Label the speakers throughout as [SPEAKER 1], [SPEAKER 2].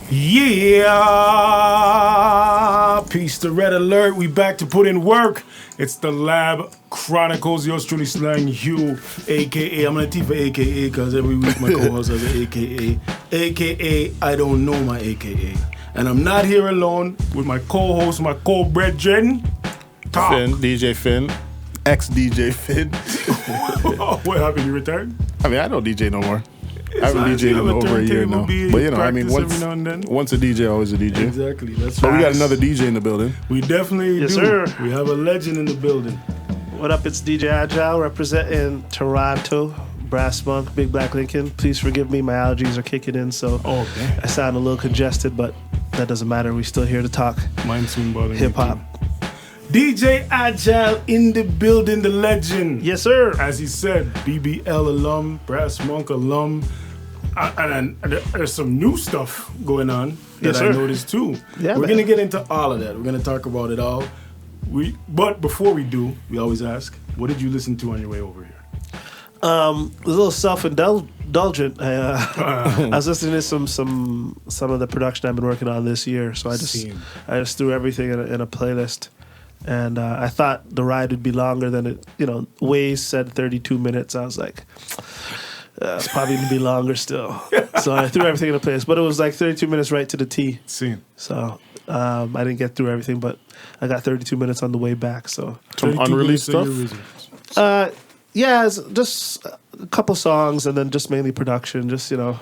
[SPEAKER 1] Yeah! Peace to Red Alert. We back to put in work. It's the Lab Chronicles. Yours truly, Slang Hugh, a.k.a. I'm going to teach for a.k.a. because every week my co-host has an a.k.a. A.k.a. I don't know my a.k.a. And I'm not here alone with my co-host, my co-brethren.
[SPEAKER 2] Finn, DJ Finn, ex-DJ Finn.
[SPEAKER 1] What happened? You retired?
[SPEAKER 2] I mean, I don't DJ no more. I haven't DJed in over a year now. But you know, I mean, once a DJ, always a DJ.
[SPEAKER 1] Exactly. That's
[SPEAKER 2] but we got another DJ in the building.
[SPEAKER 1] We definitely do.
[SPEAKER 3] Sir.
[SPEAKER 1] We have a legend in the building.
[SPEAKER 3] What up? It's DJ Agile representing Toronto. BrassMunk, Big Black Lincoln. Please forgive me. My allergies are kicking in, so I sound a little congested, but that doesn't matter. We're still here to talk.
[SPEAKER 1] Mine soon bothering
[SPEAKER 3] hip hop.
[SPEAKER 1] DJ Agile in the building, the legend.
[SPEAKER 3] Yes, sir.
[SPEAKER 1] As he said, BBL alum, BrassMunk alum. And there's some new stuff going on that I noticed too.
[SPEAKER 3] Yeah,
[SPEAKER 1] we're going to get into all of that. We're going to talk about it all. But before we do, we always ask, what did you listen to on your way over here?
[SPEAKER 3] A little self-indulgent. I was listening to some of the production I've been working on this year, so I just threw everything in a playlist. And I thought the ride would be longer than it. You know, Waze said 32 minutes. I was like, it's probably going to be longer still. So I threw everything in a place. But it was like 32 minutes right to the T. So I didn't get through everything, but I got 32 minutes on the way back. So
[SPEAKER 2] some unreleased stuff?
[SPEAKER 3] Yeah, it's just a couple songs and then just mainly production. Just, you know.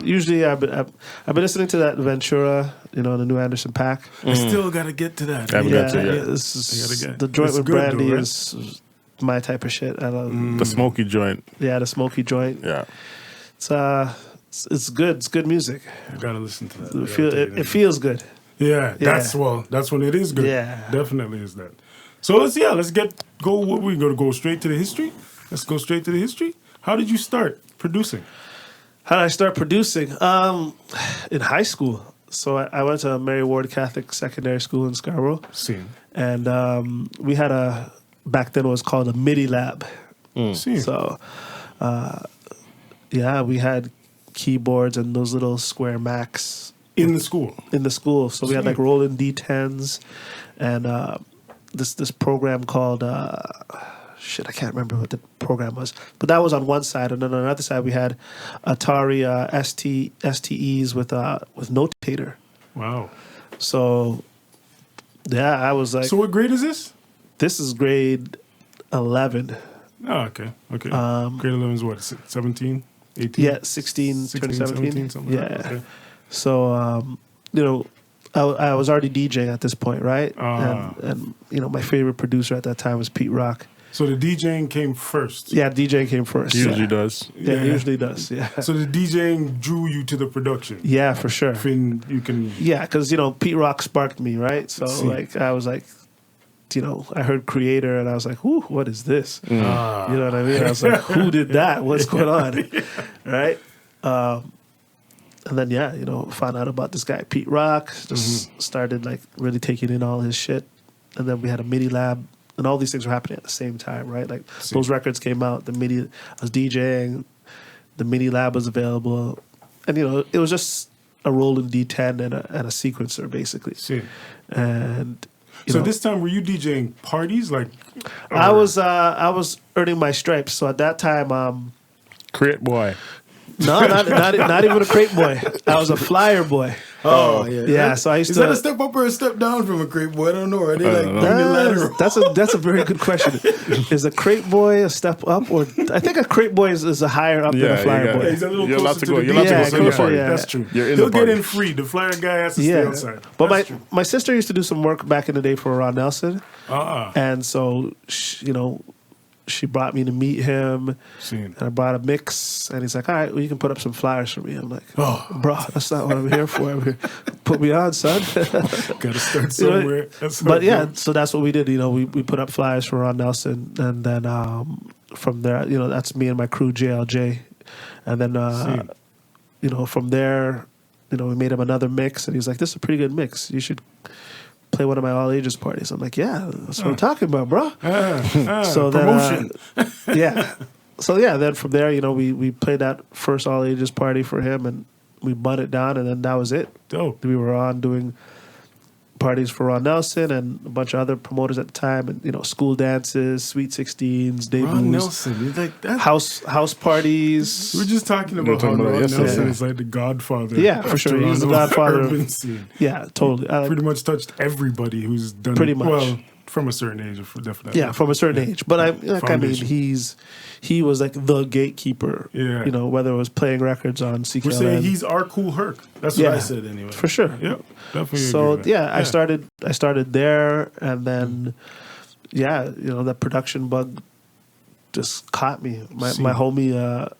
[SPEAKER 3] Usually I've been listening to that Ventura, you know, the new Anderson .Paak.
[SPEAKER 1] I still got to get to that.
[SPEAKER 3] The joint with Brandy is my type of shit. I love
[SPEAKER 2] the smoky joint.
[SPEAKER 3] Yeah, the smoky joint.
[SPEAKER 2] Yeah,
[SPEAKER 3] it's good. It's good music.
[SPEAKER 1] I gotta listen to that.
[SPEAKER 3] It feels good.
[SPEAKER 1] Yeah, that's when it is good.
[SPEAKER 3] Yeah,
[SPEAKER 1] definitely is that. So let's go. We're gonna go straight to the history. Let's go straight to the history. How did you start producing?
[SPEAKER 3] How did I start producing? In high school. So I went to Mary Ward Catholic Secondary School in Scarborough. And we had back then it was called a MIDI lab. So, we had keyboards and those little square Macs.
[SPEAKER 1] In the school?
[SPEAKER 3] In the school. So we had like Roland D10s and this program called... I can't remember what the program was. But that was on one side. And then on the other side, we had Atari STEs with Notator.
[SPEAKER 1] Wow.
[SPEAKER 3] So, yeah, I was like...
[SPEAKER 1] So what grade is this?
[SPEAKER 3] This is grade 11.
[SPEAKER 1] Oh, okay. Grade 11 is what, 17, 18?
[SPEAKER 3] Yeah, 16 turning 17.
[SPEAKER 1] Something like that. Okay.
[SPEAKER 3] So, you know, I was already DJing at this point, right? And, you know, my favorite producer at that time was Pete Rock.
[SPEAKER 1] So the DJing came first.
[SPEAKER 3] Yeah, DJing came first.
[SPEAKER 2] Usually does.
[SPEAKER 3] Yeah, it usually does. Yeah.
[SPEAKER 1] So the DJing drew you to the production.
[SPEAKER 3] Yeah, for sure.
[SPEAKER 1] Finn, you can.
[SPEAKER 3] Yeah, because you know Pete Rock sparked me, right? So like I was like, you know, I heard Creator and I was like, "Ooh, what is this?" You know what I mean? I was like, "Who did that? What's going on?" Right? And then you know, found out about this guy Pete Rock. Just started like really taking in all his shit, and then we had a MIDI lab. And all these things were happening at the same time, right? Like those records came out, the MIDI, I was DJing, the MIDI lab was available. And, you know, it was just a Roland D10 and a sequencer, basically. And
[SPEAKER 1] so this time, were you DJing parties? Like
[SPEAKER 3] I was earning my stripes. So at that time...
[SPEAKER 2] Crate boy.
[SPEAKER 3] No, not even a crate boy. I was a flyer boy.
[SPEAKER 1] Oh yeah.
[SPEAKER 3] Yeah, so I used to...
[SPEAKER 1] Is that a step up or a step down from a crate boy? I don't know. Are they like unilateral?
[SPEAKER 3] That's a very good question. Is a crate boy a step up, or I think a crate boy is a higher up than a flyer boy.
[SPEAKER 1] Yeah, he's a little
[SPEAKER 2] you're
[SPEAKER 1] closer
[SPEAKER 2] allowed to
[SPEAKER 1] to
[SPEAKER 2] go.
[SPEAKER 1] the
[SPEAKER 2] You're allowed to go to the party.
[SPEAKER 3] Yeah.
[SPEAKER 1] That's true.
[SPEAKER 2] He'll
[SPEAKER 1] get in free. The flyer guy has to stay outside.
[SPEAKER 3] But my sister used to do some work back in the day for Ron Nelson, and so she brought me to meet him, and I brought a mix, and he's like, all right, well, you can put up some flyers for me. I'm like, bro, that's not what I'm here for. I'm here. Put me on, son.
[SPEAKER 1] Gotta start somewhere.
[SPEAKER 3] So that's what we did. You know, we put up flyers for Ron Nelson, and then from there, you know, that's me and my crew, JLJ. And then, you know, from there, you know, we made him another mix, and he's like, this is a pretty good mix. You should play one of my all ages parties. I'm like, yeah, that's what I'm talking about, bro. So
[SPEAKER 1] promotion.
[SPEAKER 3] Then, yeah. So yeah, then from there, you know, we played that first all ages party for him, and we bought it down, and then that was it.
[SPEAKER 1] Dope.
[SPEAKER 3] We were on doing parties for Ron Nelson and a bunch of other promoters at the time, and you know, school dances, Sweet 16s, debuts,
[SPEAKER 1] Ron Nelson, like that.
[SPEAKER 3] house parties.
[SPEAKER 1] We were just talking about how Ron Nelson is like the godfather.
[SPEAKER 3] Yeah, for sure. He's the godfather of
[SPEAKER 1] urban scene.
[SPEAKER 3] Yeah, totally.
[SPEAKER 1] Pretty much touched everybody who's done
[SPEAKER 3] pretty much.
[SPEAKER 1] Well, from a certain age, definitely.
[SPEAKER 3] Yeah, from a certain age. But he was like the gatekeeper.
[SPEAKER 1] Yeah.
[SPEAKER 3] You know, whether it was playing records on CKLN.
[SPEAKER 1] We're saying he's our cool Herc. That's what I said anyway.
[SPEAKER 3] For sure.
[SPEAKER 1] Yeah, definitely.
[SPEAKER 3] So I started there, and then you know, that production bug just caught me. My homie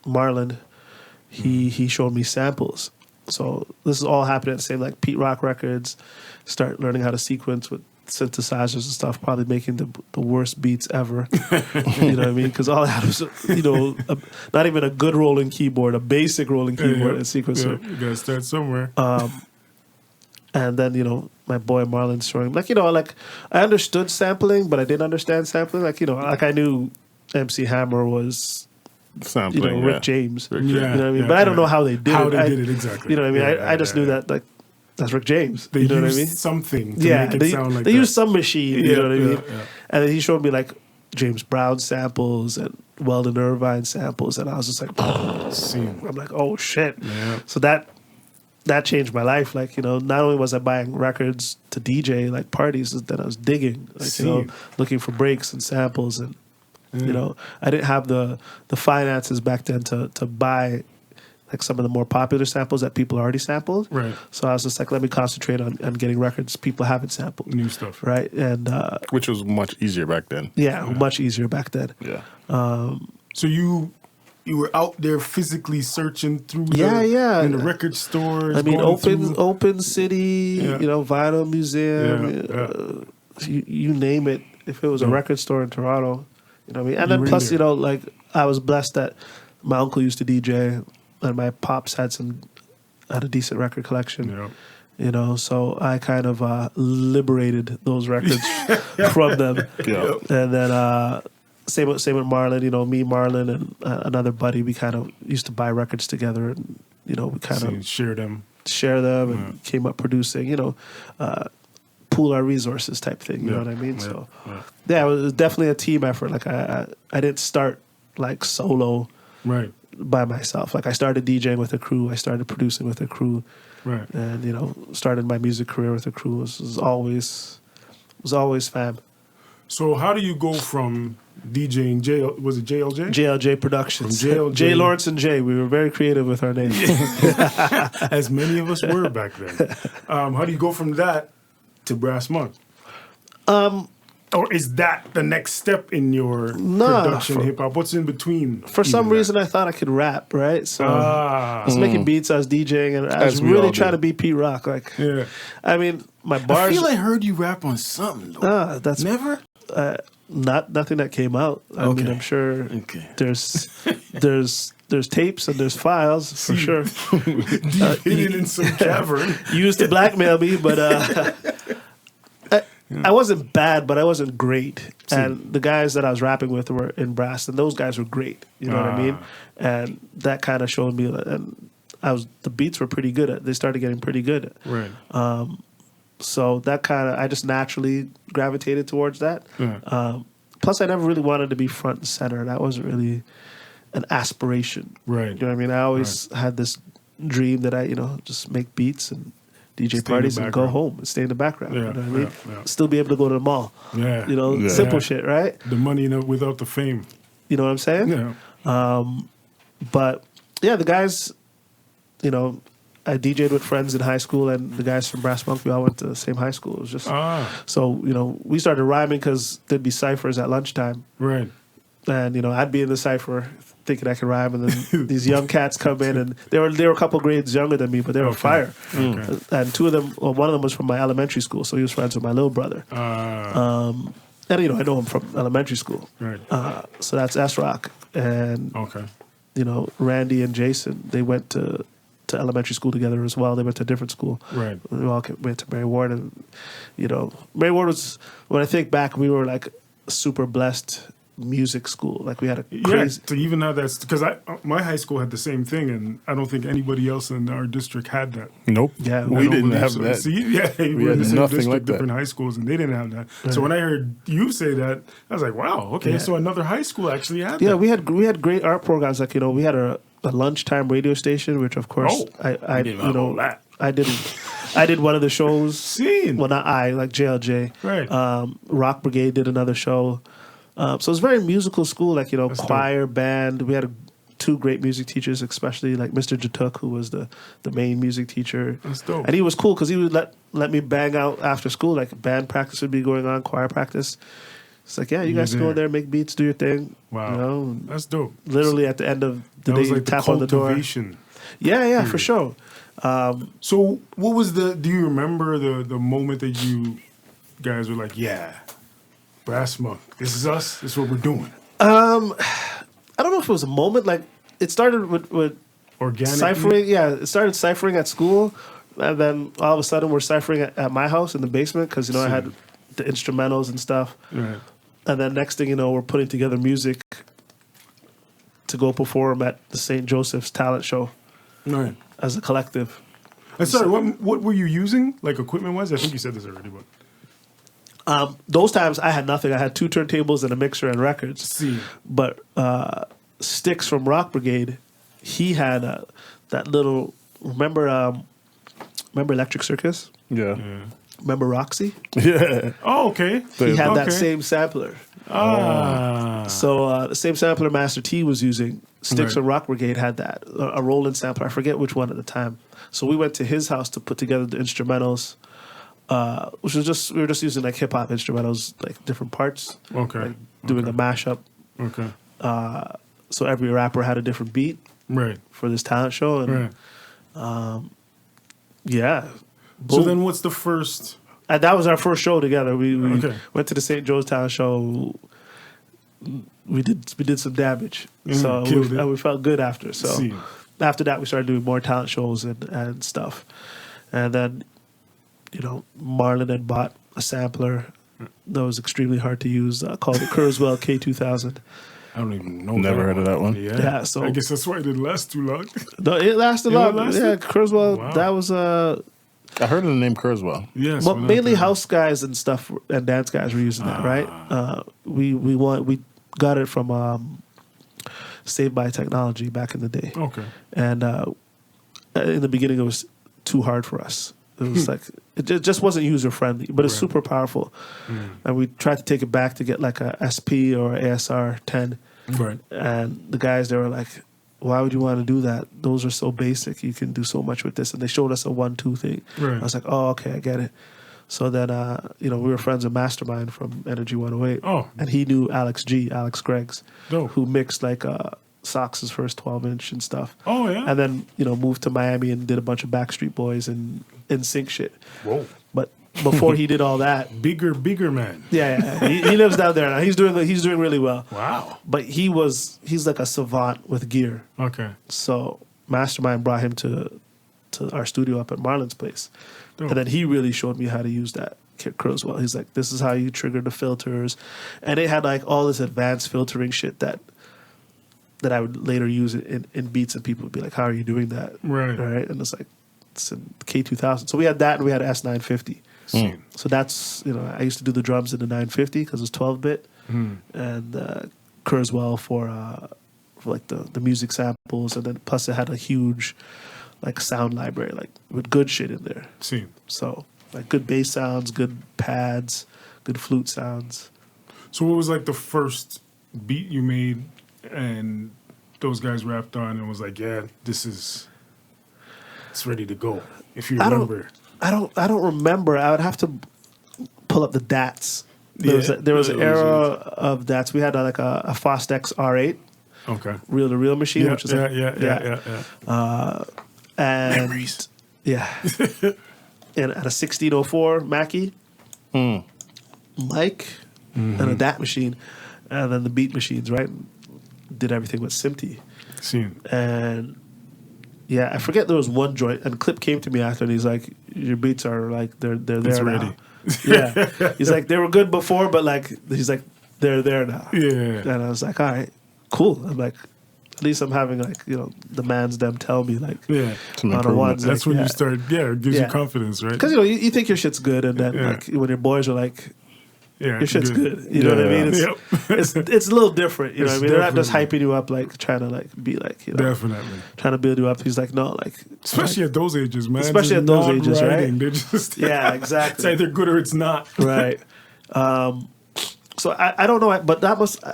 [SPEAKER 3] Marlon, he showed me samples. So this is all happening at the same, like Pete Rock Records. Start learning how to sequence with synthesizers and stuff, probably making the worst beats ever. You know what I mean? Because all I had was, you know, not even a good rolling keyboard, a basic rolling keyboard and sequencer.
[SPEAKER 1] Yeah, you gotta start somewhere.
[SPEAKER 3] And then, you know, my boy Marlon's showing, like, you know, like I understood sampling, but I didn't understand sampling. Like, you know, like I knew MC Hammer was
[SPEAKER 2] sampling,
[SPEAKER 3] you know, Rick James.
[SPEAKER 2] Rick
[SPEAKER 3] you know what I mean? But I don't know how they did it.
[SPEAKER 1] How they did it exactly.
[SPEAKER 3] You know what I mean? I just knew that, like, that's Rick James.
[SPEAKER 1] They
[SPEAKER 3] you know
[SPEAKER 1] used
[SPEAKER 3] what I mean?
[SPEAKER 1] something to make it sound like
[SPEAKER 3] they
[SPEAKER 1] that.
[SPEAKER 3] used some machine, you know what I mean?
[SPEAKER 1] Yeah.
[SPEAKER 3] And then he showed me like James Brown samples and Weldon Irvine samples, and I was just like, I'm like, oh shit.
[SPEAKER 1] Yeah.
[SPEAKER 3] So that changed my life. Like, you know, not only was I buying records to DJ, like parties, then I was digging, like, you know, looking for breaks and samples, and you know, I didn't have the finances back then to buy like some of the more popular samples that people already sampled.
[SPEAKER 1] Right.
[SPEAKER 3] So I was just like, let me concentrate on getting records people haven't sampled.
[SPEAKER 1] New stuff.
[SPEAKER 3] Right. And
[SPEAKER 2] which was much easier back then.
[SPEAKER 3] Yeah, much easier back then.
[SPEAKER 2] Yeah.
[SPEAKER 1] So you were out there physically searching through in the record stores.
[SPEAKER 3] I mean, Open City, you know, Vinyl Museum, you name it. If it was a record store in Toronto, you know what I mean? And then plus, you know, like I was blessed that my uncle used to DJ and my pops had a decent record collection.
[SPEAKER 1] Yeah.
[SPEAKER 3] You know, so I kind of liberated those records from them.
[SPEAKER 2] Yeah.
[SPEAKER 3] And then same with Marlon. You know, me, Marlon, and another buddy, we kind of used to buy records together, and you know, we kind of
[SPEAKER 1] share them,
[SPEAKER 3] and came up producing. You know, pool our resources type thing. You know what I mean? So it was definitely a team effort. Like I didn't start like solo,
[SPEAKER 1] right,
[SPEAKER 3] by myself. Like I started DJing with a crew. I started producing with a crew.
[SPEAKER 1] Right.
[SPEAKER 3] And, you know, started my music career with a crew. It was always fam.
[SPEAKER 1] So how do you go from DJing was it JLJ?
[SPEAKER 3] JLJ Productions.
[SPEAKER 1] From JLJ.
[SPEAKER 3] J. Lawrence and J. We were very creative with our names.
[SPEAKER 1] As many of us were back then. How do you go from that to BrassMunk? Or is that the next step in your production hip hop? What's in between?
[SPEAKER 3] For some reason, I thought I could rap, right? So I was making beats, I was DJing, and I was really trying to be Pete Rock. Like, I mean, my bars.
[SPEAKER 1] I feel I heard you rap on something. Though.
[SPEAKER 3] That's
[SPEAKER 1] never.
[SPEAKER 3] Nothing that came out. I mean, I'm sure there's tapes and there's files for sure.
[SPEAKER 1] Hidden in some cavern.
[SPEAKER 3] Used to blackmail me, but. I wasn't bad, but I wasn't great. And the guys that I was rapping with were in Brass, and those guys were great. You know what I mean? And that kind of showed me, and the beats were pretty good. They started getting pretty good.
[SPEAKER 1] Right.
[SPEAKER 3] So that kind of, I just naturally gravitated towards that. Plus, I never really wanted to be front and center. That wasn't really an aspiration.
[SPEAKER 1] Right.
[SPEAKER 3] You know what I mean? I always had this dream that I, you know, just make beats and DJ parties and go home and stay in the background. You know what I mean? Still be able to go to the mall.
[SPEAKER 1] Yeah.
[SPEAKER 3] You know, simple shit, right?
[SPEAKER 1] The money without the fame.
[SPEAKER 3] You know what I'm saying?
[SPEAKER 1] Yeah.
[SPEAKER 3] But yeah, the guys, you know, I DJ'd with friends in high school, and the guys from BrassMunk, we all went to the same high school. It was just so, you know, we started rhyming because there'd be ciphers at lunchtime.
[SPEAKER 1] Right.
[SPEAKER 3] And, you know, I'd be in the cipher thinking I could rhyme, and then these young cats come in, and they were a couple grades younger than me, but they were fire. Okay. And one of them was from my elementary school, so he was friends with my little brother. And, you know, I know him from elementary school.
[SPEAKER 1] Right.
[SPEAKER 3] So that's S-Rock. And, you know, Randy and Jason, they went to elementary school together as well. They went to a different school.
[SPEAKER 1] Right.
[SPEAKER 3] We all went to Mary Ward, and, you know, Mary Ward was, when I think back, we were like super blessed music school. Like we had a crazy...
[SPEAKER 1] to even have that, because my high school had the same thing, and I don't think anybody else in our district had that.
[SPEAKER 2] Nope.
[SPEAKER 3] Yeah,
[SPEAKER 2] we didn't have
[SPEAKER 1] so.
[SPEAKER 2] that.
[SPEAKER 1] See, we
[SPEAKER 2] had
[SPEAKER 1] the same
[SPEAKER 2] nothing
[SPEAKER 1] district,
[SPEAKER 2] like that.
[SPEAKER 1] different high schools, and they didn't have that.
[SPEAKER 3] Right.
[SPEAKER 1] So when I heard you say that, I was like, wow, okay, so another high school actually had that.
[SPEAKER 3] Yeah, we had great art programs. Like, we had a lunchtime radio station, which of course I did one of the shows.
[SPEAKER 1] Seen.
[SPEAKER 3] Well, not I, like JLJ.
[SPEAKER 1] Right.
[SPEAKER 3] Rock Brigade did another show. So it was a very musical school, like, choir, band. We had 2 great music teachers, especially like Mr. Jatuk, who was the main music teacher.
[SPEAKER 1] That's dope.
[SPEAKER 3] And he was cool because he would let me bang out after school. Like band practice would be going on, choir practice. It's like, yeah, you guys go in there, make beats, do your thing.
[SPEAKER 1] Wow. That's dope.
[SPEAKER 3] Literally at the end of the day,
[SPEAKER 1] like
[SPEAKER 3] tap on the door. Yeah, for sure.
[SPEAKER 1] So what was do you remember the moment that you guys were like, yeah, BrassMunk, this is us, this is what we're doing?
[SPEAKER 3] I don't know if it was a moment. Like, it started with
[SPEAKER 1] organic
[SPEAKER 3] ciphering. Yeah, it started ciphering at school, and then all of a sudden we're ciphering at my house in the basement because I had the instrumentals and stuff.
[SPEAKER 1] Right.
[SPEAKER 3] And then next thing you know, we're putting together music to go perform at the St. Joseph's talent show.
[SPEAKER 1] Right.
[SPEAKER 3] As a collective.
[SPEAKER 1] And sorry, what were you using, like equipment wise? I think you said this already, but.
[SPEAKER 3] Those times I had nothing. I had 2 turntables and a mixer and records.
[SPEAKER 1] See.
[SPEAKER 3] But Sticks from Rock Brigade, he had that little. Remember Electric Circus?
[SPEAKER 2] Yeah.
[SPEAKER 3] Remember Roxy?
[SPEAKER 2] Yeah.
[SPEAKER 1] Oh, okay.
[SPEAKER 3] He had that same sampler. So the same sampler Master T was using, Sticks from Rock Brigade had that, a Roland sampler. I forget which one at the time. So we went to his house to put together the instrumentals. Which was we were just using like hip hop instrumentals, like different parts.
[SPEAKER 1] Okay.
[SPEAKER 3] Like doing a mashup.
[SPEAKER 1] Okay.
[SPEAKER 3] So every rapper had a different beat.
[SPEAKER 1] Right.
[SPEAKER 3] For this talent show. And,
[SPEAKER 1] right.
[SPEAKER 3] Yeah.
[SPEAKER 1] Boom. So then what's the first?
[SPEAKER 3] And that was our first show together. We went to the St. Joe's talent show. We did some damage. So we felt good after. So after that we started doing more talent shows and stuff. And then Marlon had bought a sampler that was extremely hard to use called the Kurzweil K2000.
[SPEAKER 1] I don't even know.
[SPEAKER 2] Never heard of that one.
[SPEAKER 3] Yeah, so
[SPEAKER 1] I guess that's why it didn't last too long.
[SPEAKER 3] No, it lasted long. Yeah, Kurzweil. Wow. That was
[SPEAKER 2] I heard of the name Kurzweil.
[SPEAKER 1] Yes,
[SPEAKER 3] well, mainly house guys and stuff and dance guys were using that, right? We got it from Saved by Technology back in the day.
[SPEAKER 1] Okay.
[SPEAKER 3] And in the beginning, it was too hard for us. It was like it just wasn't user friendly, but it's super powerful. And we tried to take it back to get like a SP or ASR 10.
[SPEAKER 1] Right.
[SPEAKER 3] And the guys, they were like, "Why would you want to do that? Those are so basic. You can do so much with this." And they showed us a 1-2 thing. Right. I was like, "Oh, okay, I get it." So then, we were friends with Mastermind from Energy 108.
[SPEAKER 1] Oh.
[SPEAKER 3] And he knew Alex Greggs,
[SPEAKER 1] Dope.
[SPEAKER 3] who mixed like Sox's first 12-inch and stuff.
[SPEAKER 1] Oh, yeah.
[SPEAKER 3] And then, moved to Miami and did a bunch of Backstreet Boys and NSYNC shit.
[SPEAKER 1] Whoa.
[SPEAKER 3] But before he did all that,
[SPEAKER 1] bigger man.
[SPEAKER 3] Yeah. He lives down there now. He's doing really well.
[SPEAKER 1] Wow.
[SPEAKER 3] But he's like a savant with gear.
[SPEAKER 1] Okay.
[SPEAKER 3] So Mastermind brought him to our studio up at Marlon's place.
[SPEAKER 1] Dope.
[SPEAKER 3] And then he really showed me how to use that Kurzweil. He's like, this is how you trigger the filters. And it had like all this advanced filtering shit that I would later use in beats, and people would be like, how are you doing that?
[SPEAKER 1] Right.
[SPEAKER 3] And it's like, it's in K2000. So we had that, and we had S950. So that's, I used to do the drums in the 950 because it's 12-bit. And Kurzweil for like the music samples. And then plus it had a huge like sound library, like with good shit in there. So like good bass sounds, good pads, good flute sounds.
[SPEAKER 1] So what was like the first beat you made and those guys rapped on and was like, yeah, it's ready to go, if you remember?
[SPEAKER 3] I don't remember. I would have to pull up the DATs. There was an era of DATs. We had like a Fostex R8.
[SPEAKER 1] Okay.
[SPEAKER 3] Reel-to-reel machine, which is and
[SPEAKER 1] memories.
[SPEAKER 3] Yeah. And at a 1604 Mackie, mic, and a DAT machine, and then the beat machines, right? Did everything with SMPTE. And yeah, I forget there was one joint, and Clip came to me after, and he's like, "Your beats are like they're there
[SPEAKER 1] ready."
[SPEAKER 3] Now. Yeah, he's like, they were good before, but like he's like, they're there now.
[SPEAKER 1] Yeah.
[SPEAKER 3] And I was like, all right, cool. I'm like, at least I'm having like, the mans them tell me like, on the ones.
[SPEAKER 1] That's
[SPEAKER 3] like,
[SPEAKER 1] when you start, it gives you confidence, right?
[SPEAKER 3] Because, you think your shit's good, and then like when your boys are like, your shit's good. You know what I mean? It's a little different. You know what I mean? They're not just hyping you up, like trying to like be like,
[SPEAKER 1] definitely
[SPEAKER 3] trying to build you up. He's like, no, like
[SPEAKER 1] especially at those ages, man.
[SPEAKER 3] Especially at those ages, right?
[SPEAKER 1] They're just
[SPEAKER 3] exactly.
[SPEAKER 1] It's either good or it's not.
[SPEAKER 3] Right. So I don't know, but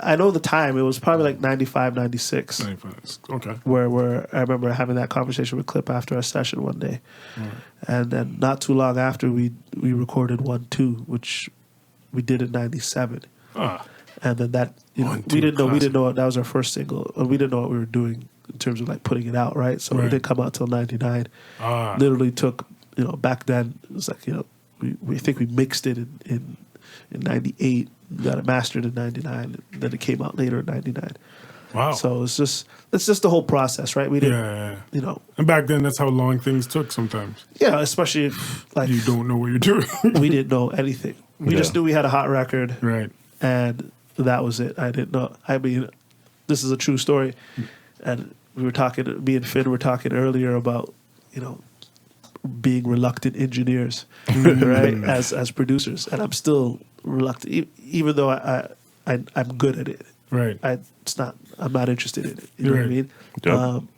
[SPEAKER 3] I know the time. It was probably like 95, 96.
[SPEAKER 1] 95. Okay.
[SPEAKER 3] Where I remember having that conversation with Clip after a session one day, and then not too long after we recorded 1-2, which we did in 97. And then that we didn't know that was our first single, and we didn't know what we were doing in terms of like putting it out, right? So it didn't come out till 99. Literally took back then it was like we think we mixed it in 98, got it mastered in 99, and then it came out later in 99.
[SPEAKER 1] Wow.
[SPEAKER 3] So it's just the whole process, right? We didn't,
[SPEAKER 1] And back then, that's how long things took sometimes.
[SPEAKER 3] Yeah, especially if like
[SPEAKER 1] you don't know what you're doing.
[SPEAKER 3] We didn't know anything. We just knew we had a hot record,
[SPEAKER 1] right?
[SPEAKER 3] And that was it. I didn't know. I mean, this is a true story, and we were talking. Me and Finn were talking earlier about being reluctant engineers, right? As producers, and I'm still reluctant, even though I'm good at it.
[SPEAKER 1] Right.
[SPEAKER 3] I'm not interested in it. You know what I mean?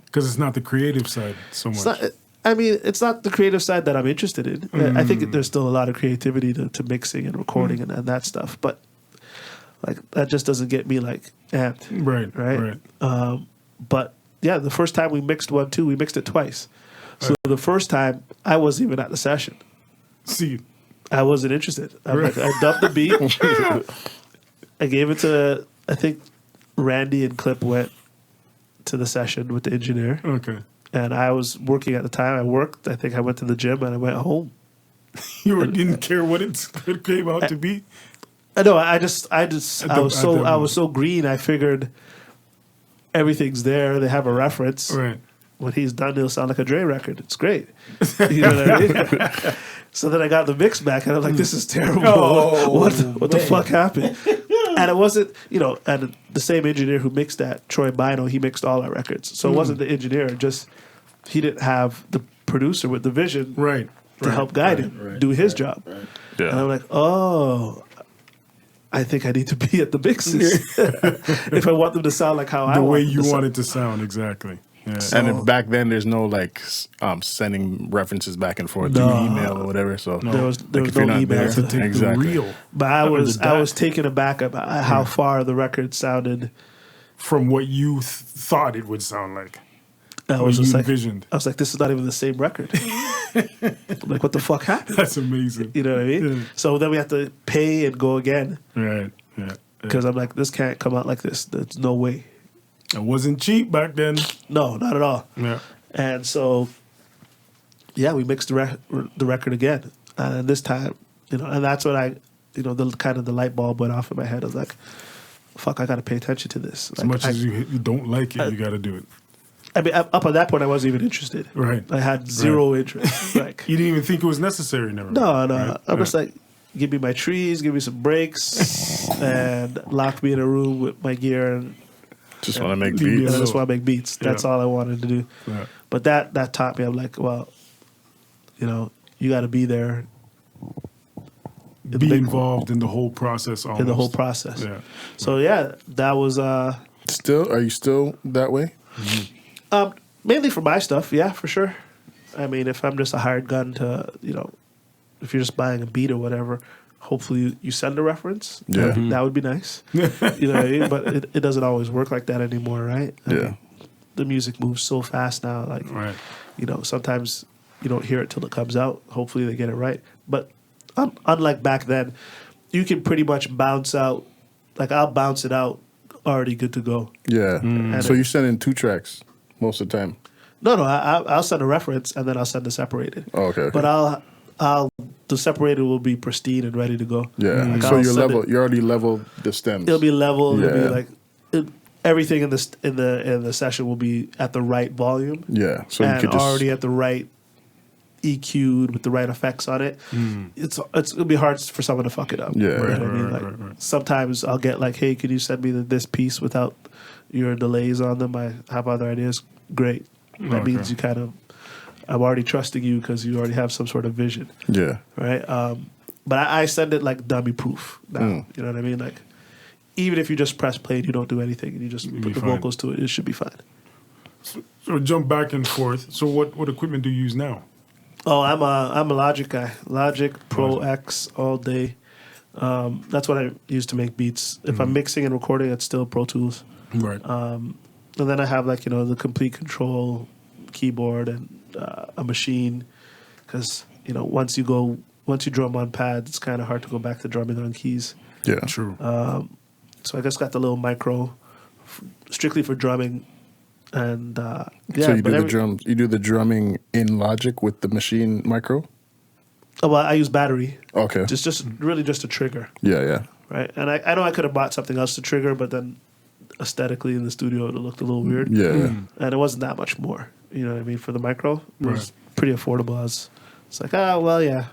[SPEAKER 1] Because it's not the creative side so much.
[SPEAKER 3] It's not the creative side that I'm interested in. I think there's still a lot of creativity to mixing and recording and that stuff, but like that just doesn't get me like amped. Right. But yeah, the first time we mixed 1-2, we mixed it twice. So the first time I wasn't even at the session. I wasn't interested. Like, I dubbed the beat. I gave it to, I think Randy and Clip went to the session with the engineer.
[SPEAKER 1] Okay.
[SPEAKER 3] And I was working at the time. I worked. I think I went to the gym and I went home.
[SPEAKER 1] You didn't care what it came out to be?
[SPEAKER 3] No, I was so green. I figured everything's there. They have a reference.
[SPEAKER 1] Right.
[SPEAKER 3] When he's done, it'll sound like a Dre record. It's great. You know what I mean? So then I got the mix back, and I'm like, this is terrible. What the fuck happened? And it wasn't, and the same engineer who mixed that, Troy Bino, he mixed all our records. So it wasn't the engineer, just he didn't have the producer with the vision to help guide him, do his job. Right. Yeah. And I'm like, I think I need to be at the mixes if I want them to sound like how I want them to sound.
[SPEAKER 1] The way you want it to sound, exactly. Yeah.
[SPEAKER 2] And back then, there's no like sending references back and forth through email or whatever. So
[SPEAKER 3] there was no email.
[SPEAKER 2] Exactly.
[SPEAKER 3] But I was taken aback about how far the record sounded
[SPEAKER 1] from what you thought it would sound like.
[SPEAKER 3] I was just
[SPEAKER 1] envisioned.
[SPEAKER 3] I was like, this is not even the same record. Like, what the fuck happened?
[SPEAKER 1] That's amazing.
[SPEAKER 3] You know what I mean? Yeah. So then we have to pay and go again.
[SPEAKER 1] Right. Yeah.
[SPEAKER 3] Because I'm like, this can't come out like this. There's no way.
[SPEAKER 1] It wasn't cheap back then.
[SPEAKER 3] No, not at all.
[SPEAKER 1] Yeah.
[SPEAKER 3] And so, we mixed the record again. And this time, and that's when the light bulb went off in my head. I was like, fuck, I got to pay attention to this.
[SPEAKER 1] As much as you don't like it, you got to do it.
[SPEAKER 3] I mean, up at that point, I wasn't even interested.
[SPEAKER 1] Right.
[SPEAKER 3] I had zero interest. Like,
[SPEAKER 1] you didn't even think it was necessary, never.
[SPEAKER 3] No. Right? I'm just like, give me my trees, give me some breaks, and lock me in a room with my gear and
[SPEAKER 2] just want to make beats.
[SPEAKER 3] I just want to make beats. That's all I wanted to do.
[SPEAKER 1] Yeah.
[SPEAKER 3] But that taught me. I'm like, well, you got to be there.
[SPEAKER 1] Be involved in the whole process. Almost.
[SPEAKER 3] In the whole process.
[SPEAKER 1] Yeah.
[SPEAKER 3] So that was.
[SPEAKER 2] Are you still that way?
[SPEAKER 3] Mm-hmm. Mainly for my stuff, yeah, for sure. I mean, if I'm just a hired gun to, if you're just buying a beat or whatever, hopefully you send a reference.
[SPEAKER 2] Yeah.
[SPEAKER 3] That would be nice. You know what I mean? But it doesn't always work like that anymore, right? I mean, the music moves so fast now. Like, sometimes you don't hear it till it comes out. Hopefully they get it right. But unlike back then, you can pretty much bounce out. Like, I'll bounce it out already good to go.
[SPEAKER 2] Yeah. So you send in 2 tracks most of the time?
[SPEAKER 3] No, I'll send a reference and then I'll send the separated.
[SPEAKER 2] Oh, okay.
[SPEAKER 3] But the separated will be pristine and ready to go.
[SPEAKER 2] Yeah. Like, so you already leveled the stems.
[SPEAKER 3] It'll be level. Yeah. It'll be like everything in the session will be at the right volume.
[SPEAKER 2] Yeah. So
[SPEAKER 3] and
[SPEAKER 2] you could just
[SPEAKER 3] already at the right EQ'd with the right effects on it, it'll be hard for someone to fuck it up.
[SPEAKER 2] Yeah.
[SPEAKER 3] You know what I mean? Like sometimes I'll get like, hey, could you send me this piece without your delays on them? I have other ideas. Great. That means you kind of, I'm already trusting you because you already have some sort of vision.
[SPEAKER 2] Yeah.
[SPEAKER 3] Right. But I send it like dummy proof now. You know what I mean? Like, even if you just press play and you don't do anything and you just put the vocals to it, it should be fine.
[SPEAKER 1] So jump back and forth. So what equipment do you use now?
[SPEAKER 3] Oh, I'm a Logic guy. Logic Pro X all day. That's what I use to make beats. If I'm mixing and recording, it's still Pro Tools.
[SPEAKER 1] Right.
[SPEAKER 3] And then I have like, you know, the complete control keyboard and a machine, because, you know, once you drum on pads, it's kind of hard to go back to drumming on keys.
[SPEAKER 2] Yeah.
[SPEAKER 1] True.
[SPEAKER 3] So I just got the little micro strictly for drumming. And
[SPEAKER 2] so you do the drums. You do the drumming in Logic with the machine micro.
[SPEAKER 3] Oh, well, I use battery.
[SPEAKER 2] Okay.
[SPEAKER 3] Just really just a trigger.
[SPEAKER 2] Yeah.
[SPEAKER 3] Right. And I know I could have bought something else to trigger, but then aesthetically in the studio it looked a little weird.
[SPEAKER 2] Yeah.
[SPEAKER 3] And it wasn't that much more. You know what I mean? For the micro, it was pretty affordable. It's like, well, yeah.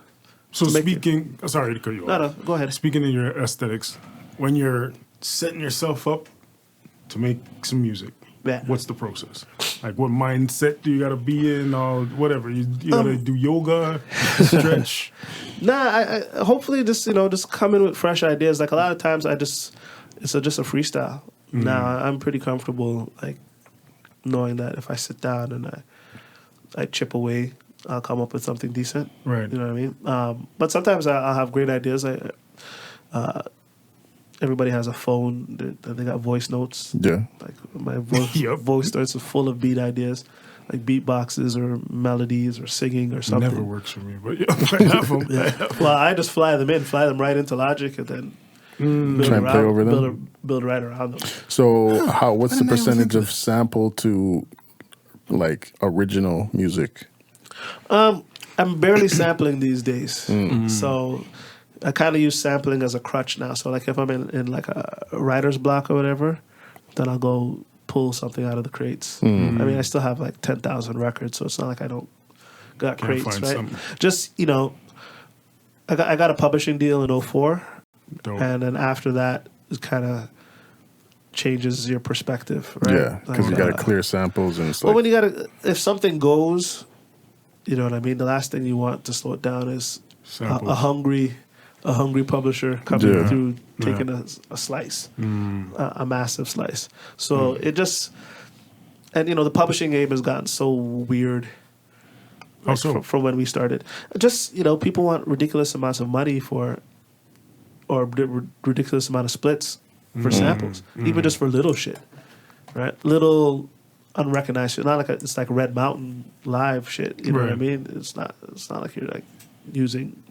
[SPEAKER 1] So speaking, sorry to cut you off.
[SPEAKER 3] No, go ahead.
[SPEAKER 1] Speaking of your aesthetics, when you're setting yourself up to make some music, what's the process? Like, what mindset do you got to be in, or whatever? You got to do yoga, stretch?
[SPEAKER 3] I hopefully just come in with fresh ideas. Like, a lot of times it's just a freestyle. Now I'm pretty comfortable, like, knowing that if I sit down and I chip away, I'll come up with something decent.
[SPEAKER 1] Right.
[SPEAKER 3] You know what I mean? But sometimes I'll have great ideas. Everybody has a phone. They got voice notes.
[SPEAKER 2] Yeah.
[SPEAKER 3] Like my voice notes are full of beat ideas, like beatboxes or melodies or singing or something.
[SPEAKER 1] Never works for me, but I have them.
[SPEAKER 3] Well, I just fly them right into Logic and then build right around them.
[SPEAKER 2] So what's the percentage of sample to like original music?
[SPEAKER 3] I'm barely sampling these days. So I kind of use sampling as a crutch now. So like if I'm in like a writer's block or whatever, then I'll go pull something out of the crates. I mean, I still have like 10,000 records, so it's not like I don't got crates, right? Something. Just, you know, I got a publishing deal in 2004.
[SPEAKER 1] Dope.
[SPEAKER 3] And then after that, it kind of changes your perspective, right?
[SPEAKER 2] Yeah, because you got to clear samples and stuff.
[SPEAKER 3] Well, when you got to, if something goes, you know what I mean? The last thing you want to slow it down is a hungry publisher coming through, taking a slice, a massive slice. So it just, and you know, the publishing game has gotten so weird. From when we started, just, you know, people want ridiculous amounts of money or ridiculous amount of splits for samples, even just for little shit, right? Little unrecognized shit. Not like it's like Red Mountain live shit. You know what I mean? It's not like you're like using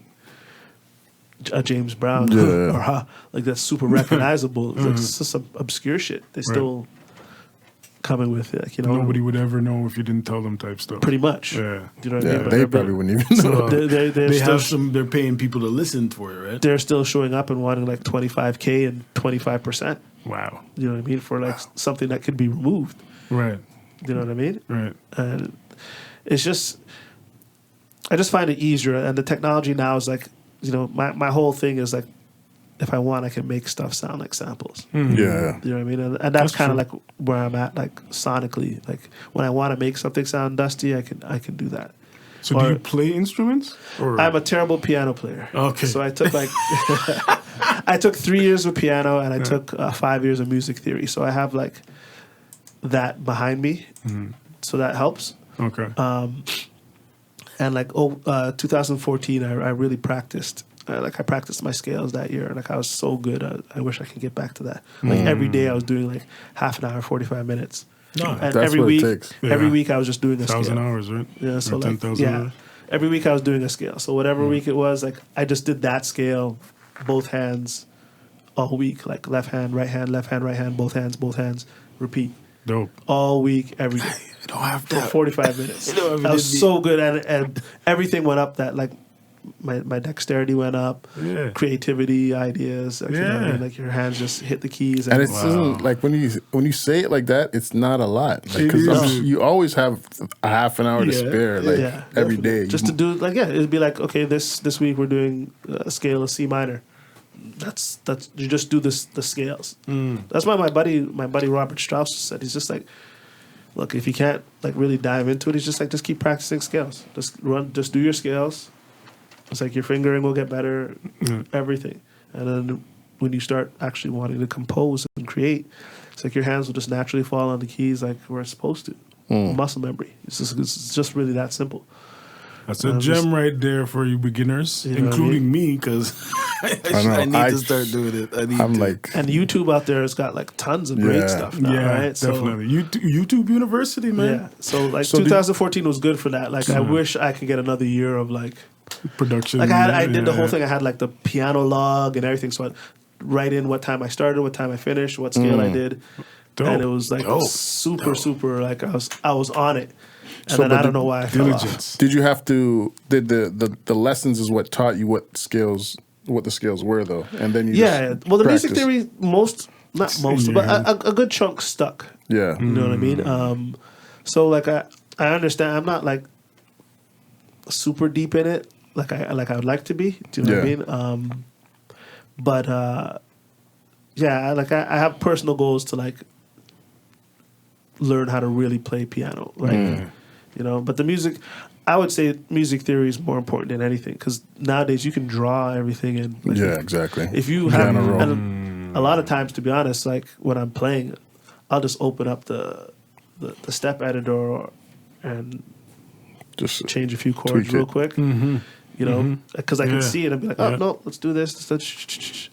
[SPEAKER 3] a James Brown or like that's super recognizable. Like, it's just some obscure shit. They still coming with it, like, you know.
[SPEAKER 1] Nobody would ever know if you didn't tell them type stuff.
[SPEAKER 3] Pretty much.
[SPEAKER 1] Yeah.
[SPEAKER 3] You know what I mean? But
[SPEAKER 2] they probably wouldn't even know.
[SPEAKER 1] They're paying people to listen for it, right?
[SPEAKER 3] They're still showing up and wanting like 25K and 25%.
[SPEAKER 1] Wow.
[SPEAKER 3] You know what I mean? For like something that could be removed.
[SPEAKER 1] Right.
[SPEAKER 3] You know what I mean?
[SPEAKER 1] Right.
[SPEAKER 3] And it's just, I just find it easier. And the technology now is like, you know, my whole thing is like, if I want, I can make stuff sound like samples.
[SPEAKER 2] Yeah.
[SPEAKER 3] You know what I mean? And that's kind of like where I'm at, like sonically. Like when I want to make something sound dusty, I can do that.
[SPEAKER 1] So do you play instruments? Or?
[SPEAKER 3] I'm a terrible piano player.
[SPEAKER 1] Okay.
[SPEAKER 3] So I took like, I took 3 years of piano and I took 5 years of music theory. So I have like that behind me. So that helps.
[SPEAKER 1] Okay.
[SPEAKER 3] And like 2014, I really practiced. I practiced my scales that year, and like I was so good. I wish I could get back to that. Like every day, I was doing like half an hour, 45 minutes.
[SPEAKER 1] No,
[SPEAKER 3] and
[SPEAKER 2] that's
[SPEAKER 3] every
[SPEAKER 2] what
[SPEAKER 3] week,
[SPEAKER 2] it takes.
[SPEAKER 3] Every week I was just doing a
[SPEAKER 1] 1,000
[SPEAKER 3] scale.
[SPEAKER 1] hours, right?
[SPEAKER 3] Yeah, so
[SPEAKER 1] or
[SPEAKER 3] like
[SPEAKER 1] 10,000 hours.
[SPEAKER 3] Every week I was doing a scale. So whatever week it was, like I just did that scale, both hands, all week. Like left hand, right hand, right hand, both hands, repeat.
[SPEAKER 1] Dope.
[SPEAKER 3] All week, every day.
[SPEAKER 1] I don't have
[SPEAKER 3] for
[SPEAKER 1] that.
[SPEAKER 3] 45 minutes. That was so good, and everything went up that like my dexterity went up, creativity, ideas. Like, you know what I mean? Like your hands just hit the keys.
[SPEAKER 2] And it's like when you say it like that, it's not a lot. Because you always have a half an hour to spare, every day.
[SPEAKER 3] Just to do it'd be like, okay, this week we're doing a scale of C minor. That's you just do the scales. That's why my buddy Robert Strauss said, he's just like, look, if you can't like really dive into it, he's just like, just keep practicing scales. Just do your scales. It's like your fingering will get better, everything. And then when you start actually wanting to compose and create, it's like your hands will just naturally fall on the keys like we're supposed to. Muscle memory. It's just really that simple.
[SPEAKER 1] That's a gem right there for you beginners, including me, because I need to start doing it.
[SPEAKER 3] And YouTube out there has got like tons of great stuff now, right?
[SPEAKER 1] Definitely. YouTube University, man.
[SPEAKER 3] Yeah. So 2014 was good for that. Like I wish I could get another year of like
[SPEAKER 1] production.
[SPEAKER 3] Like I did the whole thing. I had like the piano log and everything. So I'd write in what time I started, what time I finished, what scale I did. Dope. And it was like super like I was on it. And then I don't know why I fell off.
[SPEAKER 2] Did you have to? Did the lessons is what taught you what the scales were though, and then you
[SPEAKER 3] well the music theory not most but a good chunk stuck.
[SPEAKER 2] Yeah,
[SPEAKER 3] you know what I mean. So like I understand. I'm not like super deep in it like I would like to be. Do you know what I mean? But I have personal goals to like learn how to really play piano, right? You know, but the music, I would say music theory is more important than anything because nowadays you can draw everything in. Like
[SPEAKER 2] exactly.
[SPEAKER 3] If you have, and a lot of times, to be honest, like when I'm playing, I'll just open up the step editor and just change a few chords real quick. You know, because I can see it and be like, oh no, let's do this.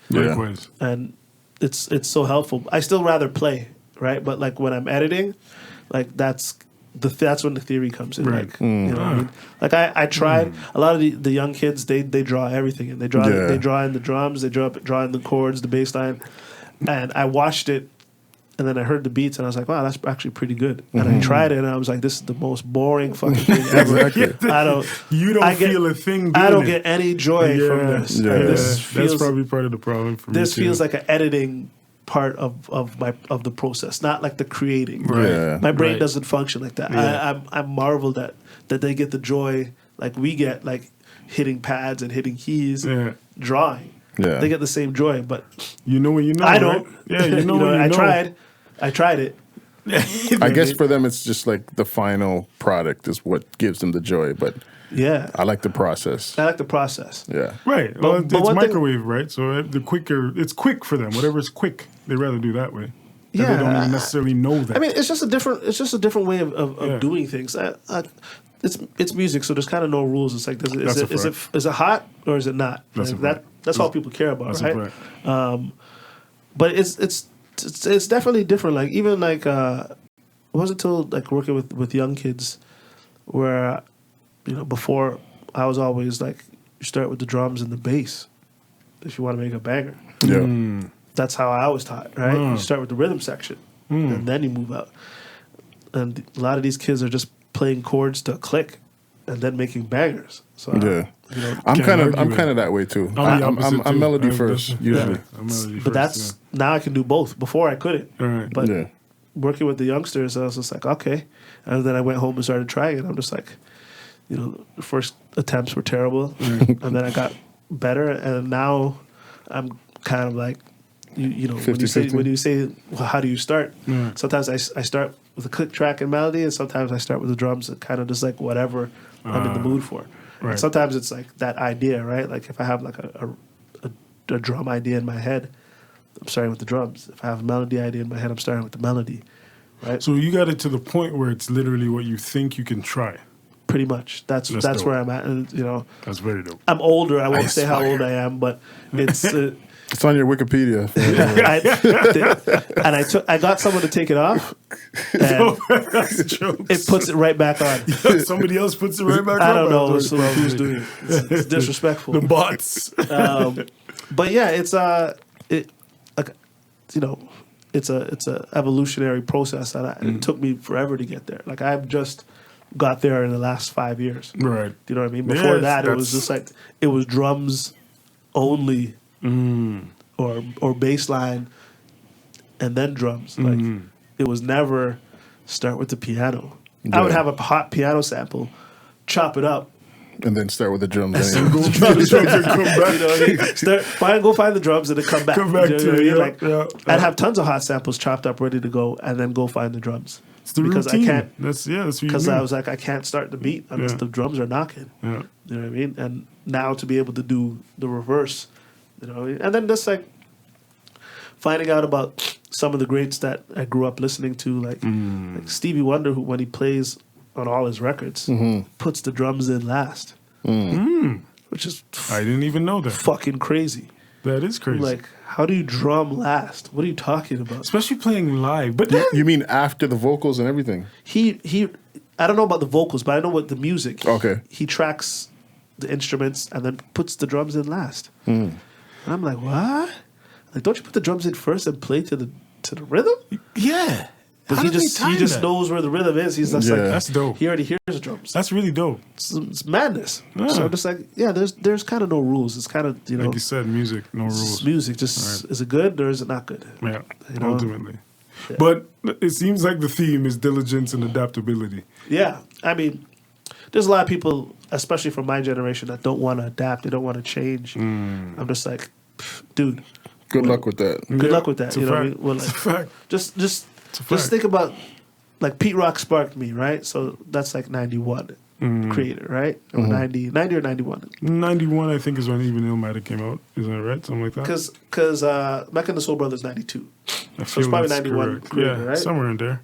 [SPEAKER 1] Likewise.
[SPEAKER 3] And it's so helpful. I still rather play, right? But like when I'm editing, like that's when the theory comes in. Like you know what I mean? Like I tried a lot of the young kids, they draw everything and they draw in the drums, they draw in the chords, the bass line. And I watched it and then I heard the beats and I was like, wow, that's actually pretty good. And I tried it and I was like, this is the most boring fucking thing ever.
[SPEAKER 1] You don't feel a thing doing
[SPEAKER 3] I don't get any joy from this.
[SPEAKER 1] Yeah.
[SPEAKER 3] Like,
[SPEAKER 1] That's probably part of the problem for me.
[SPEAKER 3] This feels like an editing part of the process, not like the creating. My brain doesn't function like that. I'm marveled that they get the joy like we get, like hitting pads and hitting keys, drawing. They get the same joy, but
[SPEAKER 1] you know when you know.
[SPEAKER 3] I don't.
[SPEAKER 1] Right? Yeah, you know when you know.
[SPEAKER 3] I tried it.
[SPEAKER 2] I guess for them it's just like the final product is what gives them the joy, but I like the process. Yeah.
[SPEAKER 1] Right. Well, it's microwave, right? So it's quick for them. Whatever is quick, they rather do that way. Yeah. They don't even necessarily know that.
[SPEAKER 3] I mean, it's just a different way of doing things. It's music, so there's kind of no rules. It's like, is it hot or is it not? That's all people care about, right? But it's definitely different. Like even like it wasn't until like working with young kids where, you know, before I was always like, you start with the drums and the bass if you want to make a banger.
[SPEAKER 2] Yeah.
[SPEAKER 3] That's how I was taught, right? You start with the rhythm section and then you move out. And a lot of these kids are just playing chords to click and then making bangers. So you know,
[SPEAKER 2] I'm kind of that way too. I'm melody first usually.
[SPEAKER 3] But that's now I can do both. Before I couldn't.
[SPEAKER 1] Right.
[SPEAKER 3] But working with the youngsters, I was just like, okay. And then I went home and started trying it. I'm just like, you know, the first attempts were terrible, and then I got better, and now I'm kind of like, you know,
[SPEAKER 2] 50,
[SPEAKER 3] when you say well, how do you start? Sometimes I start with a click track and melody, and sometimes I start with the drums and kind of just like whatever I'm in the mood for.
[SPEAKER 1] Right.
[SPEAKER 3] And sometimes it's like that idea, right? Like if I have like a drum idea in my head, I'm starting with the drums. If I have a melody idea in my head, I'm starting with the melody, right?
[SPEAKER 1] So you got it to the point where it's literally what you think you can try.
[SPEAKER 3] Pretty much. That's where I'm at, and you know.
[SPEAKER 1] That's very dope.
[SPEAKER 3] I'm older. I won't say how old I am, but it's.
[SPEAKER 2] It's on your Wikipedia.
[SPEAKER 3] I got someone to take it off. And it puts it right back on.
[SPEAKER 1] Somebody else puts it right back on.
[SPEAKER 3] I don't know who's doing it. It's disrespectful.
[SPEAKER 1] The bots.
[SPEAKER 3] But yeah, it's you know, it's a evolutionary process, and it took me forever to get there. Like I'm just got there in the last 5 years.
[SPEAKER 1] Right.
[SPEAKER 3] Do you know what I mean? Before that, it was just like, it was drums only or bass line and then drums. Like, it was never start with the piano. Yeah. I would have a hot piano sample, chop it up,
[SPEAKER 2] and then start with the drums.
[SPEAKER 1] And go find the drums and come back.
[SPEAKER 3] Go find the drums and then come back.
[SPEAKER 1] Come back to it.
[SPEAKER 3] I'd have tons of hot samples chopped up, ready to go, and then go find the drums.
[SPEAKER 1] It's the
[SPEAKER 3] because
[SPEAKER 1] routine.
[SPEAKER 3] I can't.
[SPEAKER 1] That's
[SPEAKER 3] because I was like, I can't start the beat unless the drums are knocking.
[SPEAKER 1] Yeah.
[SPEAKER 3] You know what I mean? And now to be able to do the reverse, you know what I mean? And then just like finding out about some of the greats that I grew up listening to, like Stevie Wonder, who when he plays on all his records, puts the drums in last. Which is
[SPEAKER 1] I didn't even know that.
[SPEAKER 3] Fucking crazy.
[SPEAKER 1] That is crazy.
[SPEAKER 3] Like, how do you drum last? What are you talking about?
[SPEAKER 1] Especially playing live. But then
[SPEAKER 2] you mean after the vocals and everything?
[SPEAKER 3] He I don't know about the vocals, but I know what the music.
[SPEAKER 2] Okay.
[SPEAKER 3] He tracks the instruments and then puts the drums in last. And I'm like, what? Like, don't you put the drums in first and play to the rhythm?
[SPEAKER 1] Yeah.
[SPEAKER 3] But he just knows where the rhythm is. He's just like,
[SPEAKER 1] that's dope.
[SPEAKER 3] He already hears the drums.
[SPEAKER 1] That's really dope.
[SPEAKER 3] It's madness.
[SPEAKER 1] Yeah.
[SPEAKER 3] So I'm just like, there's kind of no rules. It's kind of,
[SPEAKER 1] like you said, music, no rules.
[SPEAKER 3] Music, just is it good or is it not good?
[SPEAKER 1] Yeah, ultimately. Yeah. But it seems like the theme is diligence and adaptability.
[SPEAKER 3] Yeah, I mean, there's a lot of people, especially from my generation, that don't want to adapt. They don't want to change. I'm just like, dude.
[SPEAKER 2] Good luck with that.
[SPEAKER 3] Good luck with that.
[SPEAKER 1] You
[SPEAKER 3] know what I mean? Well, like,
[SPEAKER 1] it's a fact.
[SPEAKER 3] Just think about, like, Pete Rock sparked me, right? So that's like 91 creator, right? Or 90 or 91.
[SPEAKER 1] 91, I think, is when Even Illmatic came out. Isn't that right? Something like that?
[SPEAKER 3] Because Mecca and the Soul Brothers 92.
[SPEAKER 1] I
[SPEAKER 3] so it's probably 91 creator, right?
[SPEAKER 1] Somewhere in there.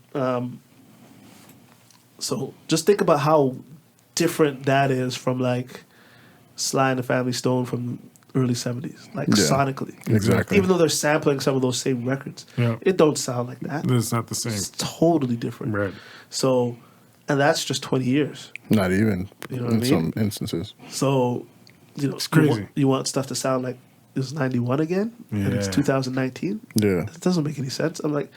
[SPEAKER 3] So just think about how different that is from, like, Sly and the Family Stone from early 70s, like sonically.
[SPEAKER 2] Exactly.
[SPEAKER 3] Even though they're sampling some of those same records, it don't sound like that.
[SPEAKER 1] It's not the same.
[SPEAKER 3] It's totally different.
[SPEAKER 1] Right.
[SPEAKER 3] So, and that's just 20 years.
[SPEAKER 2] Not even,
[SPEAKER 3] you know what
[SPEAKER 2] in some instances.
[SPEAKER 3] So,
[SPEAKER 1] it's crazy.
[SPEAKER 3] You want stuff to sound like it was 91 again, and it's 2019?
[SPEAKER 2] Yeah.
[SPEAKER 3] It doesn't make any sense. I'm like,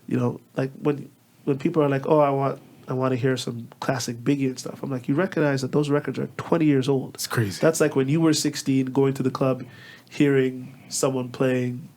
[SPEAKER 3] like when people are like, oh, I want to hear some classic Biggie and stuff. I'm like, you recognize that those records are 20 years old.
[SPEAKER 1] It's crazy.
[SPEAKER 3] That's like when you were 16, going to the club, hearing someone playing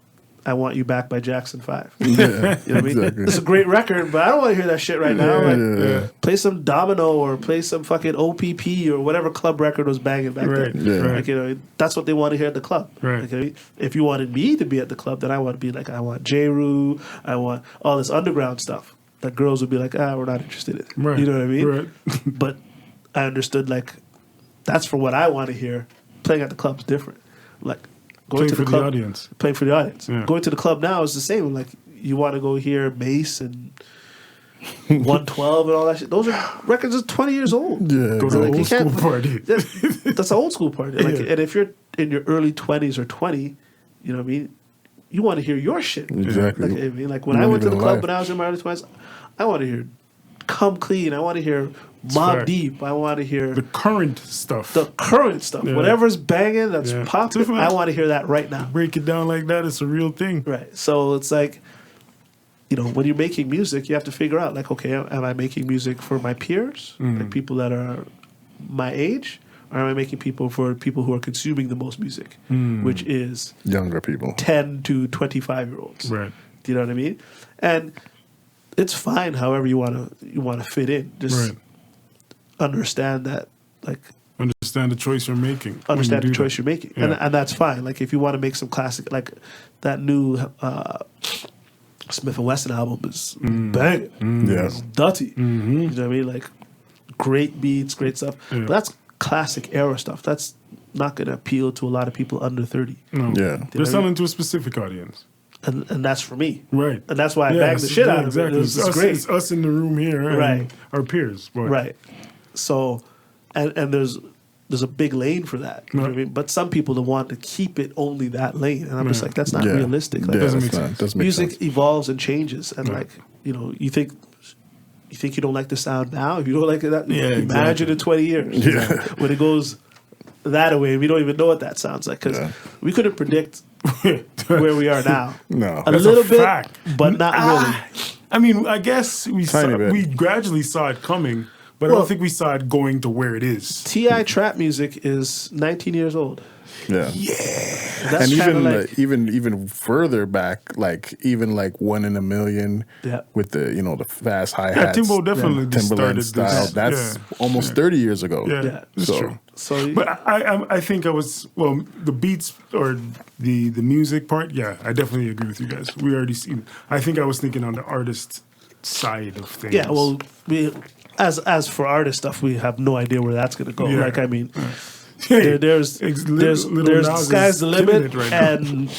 [SPEAKER 3] I Want You Back by Jackson 5.
[SPEAKER 2] Yeah,
[SPEAKER 3] you know what I mean?
[SPEAKER 2] Exactly.
[SPEAKER 3] It's a great record, but I don't want to hear that shit right now. Play some Domino or play some fucking OPP or whatever club record was banging back then.
[SPEAKER 2] Yeah.
[SPEAKER 3] Like, that's what they want to hear at the club.
[SPEAKER 1] Right.
[SPEAKER 3] Like, if you wanted me to be at the club, then I want to be like, I want J-Roo, I want all this underground stuff that girls would be like, we're not interested in.
[SPEAKER 1] Right.
[SPEAKER 3] You know what I mean?
[SPEAKER 1] Right.
[SPEAKER 3] But I understood, like, that's for what I want to hear. Playing at the club's different. Like, going
[SPEAKER 1] Playing
[SPEAKER 3] to
[SPEAKER 1] for
[SPEAKER 3] the club,
[SPEAKER 1] audience.
[SPEAKER 3] Playing for the audience.
[SPEAKER 1] Yeah.
[SPEAKER 3] Going to the club now is the same. Like, you want to go hear bass and 112 and all that shit. Those are records that's 20 years old.
[SPEAKER 2] Yeah.
[SPEAKER 1] Go to
[SPEAKER 3] Like,
[SPEAKER 1] an old school party.
[SPEAKER 3] That's an old school party. Like, and if you're in your early 20s or 20, you know what I mean? You want to hear your shit.
[SPEAKER 2] Exactly.
[SPEAKER 3] Like, I mean, like when I went to the club when I was in my early 20s, I want to hear Come Clean. I want to hear Mobb Deep. I want to hear
[SPEAKER 1] the current stuff.
[SPEAKER 3] Yeah. Whatever's banging, that's popping. I want to hear that right now.
[SPEAKER 1] Break it down like that. It's a real thing.
[SPEAKER 3] Right. So it's like, when you're making music, you have to figure out, like, okay, am I making music for my peers, like people that are my age, or am I making for people who are consuming the most music, which is
[SPEAKER 2] younger people,
[SPEAKER 3] 10 to 25-year-olds.
[SPEAKER 1] Right.
[SPEAKER 3] Do you know what I mean? And it's fine however you want to fit in. Just understand that, like,
[SPEAKER 1] understand the choice you're making.
[SPEAKER 3] Understand the choice you're making,
[SPEAKER 1] Yeah.
[SPEAKER 3] and that's fine. Like, if you want to make some classic, like that new Smith and Wesson album is banging.
[SPEAKER 2] Yeah,
[SPEAKER 3] it's dirty. You know what I mean? Like, great beats, great stuff.
[SPEAKER 1] Yeah.
[SPEAKER 3] But that's classic era stuff. That's not going to appeal to a lot of people under 30.
[SPEAKER 1] No.
[SPEAKER 2] Yeah,
[SPEAKER 1] they're selling to a specific audience.
[SPEAKER 3] And that's for me.
[SPEAKER 1] Right.
[SPEAKER 3] And that's why I banged the shit out of
[SPEAKER 1] exactly.
[SPEAKER 3] it. It's great.
[SPEAKER 1] It's us in the room here and
[SPEAKER 3] Right.
[SPEAKER 1] our peers. But.
[SPEAKER 3] Right. So, and there's a big lane for that. You know what I mean? But some people don't want to keep it only that lane. And I'm just like, that's not realistic. Like,
[SPEAKER 2] doesn't make
[SPEAKER 3] music
[SPEAKER 2] sense.
[SPEAKER 3] evolves and changes. And like, you think you don't like the sound now? If you don't like it, imagine in 20 years.
[SPEAKER 2] Yeah.
[SPEAKER 3] When it goes that way, we don't even know what that sounds like. Because we couldn't predict where we are now.
[SPEAKER 2] No.
[SPEAKER 3] A
[SPEAKER 1] That's
[SPEAKER 3] little bit,
[SPEAKER 1] fact.
[SPEAKER 3] but not really.
[SPEAKER 1] I mean, I guess we
[SPEAKER 2] Tiny bit.
[SPEAKER 1] we gradually saw it coming, But I don't think we saw it going to where it is.
[SPEAKER 3] T.I. trap music is 19 years old.
[SPEAKER 2] Yeah.
[SPEAKER 3] That's
[SPEAKER 2] and even further back, like even like 1 in a Million with the the fast hi hats.
[SPEAKER 1] Yeah, Timbo definitely
[SPEAKER 2] Timberland style.
[SPEAKER 1] This.
[SPEAKER 2] That's almost 30 years ago.
[SPEAKER 1] Yeah, that's true. So, but I think the beats or the music part. Yeah, I definitely agree with you guys. We already seen. I think I was thinking on the artist side of things.
[SPEAKER 3] Yeah, well, as for artist stuff, we have no idea where that's going to go.
[SPEAKER 1] Yeah.
[SPEAKER 3] Like, I mean. There's sky's the limit, and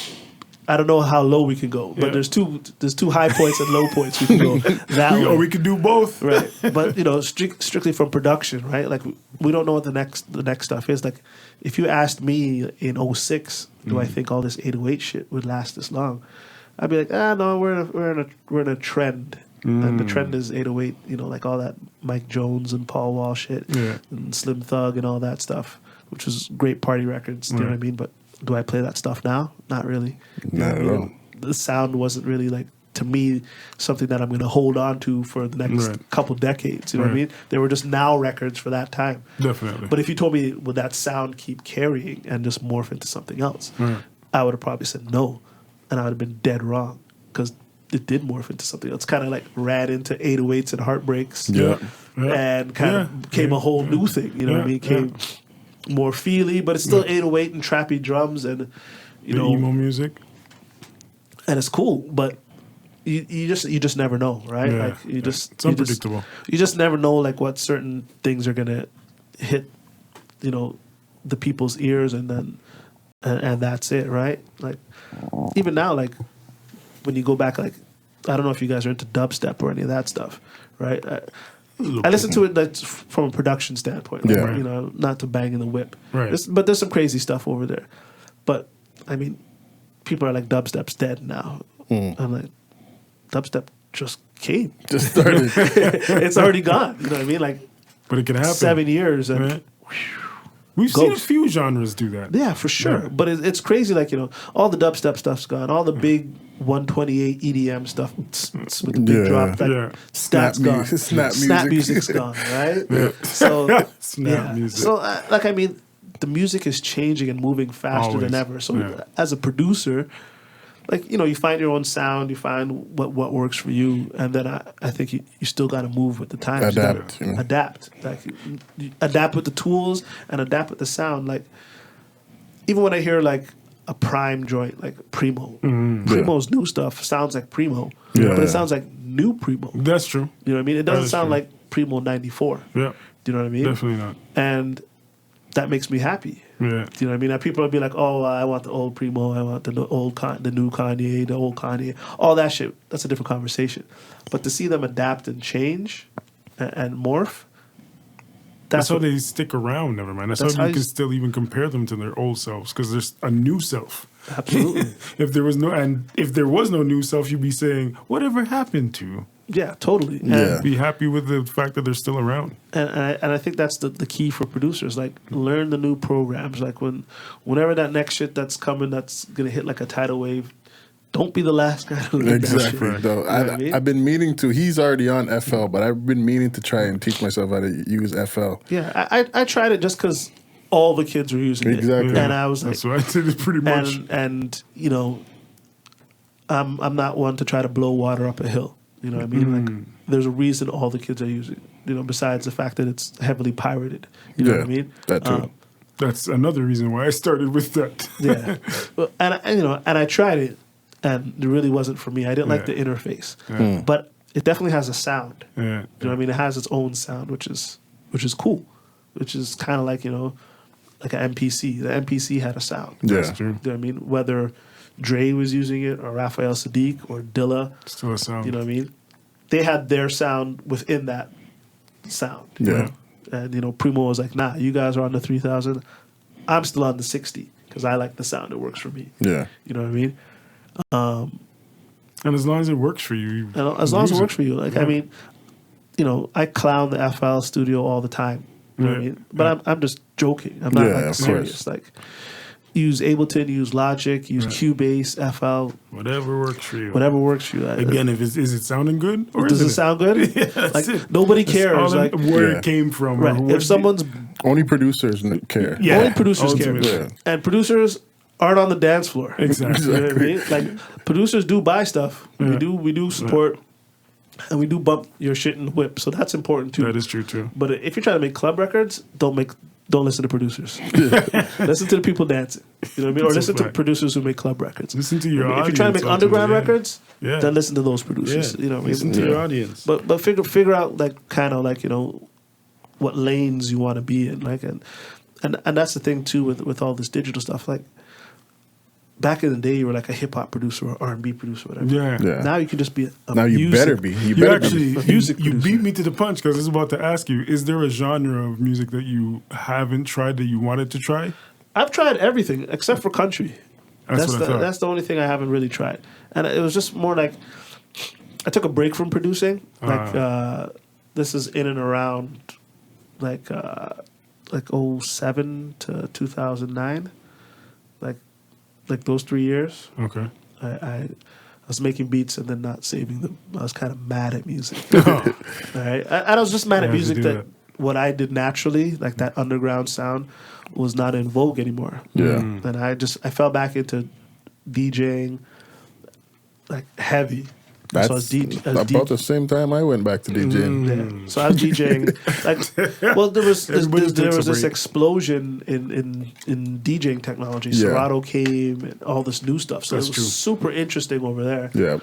[SPEAKER 3] I don't know how low we can go. But there's two high points and low points we can go that way.
[SPEAKER 1] Or we could do both,
[SPEAKER 3] right? But strictly from production, right? Like we don't know what the next stuff is. Like if you asked me in 2006, do I think all this 808 shit would last this long? I'd be like, no, we're in a trend. And the trend is 808, like all that Mike Jones and Paul Wall shit, and Slim Thug and all that stuff, which was great party records. You know what I mean? But do I play that stuff now? Not really.
[SPEAKER 2] Not at all.
[SPEAKER 3] The sound wasn't really like, to me, something that I'm going to hold on to for the next couple decades. You know what I mean? They were just now records for that time.
[SPEAKER 1] Definitely.
[SPEAKER 3] But if you told me, would that sound keep carrying and just morph into something else? I would have probably said no, and I would have been dead wrong, because it did morph into something else. Kind of like ran into 808s and heartbreaks, and kind of became a whole new thing. You know what I mean? Came more feely, but it's still 808 and trappy drums and
[SPEAKER 1] emo music,
[SPEAKER 3] and it's cool. But you just never know, right?
[SPEAKER 1] Yeah.
[SPEAKER 3] Like
[SPEAKER 1] It's unpredictable.
[SPEAKER 3] You just never know like what certain things are gonna hit, the people's ears, and then and that's it, right? Like even now, like. When you go back, like, I don't know if you guys are into dubstep or any of that stuff, right? I listen to it from a production standpoint, like, not to bang in the whip.
[SPEAKER 1] Right.
[SPEAKER 3] But there's some crazy stuff over there. But, I mean, people are like, dubstep's dead now. I'm like, dubstep just came.
[SPEAKER 2] Just started.
[SPEAKER 3] It's already gone. You know what I mean? Like,
[SPEAKER 1] but it can happen.
[SPEAKER 3] 7 years and...
[SPEAKER 1] We've seen a few genres do that.
[SPEAKER 3] Yeah, for sure. Yeah. But it's crazy. Like, all the dubstep stuff's gone. All the big 128 EDM stuff with the big drop. Like, that's gone. Snap music's gone, right? Yeah. So, music. So, like, I mean, the music is changing and moving faster than ever. So, as a producer, like, you find your own sound, you find what works for you, and then I think you still got to move with the times.
[SPEAKER 2] Adapt.
[SPEAKER 3] Adapt. Like, you adapt with the tools and adapt with the sound. Like, even when I hear, like, a Prime joint, like Primo. Primo's new stuff sounds like Primo, but it sounds like new Primo.
[SPEAKER 1] That's true.
[SPEAKER 3] You know what I mean? It doesn't sound like Primo 94. Yeah. Do you know what I mean?
[SPEAKER 1] Definitely not.
[SPEAKER 3] And that makes me happy. Yeah. Do you know what I mean? Now, people will be like, oh, I want the old Primo, I want the new Kanye, the old Kanye, all that shit. That's a different conversation. But to see them adapt and change and morph,
[SPEAKER 1] that's how they stick around, never mind. That's how you can still even compare them to their old selves, because there's a new self.
[SPEAKER 3] Absolutely.
[SPEAKER 1] If there was no new self, you'd be saying, whatever happened to?
[SPEAKER 3] Yeah, totally.
[SPEAKER 1] And be happy with the fact that they're still around.
[SPEAKER 3] And I think that's the key for producers. Like, learn the new programs. Like, whenever that next shit that's coming, that's gonna hit like a tidal wave, don't be the last guy to learn
[SPEAKER 2] exactly.
[SPEAKER 3] that shit.
[SPEAKER 2] Though I've been meaning to. He's already on FL, but I've been meaning to try and teach myself how to use FL.
[SPEAKER 3] Yeah, I tried it just because all the kids were using it, and I was like,
[SPEAKER 1] that's what I did it pretty much.
[SPEAKER 3] And I'm not one to try to blow water up a hill. You know what I mean? Like, there's a reason all the kids are using it. Besides the fact that it's heavily pirated. You know what I mean?
[SPEAKER 2] That too.
[SPEAKER 1] That's another reason why I started with that.
[SPEAKER 3] Yeah, and I tried it, and it really wasn't for me. I didn't like the interface, but it definitely has a sound. Yeah. You know what I mean? It has its own sound, which is cool. Which is kind of like like an MPC. The MPC had a sound.
[SPEAKER 2] Yeah,
[SPEAKER 1] that's true.
[SPEAKER 3] You know what I mean? Whether Dre was using it, or Raphael Sadiq, or Dilla.
[SPEAKER 1] Still a sound.
[SPEAKER 3] You know what I mean? They had their sound within that sound.
[SPEAKER 2] Yeah.
[SPEAKER 3] And, Primo was like, nah, you guys are on the 3000. I'm still on the 60 because I like the sound. It works for me.
[SPEAKER 2] Yeah.
[SPEAKER 3] You know what I mean?
[SPEAKER 1] And as long as it works for you.
[SPEAKER 3] As long as it works for you. Like, I mean, I clown the FL studio all the time. You know what I mean? But I'm just joking. I'm not serious. Like, use Ableton, use Logic, use Cubase, FL.
[SPEAKER 1] Whatever works for you.
[SPEAKER 3] Whatever works for you.
[SPEAKER 1] Again, is it sounding good? Or
[SPEAKER 3] does it sound good?
[SPEAKER 1] Yeah,
[SPEAKER 3] like nobody cares. Like
[SPEAKER 1] where it came from.
[SPEAKER 3] Right. If someone's
[SPEAKER 2] only producers care.
[SPEAKER 3] Yeah. Only producers care. Yeah. And producers aren't on the dance floor.
[SPEAKER 1] Exactly.
[SPEAKER 3] You know what I mean? Like producers do buy stuff. Yeah. We do support. And we do bump your shit in the whip, so that's important too.
[SPEAKER 1] That is true too.
[SPEAKER 3] But if you're trying to make club records, don't listen to producers. Listen to the people dancing. You know what I mean? Or listen to producers who make club records.
[SPEAKER 1] Listen to your audience.
[SPEAKER 3] If you're trying to make underground records, then listen to those producers.
[SPEAKER 1] Yeah.
[SPEAKER 3] You know,
[SPEAKER 1] listen to your audience.
[SPEAKER 3] But figure out like kind of like, you know, what lanes you want to be in, like and that's the thing too with all this digital stuff. Like back in the day, you were like a hip hop producer or R&B producer, or whatever.
[SPEAKER 2] Yeah.
[SPEAKER 3] Now you can just be a
[SPEAKER 2] now you
[SPEAKER 3] music,
[SPEAKER 2] better be. You
[SPEAKER 3] beat
[SPEAKER 1] me to the punch because I was about to ask you: is there a genre of music that you haven't tried that you wanted to try?
[SPEAKER 3] I've tried everything except for country. That's the only thing I haven't really tried, and it was just more like I took a break from producing. Like this is in and around like 2007 to 2009. Like those 3 years.
[SPEAKER 1] Okay.
[SPEAKER 3] I was making beats and then not saving them. I was kind of mad at music. All right. And I was just mad at music that what I did naturally, like that underground sound, was not in vogue anymore.
[SPEAKER 2] Yeah.
[SPEAKER 3] And I fell back into DJing like heavy.
[SPEAKER 2] That's about the same time I went back to DJing.
[SPEAKER 3] Yeah. So I was DJing. There was this explosion in DJing technology. Serato came and all this new stuff. So it was super interesting over there.
[SPEAKER 2] Yeah.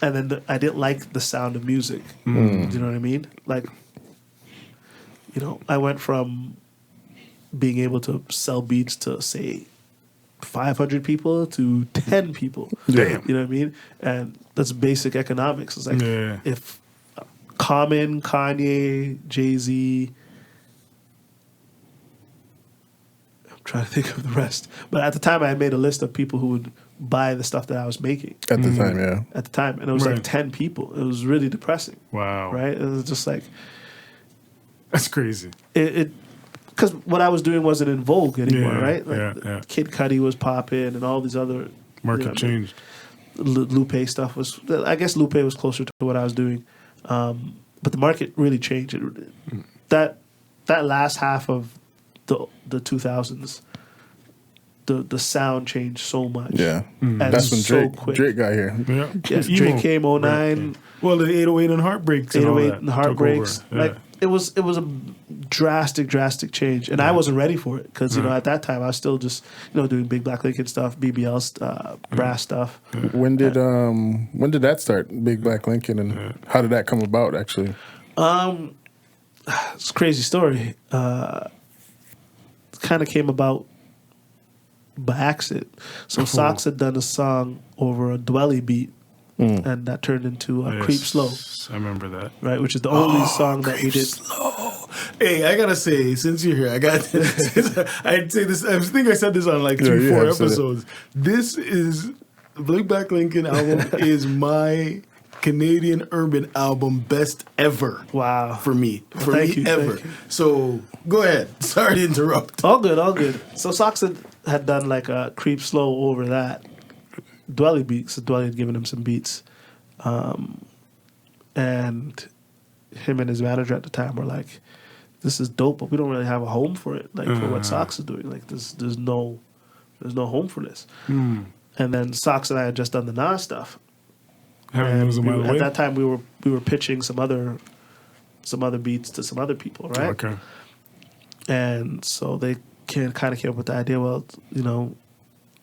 [SPEAKER 3] And then I didn't like the sound of music. Do you know what I mean? Like, you know, I went from being able to sell beats to say 500 people to 10 people.
[SPEAKER 1] Damn.
[SPEAKER 3] You know what I mean? And that's basic economics. It's like if Common, Kanye, Jay-Z, I'm trying to think of the rest. But at the time I had made a list of people who would buy the stuff that I was making.
[SPEAKER 2] At the time, yeah.
[SPEAKER 3] At the time. And it was like 10 people. It was really depressing.
[SPEAKER 1] Wow.
[SPEAKER 3] Right? It was just like...
[SPEAKER 1] That's crazy.
[SPEAKER 3] Because what I was doing wasn't in vogue anymore, right?
[SPEAKER 1] Like
[SPEAKER 3] Kid Cudi was popping and all these other...
[SPEAKER 1] Market changed.
[SPEAKER 3] Lupe stuff was... I guess Lupe was closer to what I was doing. But the market really changed. That last half of the 2000s, the sound changed so much.
[SPEAKER 2] Yeah.
[SPEAKER 3] And
[SPEAKER 2] that's when
[SPEAKER 3] quick.
[SPEAKER 2] Drake got here.
[SPEAKER 1] Yeah.
[SPEAKER 3] Yes, Drake came 09.
[SPEAKER 1] Right. Well, the 808 and Heartbreaks.
[SPEAKER 3] 808 and Heartbreaks. Like, it was a drastic change, and I wasn't ready for it because you know at that time I was still just doing Big Black Lincoln stuff, BBL brass stuff.
[SPEAKER 2] When did that start? Big Black Lincoln, and how did that come about? Actually,
[SPEAKER 3] it's a crazy story. It kind of came about by accident. So Sox had done a song over a Dwelly beat. And that turned into Creep Slow.
[SPEAKER 1] I remember that.
[SPEAKER 3] Right, which is the only song that we did.
[SPEAKER 1] Slow. Hey, I gotta say, since you're here, I'd say this. I think I said this on like 3-4 episodes. This is Big Black Lincoln album is my Canadian urban album best ever.
[SPEAKER 3] Wow,
[SPEAKER 1] for me, ever. So go ahead. Sorry to interrupt.
[SPEAKER 3] All good. So Sox had done like a Creep Slow over that. Dwelly beats. So Dwelly had given him some beats, and him and his manager at the time were like, "This is dope, but we don't really have a home for it. Like for what Sox is doing, like there's no home for this." And then Sox and I had just done the Nas stuff. At that time, we were pitching some other beats to some other people, right?
[SPEAKER 1] Okay.
[SPEAKER 3] And so they kind of came up with the idea. Well,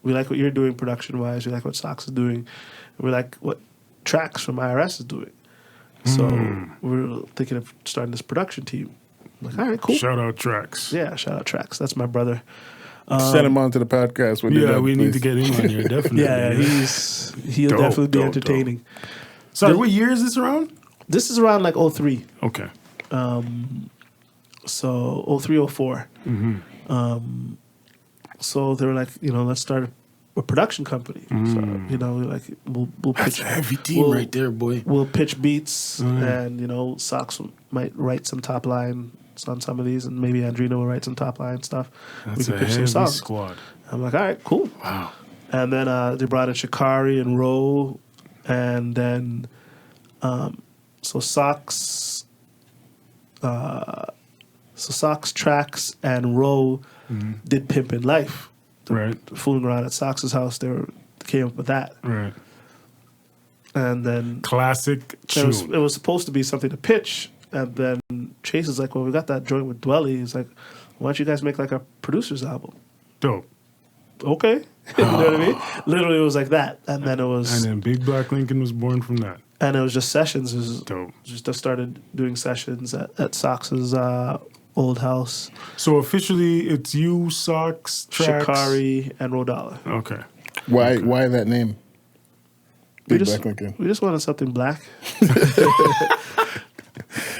[SPEAKER 3] we like what you're doing production-wise. We like what Sox is doing. And we like what Tracks from IRS is doing. So we're thinking of starting this production team. I'm like, all right, cool.
[SPEAKER 1] Shout out Tracks.
[SPEAKER 3] Yeah, shout out Tracks. That's my brother.
[SPEAKER 2] Send him on to the podcast.
[SPEAKER 1] We need to get him on here, definitely.
[SPEAKER 3] Yeah, he'll definitely be entertaining.
[SPEAKER 1] Sorry, what year is this around?
[SPEAKER 3] This is around like 03.
[SPEAKER 1] Okay.
[SPEAKER 3] So 03, 04. So they were like, let's start a production company. So, we'll pitch.
[SPEAKER 1] That's a heavy team right there, boy.
[SPEAKER 3] We'll pitch beats, and Sox might write some top line on some of these, and maybe Andrino will write some top line stuff.
[SPEAKER 1] That's
[SPEAKER 3] we can
[SPEAKER 1] a
[SPEAKER 3] pitch some
[SPEAKER 1] heavy
[SPEAKER 3] songs.
[SPEAKER 1] squad.
[SPEAKER 3] I'm like, all right, cool.
[SPEAKER 1] Wow.
[SPEAKER 3] And then they brought in Shikari and Ro, and then so Socks, Tracks, and Ro did Pimpin' Life.
[SPEAKER 1] Right.
[SPEAKER 3] Fooling around at Socks' house, they came up with that.
[SPEAKER 1] Right.
[SPEAKER 3] And then
[SPEAKER 1] classic tune.
[SPEAKER 3] It was supposed to be something to pitch, and then Chase is like, well, we got that joint with Dwelly. He's like, why don't you guys make like a producer's album?
[SPEAKER 1] Dope.
[SPEAKER 3] Okay. You know what I mean? Literally, it was like that. And then it was...
[SPEAKER 1] And then Big Black Lincoln was born from that.
[SPEAKER 3] And it was just sessions. It was
[SPEAKER 1] dope.
[SPEAKER 3] Just started doing sessions at Sox's old house.
[SPEAKER 1] So officially, it's you, Socks, Tracks,
[SPEAKER 3] Shikari, and Rodala.
[SPEAKER 1] Okay.
[SPEAKER 2] Why that name? Big Black Lincoln.
[SPEAKER 3] We just wanted something black.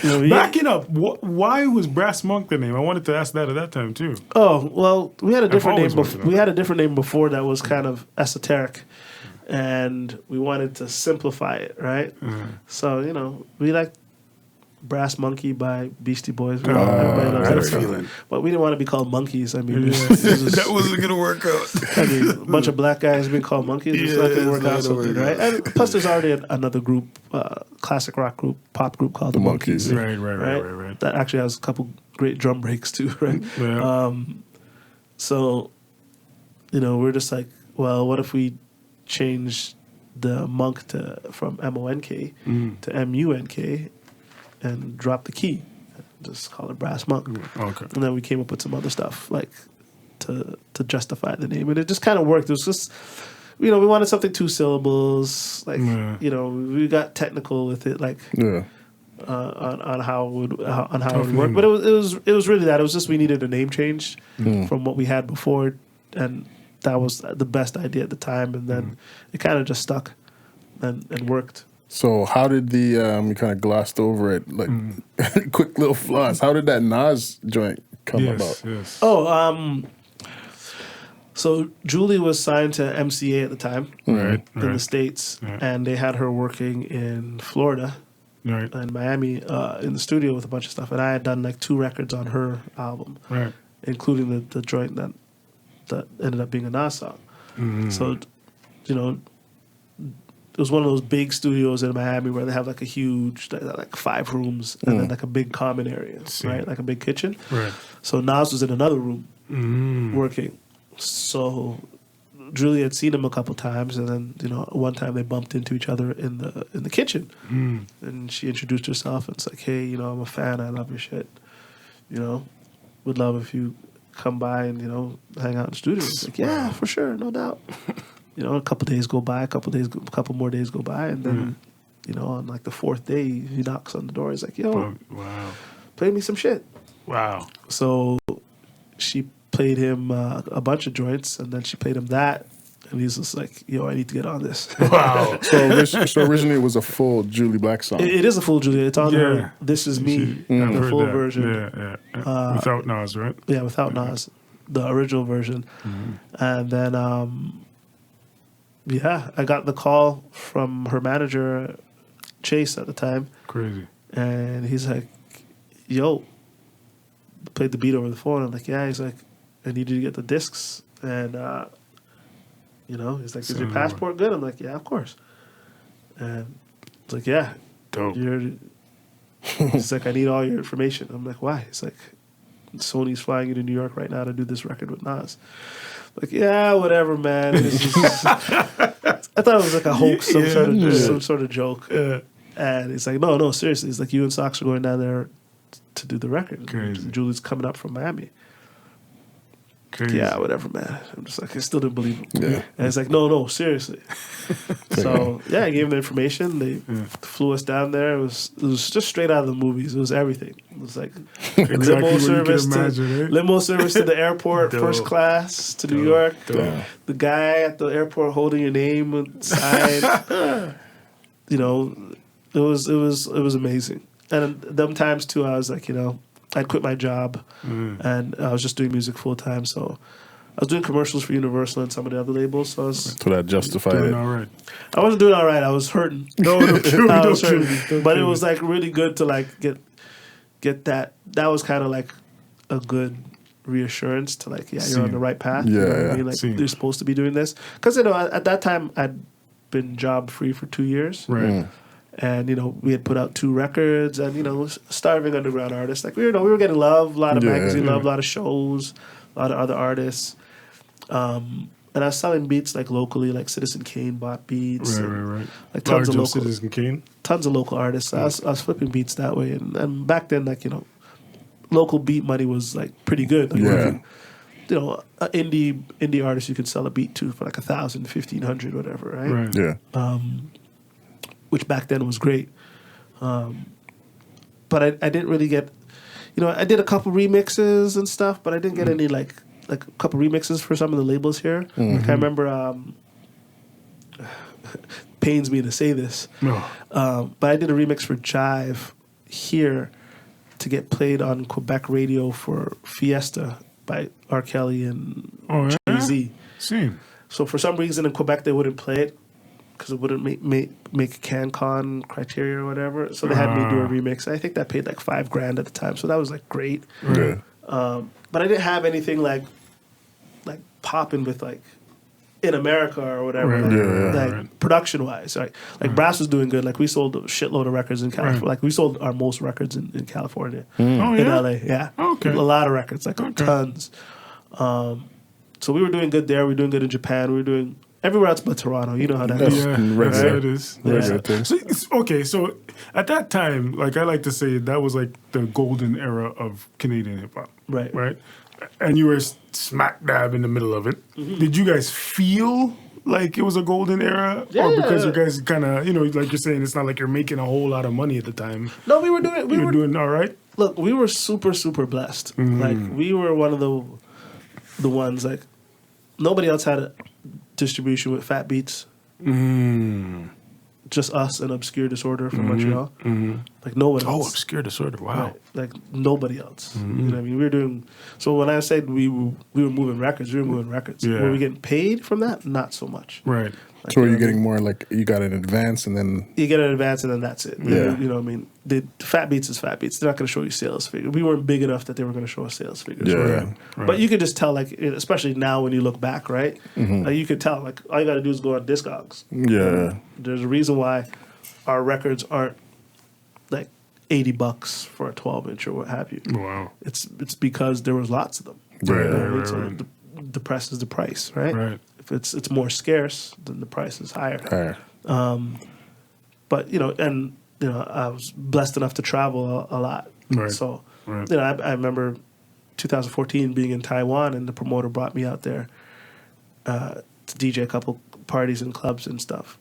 [SPEAKER 1] Backing up, why was BrassMunk the name? I wanted to ask that at that time too.
[SPEAKER 3] Oh well, we had a different name. We had a different name before that was kind of esoteric, and we wanted to simplify it, right? So we like Brass Monkey by Beastie Boys. Everybody loves that stuff. But we didn't want to be called monkeys. I mean,
[SPEAKER 1] that wasn't going to work out.
[SPEAKER 3] I mean, a bunch of black guys being called monkeys. It's not going to work out something, right? And plus, there's already another group, classic rock group, pop group called the Monkeys.
[SPEAKER 1] Right.
[SPEAKER 3] That actually has a couple great drum breaks too, right?
[SPEAKER 1] Yeah.
[SPEAKER 3] So, we're just like, well, what if we change the monk from M-O-N-K to M-U-N-K and drop the key? Just call it BrassMunk.
[SPEAKER 1] Okay.
[SPEAKER 3] And then we came up with some other stuff like to justify the name, and it just kind of worked. It was just, we wanted something 2 syllables, like we got technical with it, like on how it would work. But it was really that. It was just we needed a name change from what we had before, and that was the best idea at the time. And then it kind of just stuck and worked.
[SPEAKER 2] So how did the you kind of glossed over it, like quick little floss? How did that Nas joint come about?
[SPEAKER 1] Yes.
[SPEAKER 3] So Jully was signed to MCA at the time,
[SPEAKER 1] in
[SPEAKER 3] the States, and they had her working in Florida, and Miami, in the studio with a bunch of stuff. And I had done like 2 records on her album, including the joint that ended up being a Nas song. So, it was one of those big studios in Miami where they have like a huge, like 5 rooms and then like a big common area, right? Like a big kitchen.
[SPEAKER 1] Right.
[SPEAKER 3] So Nas was in another room working. So Jully had seen him a couple times, and then one time they bumped into each other in the kitchen, and she introduced herself and it's like, hey, I'm a fan, I love your shit, would love if you come by and hang out in the studio. It's like, yeah, for sure, no doubt. A couple days go by, a couple more days go by, and then, on like the 4th day, he knocks on the door. He's like, yo, play me some shit.
[SPEAKER 1] Wow.
[SPEAKER 3] So she played him a bunch of joints, and then she played him that, and he's just like, yo, I need to get on this.
[SPEAKER 1] Wow.
[SPEAKER 2] So originally it was a full Jully Black song.
[SPEAKER 3] It is a full Jully. It's on her This Is Me, the full version.
[SPEAKER 1] Yeah. Without Nas, right?
[SPEAKER 3] Yeah, without Nas. The original version. And then... I got the call from her manager, Chase, at the time.
[SPEAKER 1] Crazy.
[SPEAKER 3] And he's like, yo, played the beat over the phone. I'm like, yeah. He's like, I need you to get the discs. And, he's like, is your passport good? I'm like, yeah, of course. And he's like, yeah.
[SPEAKER 1] Dope.
[SPEAKER 3] He's like, I need all your information. I'm like, why? He's like, Sony's flying you to New York right now to do this record with Nas. Like, yeah, whatever, man. I thought it was like a hoax, some sort of joke. And he's like, no, seriously. He's like, you and Sox are going down there to do the record.
[SPEAKER 1] Crazy.
[SPEAKER 3] Julie's coming up from Miami.
[SPEAKER 1] Crazy.
[SPEAKER 3] Yeah, whatever, man. I'm just like, I still didn't believe him.
[SPEAKER 2] Yeah.
[SPEAKER 3] And he's like, no, seriously. So, I gave him the information. They flew us down there. It was just straight out of the movies. It was everything. It was like limo service to the airport, first class to New York. The guy at the airport holding your name inside. It was amazing. And them times too, I was like, I quit my job and I was just doing music full time. So I was doing commercials for Universal and some of the other labels. So
[SPEAKER 2] that justified it.
[SPEAKER 1] All right.
[SPEAKER 3] I wasn't doing all right. I was hurting.
[SPEAKER 1] No,
[SPEAKER 3] I was hurting. But it was like really good to like get get that was kind of like a good reassurance to like, you're on the right path.
[SPEAKER 2] Yeah,
[SPEAKER 3] you know what I mean? Like you're supposed to be doing this. Because at that time I'd been job free for 2 years.
[SPEAKER 1] Right.
[SPEAKER 3] And we had put out 2 records, and starving underground artists. Like we were getting love, a lot of magazine love, a lot of shows, a lot of other artists. And I was selling beats like locally, like Citizen Kane bought beats.
[SPEAKER 1] Right.
[SPEAKER 3] Like tons of local
[SPEAKER 1] Citizen Kane.
[SPEAKER 3] Tons of local artists. I was flipping beats that way, and back then, like local beat money was like pretty good. Like, an indie artist you could sell a beat to for like 1,000, 1,500, whatever, right?
[SPEAKER 2] Yeah.
[SPEAKER 3] Which back then was great. But I didn't really get, I did a couple remixes and stuff, but I didn't get any like a couple remixes for some of the labels here. Like I remember, pains me to say this, but I did a remix for Jive here to get played on Quebec radio for Fiesta by R. Kelly and Jay-Z.
[SPEAKER 1] Same.
[SPEAKER 3] So for some reason in Quebec they wouldn't play it because it wouldn't make CanCon criteria or whatever. So they had me do a remix. I think that paid like $5,000 at the time. So that was like great.
[SPEAKER 2] Yeah.
[SPEAKER 3] But I didn't have anything like popping with like in America or whatever, production wise. Like Brass was doing good. Like we sold a shitload of records in California. Like we sold our most records in California, in LA. Yeah,
[SPEAKER 1] okay,
[SPEAKER 3] a lot of records, like tons. So we were doing good there. We were doing good in Japan. We were doing everywhere else but Toronto. You know how that is.
[SPEAKER 1] Yeah, it is.
[SPEAKER 2] Yeah.
[SPEAKER 1] So at that time, like I like to say, that was like the golden era of Canadian hip hop. Right. And you were smack dab in the middle of it. Mm-hmm. Did you guys feel like it was a golden era?
[SPEAKER 3] Yeah.
[SPEAKER 1] Or because you guys kind of, like you're saying, it's not like you're making a whole lot of money at the time.
[SPEAKER 3] No, we were doing...
[SPEAKER 1] We were doing all right?
[SPEAKER 3] Look, we were super, super blessed. Mm-hmm. Like, we were one of the ones, like, nobody else had a distribution with Fat Beats.
[SPEAKER 1] Mm.
[SPEAKER 3] Just us and Obscure Disorder from Montreal. Mm-hmm. Like, no one else.
[SPEAKER 1] Oh, Obscure Disorder, wow.
[SPEAKER 3] Right. Like, nobody else. Mm-hmm. You know what I mean? We were doing... So when I said we were moving records, we were moving records.
[SPEAKER 1] Yeah.
[SPEAKER 3] Were we getting paid from that? Not so much.
[SPEAKER 1] Right.
[SPEAKER 3] Like,
[SPEAKER 2] so are you getting more like you got an advance and then...
[SPEAKER 3] You get an advance and then that's it.
[SPEAKER 2] Yeah.
[SPEAKER 3] You know what I mean? The Fat Beats is Fat Beats. They're not going to show you sales figures. We weren't big enough that they were going to show us sales figures.
[SPEAKER 2] Yeah.
[SPEAKER 3] Right. But you could just tell, like, especially now when you look back, right? Mm-hmm. Like, you could tell, like, all you got to do is go on Discogs.
[SPEAKER 2] Yeah.
[SPEAKER 3] There's a reason why our records aren't like $80 for a 12-inch or what have you.
[SPEAKER 1] Wow.
[SPEAKER 3] It's because there was lots of them.
[SPEAKER 1] Right.
[SPEAKER 3] The price is the price, right?
[SPEAKER 1] Right.
[SPEAKER 3] If it's more scarce, then the price is higher. But I was blessed enough to travel a lot.
[SPEAKER 1] Right.
[SPEAKER 3] So I remember 2014 being in Taiwan, and the promoter brought me out there to DJ a couple parties and clubs and stuff.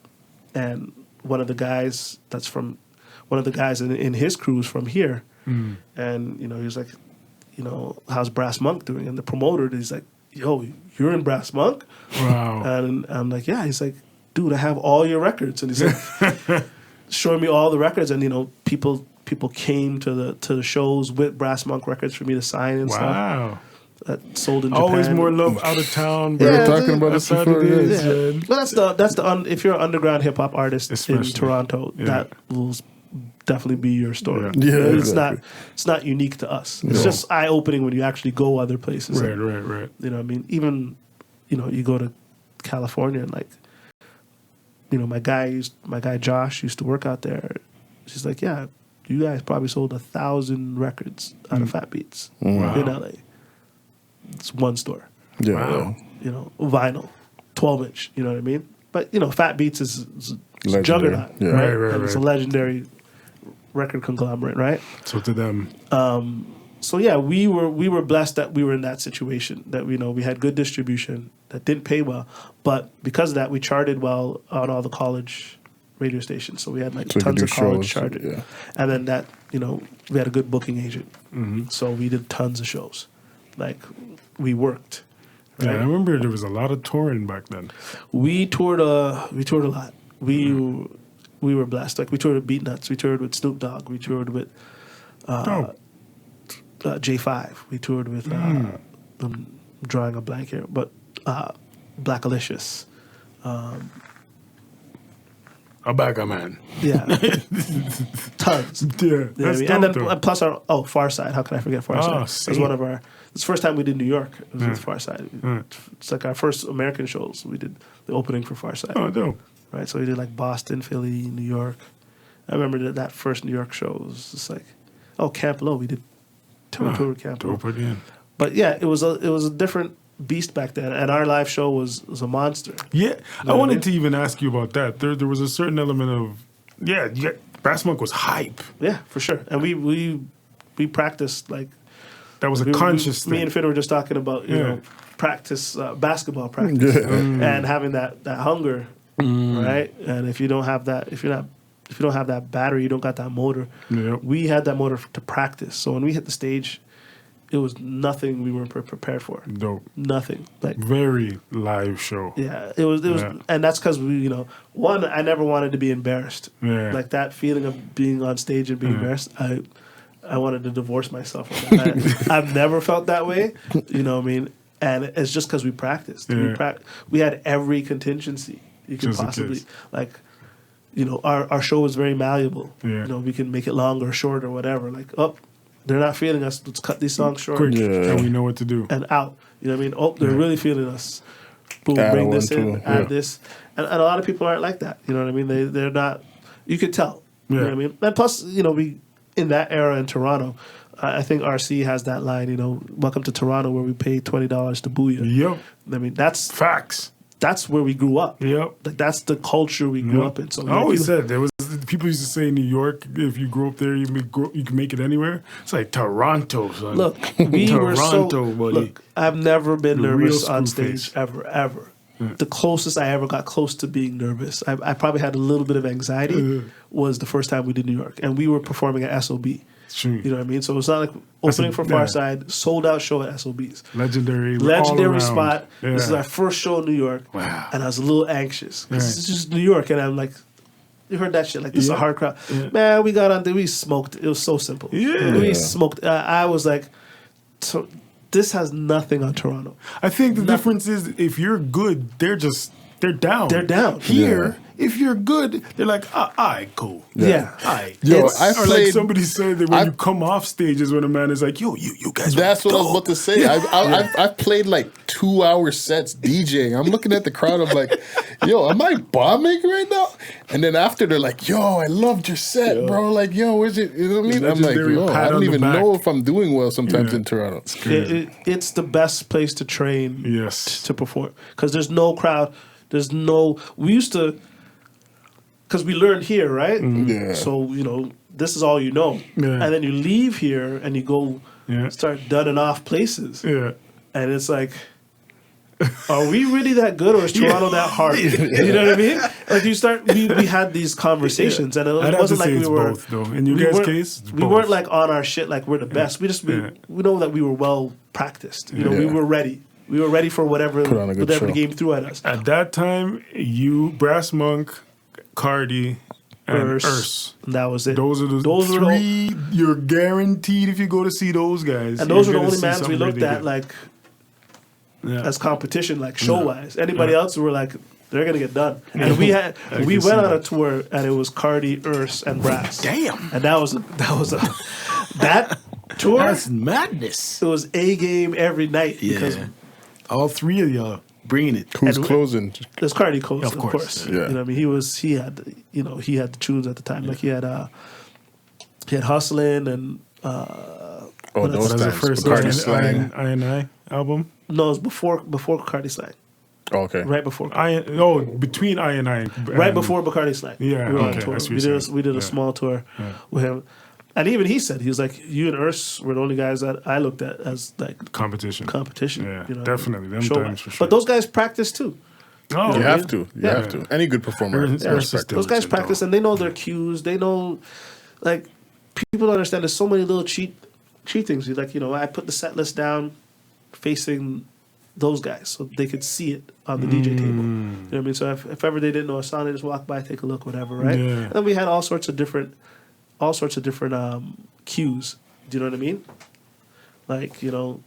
[SPEAKER 3] And one of the guys in his crew is from here, and he was like, how's BrassMunk doing? And the promoter, he's like, yo, you're in BrassMunk?
[SPEAKER 1] Wow.
[SPEAKER 3] And I'm like, yeah. He's like, dude, I have all your records. And he's like, showing me all the records. And, people came to the shows with BrassMunk records for me to sign and stuff.
[SPEAKER 1] Wow.
[SPEAKER 3] That sold in Japan.
[SPEAKER 1] Always more love out of town.
[SPEAKER 2] We were talking about this before.
[SPEAKER 3] Yeah. But that's if you're an underground hip hop artist in Toronto, that will definitely be your story.
[SPEAKER 2] Yeah,
[SPEAKER 3] it's not unique to us. It's just eye opening when you actually go other places.
[SPEAKER 1] Right.
[SPEAKER 3] You know what I mean? Even you go to California and like my guy Josh used to work out there. She's like, yeah, you guys probably sold 1,000 records out of Fat Beats in LA. It's one store.
[SPEAKER 2] Yeah.
[SPEAKER 1] Wow.
[SPEAKER 3] Vinyl, 12-inch. You know what I mean? But Fat Beats is a juggernaut,
[SPEAKER 2] yeah.
[SPEAKER 3] right? And it's a legendary record conglomerate, right?
[SPEAKER 1] So to them,
[SPEAKER 3] so yeah, we were blessed that we were in that situation. That we had good distribution that didn't pay well, but because of that, we charted well on all the college radio stations. So we had like tons of college charted, and then that we had a good booking agent, so we did tons of shows. Like we worked. Right?
[SPEAKER 1] Yeah, I remember there was a lot of touring back then.
[SPEAKER 3] We toured a lot. We were blessed. Like we toured with Beatnuts. We toured with Snoop Dogg. We toured with J5. We toured with I'm drawing a blank here, but Black Alicious.
[SPEAKER 1] a bagger man.
[SPEAKER 3] Yeah. Tons.
[SPEAKER 1] Yeah. That's
[SPEAKER 3] and then plus our Far Side. How can I forget Far Side? That's one of our. It's the first time we did New York. It was with Far Side. It's like our first American shows. We did the opening for Far Side.
[SPEAKER 1] Oh, dope.
[SPEAKER 3] Right. So we did like Boston, Philly, New York. I remember that first New York show was just like, Camp Low. We did tour with Camp Low. But yeah, it was a different beast back then, and our live show was a monster.
[SPEAKER 1] Yeah, I wanted to even ask you about that. There was a certain element of BrassMunk was hype.
[SPEAKER 3] Yeah, for sure. And we practiced like
[SPEAKER 1] that was a conscious thing.
[SPEAKER 3] Me and Finn were just talking about you know practice basketball practice and having that hunger, right? And if you don't have that, if you don't have that battery, you don't got that motor.
[SPEAKER 1] Yep.
[SPEAKER 3] We had that motor to practice. So when we hit the stage, it was nothing we weren't prepared for.
[SPEAKER 1] Dope.
[SPEAKER 3] Nothing. Like
[SPEAKER 1] very live show.
[SPEAKER 3] Yeah, it was, and that's because we, one, I never wanted to be embarrassed.
[SPEAKER 1] Yeah.
[SPEAKER 3] Like that feeling of being on stage and being embarrassed, I wanted to divorce myself from that. I've never felt that way. You know what I mean? And it's just because we practiced.
[SPEAKER 1] Yeah.
[SPEAKER 3] We had every contingency you could possibly like. Our show was very malleable.
[SPEAKER 1] Yeah.
[SPEAKER 3] We can make it long or short or whatever. Like, they're not feeling us. Let's cut these songs short.
[SPEAKER 1] Quick, and we know what to do.
[SPEAKER 3] And out. You know what I mean? They're really feeling us. Boom, bring this in, add this. And a lot of people aren't like that. You know what I mean? They're not. You could tell. You know what I mean? And plus, we in that era in Toronto, I think RC has that line. Welcome to Toronto, where we pay $20 to boo you.
[SPEAKER 1] Yep.
[SPEAKER 3] I mean, that's
[SPEAKER 1] facts.
[SPEAKER 3] That's where we grew up.
[SPEAKER 1] Yep.
[SPEAKER 3] Like that's the culture we grew up in. So
[SPEAKER 1] I always said there was people used to say in New York, if you grew up there, you can make it anywhere. It's like Toronto, son.
[SPEAKER 3] Look, Look, I've never been nervous on stage ever. Yeah. The closest I ever got close to being nervous, I probably had a little bit of anxiety, was the first time we did New York, and we were performing at SOB.
[SPEAKER 1] True.
[SPEAKER 3] You know what I mean? So it's not like opening for Far Side, sold out show at SOBs.
[SPEAKER 1] Legendary
[SPEAKER 3] spot. Yeah. This is our first show in New York. Wow. And I was a little anxious. Because it's just New York. And I'm like, you heard that shit. Like, this is a hard crowd. Yeah. Man, we got on there. We smoked. It was so simple. Yeah. We smoked. I was like, so this has nothing on Toronto.
[SPEAKER 1] I think the difference is if you're good, they're down.
[SPEAKER 3] They're down.
[SPEAKER 1] Here, if you're good, they're like, all right, cool.
[SPEAKER 3] Yeah.
[SPEAKER 1] All right. Like somebody said that when you come off stage is when a man is like, yo, you guys
[SPEAKER 2] That's what I was about to say. I've played like 2-hour sets DJing. I'm looking at the crowd. I'm like, yo, am I bombing right now? And then after they're like, yo, I loved your set, bro. Like, yo, where's it? You know what I mean? I'm like, yo, I don't even know if I'm doing well sometimes in Toronto.
[SPEAKER 3] It's the best place to train to perform. Because there's no crowd. We used to, because we learned here, right?
[SPEAKER 2] Yeah.
[SPEAKER 3] So, this is all you know. Yeah. And then you leave here and you go start dunning off places. Yeah. And it's like, are we really that good or is Toronto that hard? You know what I mean? Like we had these conversations and it wasn't like we were.
[SPEAKER 1] Both, though. In your guys' case,
[SPEAKER 3] we weren't like on our shit like we're the best. We know that we were well practiced. We were ready. We were ready for whatever the game threw at us.
[SPEAKER 1] At that time, BrassMunk, Cardi, and Urs.
[SPEAKER 3] That was it.
[SPEAKER 1] Those are those three. You're guaranteed if you go to see those guys.
[SPEAKER 3] And those were the only bands we looked at like as competition, like show wise. Anybody else, we were like, they're gonna get done. And we went on a tour, and it was Cardi, Urs, and Brass.
[SPEAKER 1] Damn.
[SPEAKER 3] And that was that tour.
[SPEAKER 1] That's madness.
[SPEAKER 3] It was A game every night because.
[SPEAKER 1] All three of y'all bringing it.
[SPEAKER 2] Who's closing?
[SPEAKER 3] There's Cardi closing, of course.
[SPEAKER 2] Yeah.
[SPEAKER 3] You know what I mean? He had the tunes at the time. Like he had Hustlin' and
[SPEAKER 2] those times.
[SPEAKER 1] First
[SPEAKER 2] Cardi Slang.
[SPEAKER 1] I album?
[SPEAKER 3] No, it was before Cardi Slang.
[SPEAKER 2] Oh, okay.
[SPEAKER 3] Right before.
[SPEAKER 1] Between I and I.
[SPEAKER 3] Right before Bacardi Slang.
[SPEAKER 1] Yeah.
[SPEAKER 3] We were on tour. We did a small tour with him. And even he said, he was like, you and Urs were the only guys that I looked at as like
[SPEAKER 1] competition.
[SPEAKER 3] Yeah,
[SPEAKER 1] definitely. Them times for sure.
[SPEAKER 3] But those guys practice too.
[SPEAKER 2] Oh, you have to. You have to. Any good performer.
[SPEAKER 3] Those guys practice and they know their cues. They know, like, people don't understand there's so many little cheat things. Like, I put the set list down facing those guys so they could see it on the DJ table. You know what I mean? So if ever they didn't know a song, they just walk by, take a look, whatever, right? Yeah. And then we had all sorts of different cues. Do you know what I mean? Like,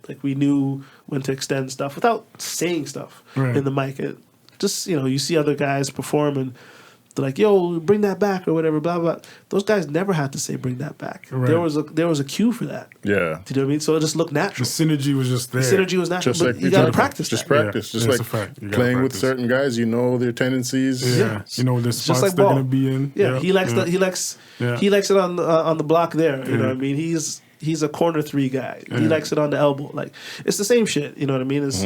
[SPEAKER 3] like we knew when to extend stuff without saying stuff in the mic. You see other guys perform and they're like, yo, bring that back or whatever, blah, blah. Those guys never had to say bring that back.
[SPEAKER 1] Right.
[SPEAKER 3] There was a cue for that.
[SPEAKER 2] Yeah.
[SPEAKER 3] Do you know what I mean? So it just looked natural.
[SPEAKER 1] The synergy was just there.
[SPEAKER 3] The synergy was natural.
[SPEAKER 2] Just
[SPEAKER 3] But
[SPEAKER 2] like
[SPEAKER 3] you got to practice
[SPEAKER 2] Just
[SPEAKER 3] that.
[SPEAKER 2] practice.
[SPEAKER 1] Yeah,
[SPEAKER 2] Just
[SPEAKER 1] that's
[SPEAKER 2] like
[SPEAKER 1] a fact. You gotta
[SPEAKER 2] playing with
[SPEAKER 1] practice.
[SPEAKER 2] certain guys, you know their tendencies.
[SPEAKER 1] Yeah. You know the
[SPEAKER 3] It's
[SPEAKER 1] spots
[SPEAKER 3] just like
[SPEAKER 1] they're
[SPEAKER 3] ball.
[SPEAKER 1] gonna be in.
[SPEAKER 3] Yeah, he likes
[SPEAKER 1] yeah.
[SPEAKER 3] he likes it on the block there. You know
[SPEAKER 1] Yeah.
[SPEAKER 3] what I mean? He's a corner three guy. He
[SPEAKER 1] Yeah.
[SPEAKER 3] likes it on the elbow. Like it's the same shit. You know what I mean? It's,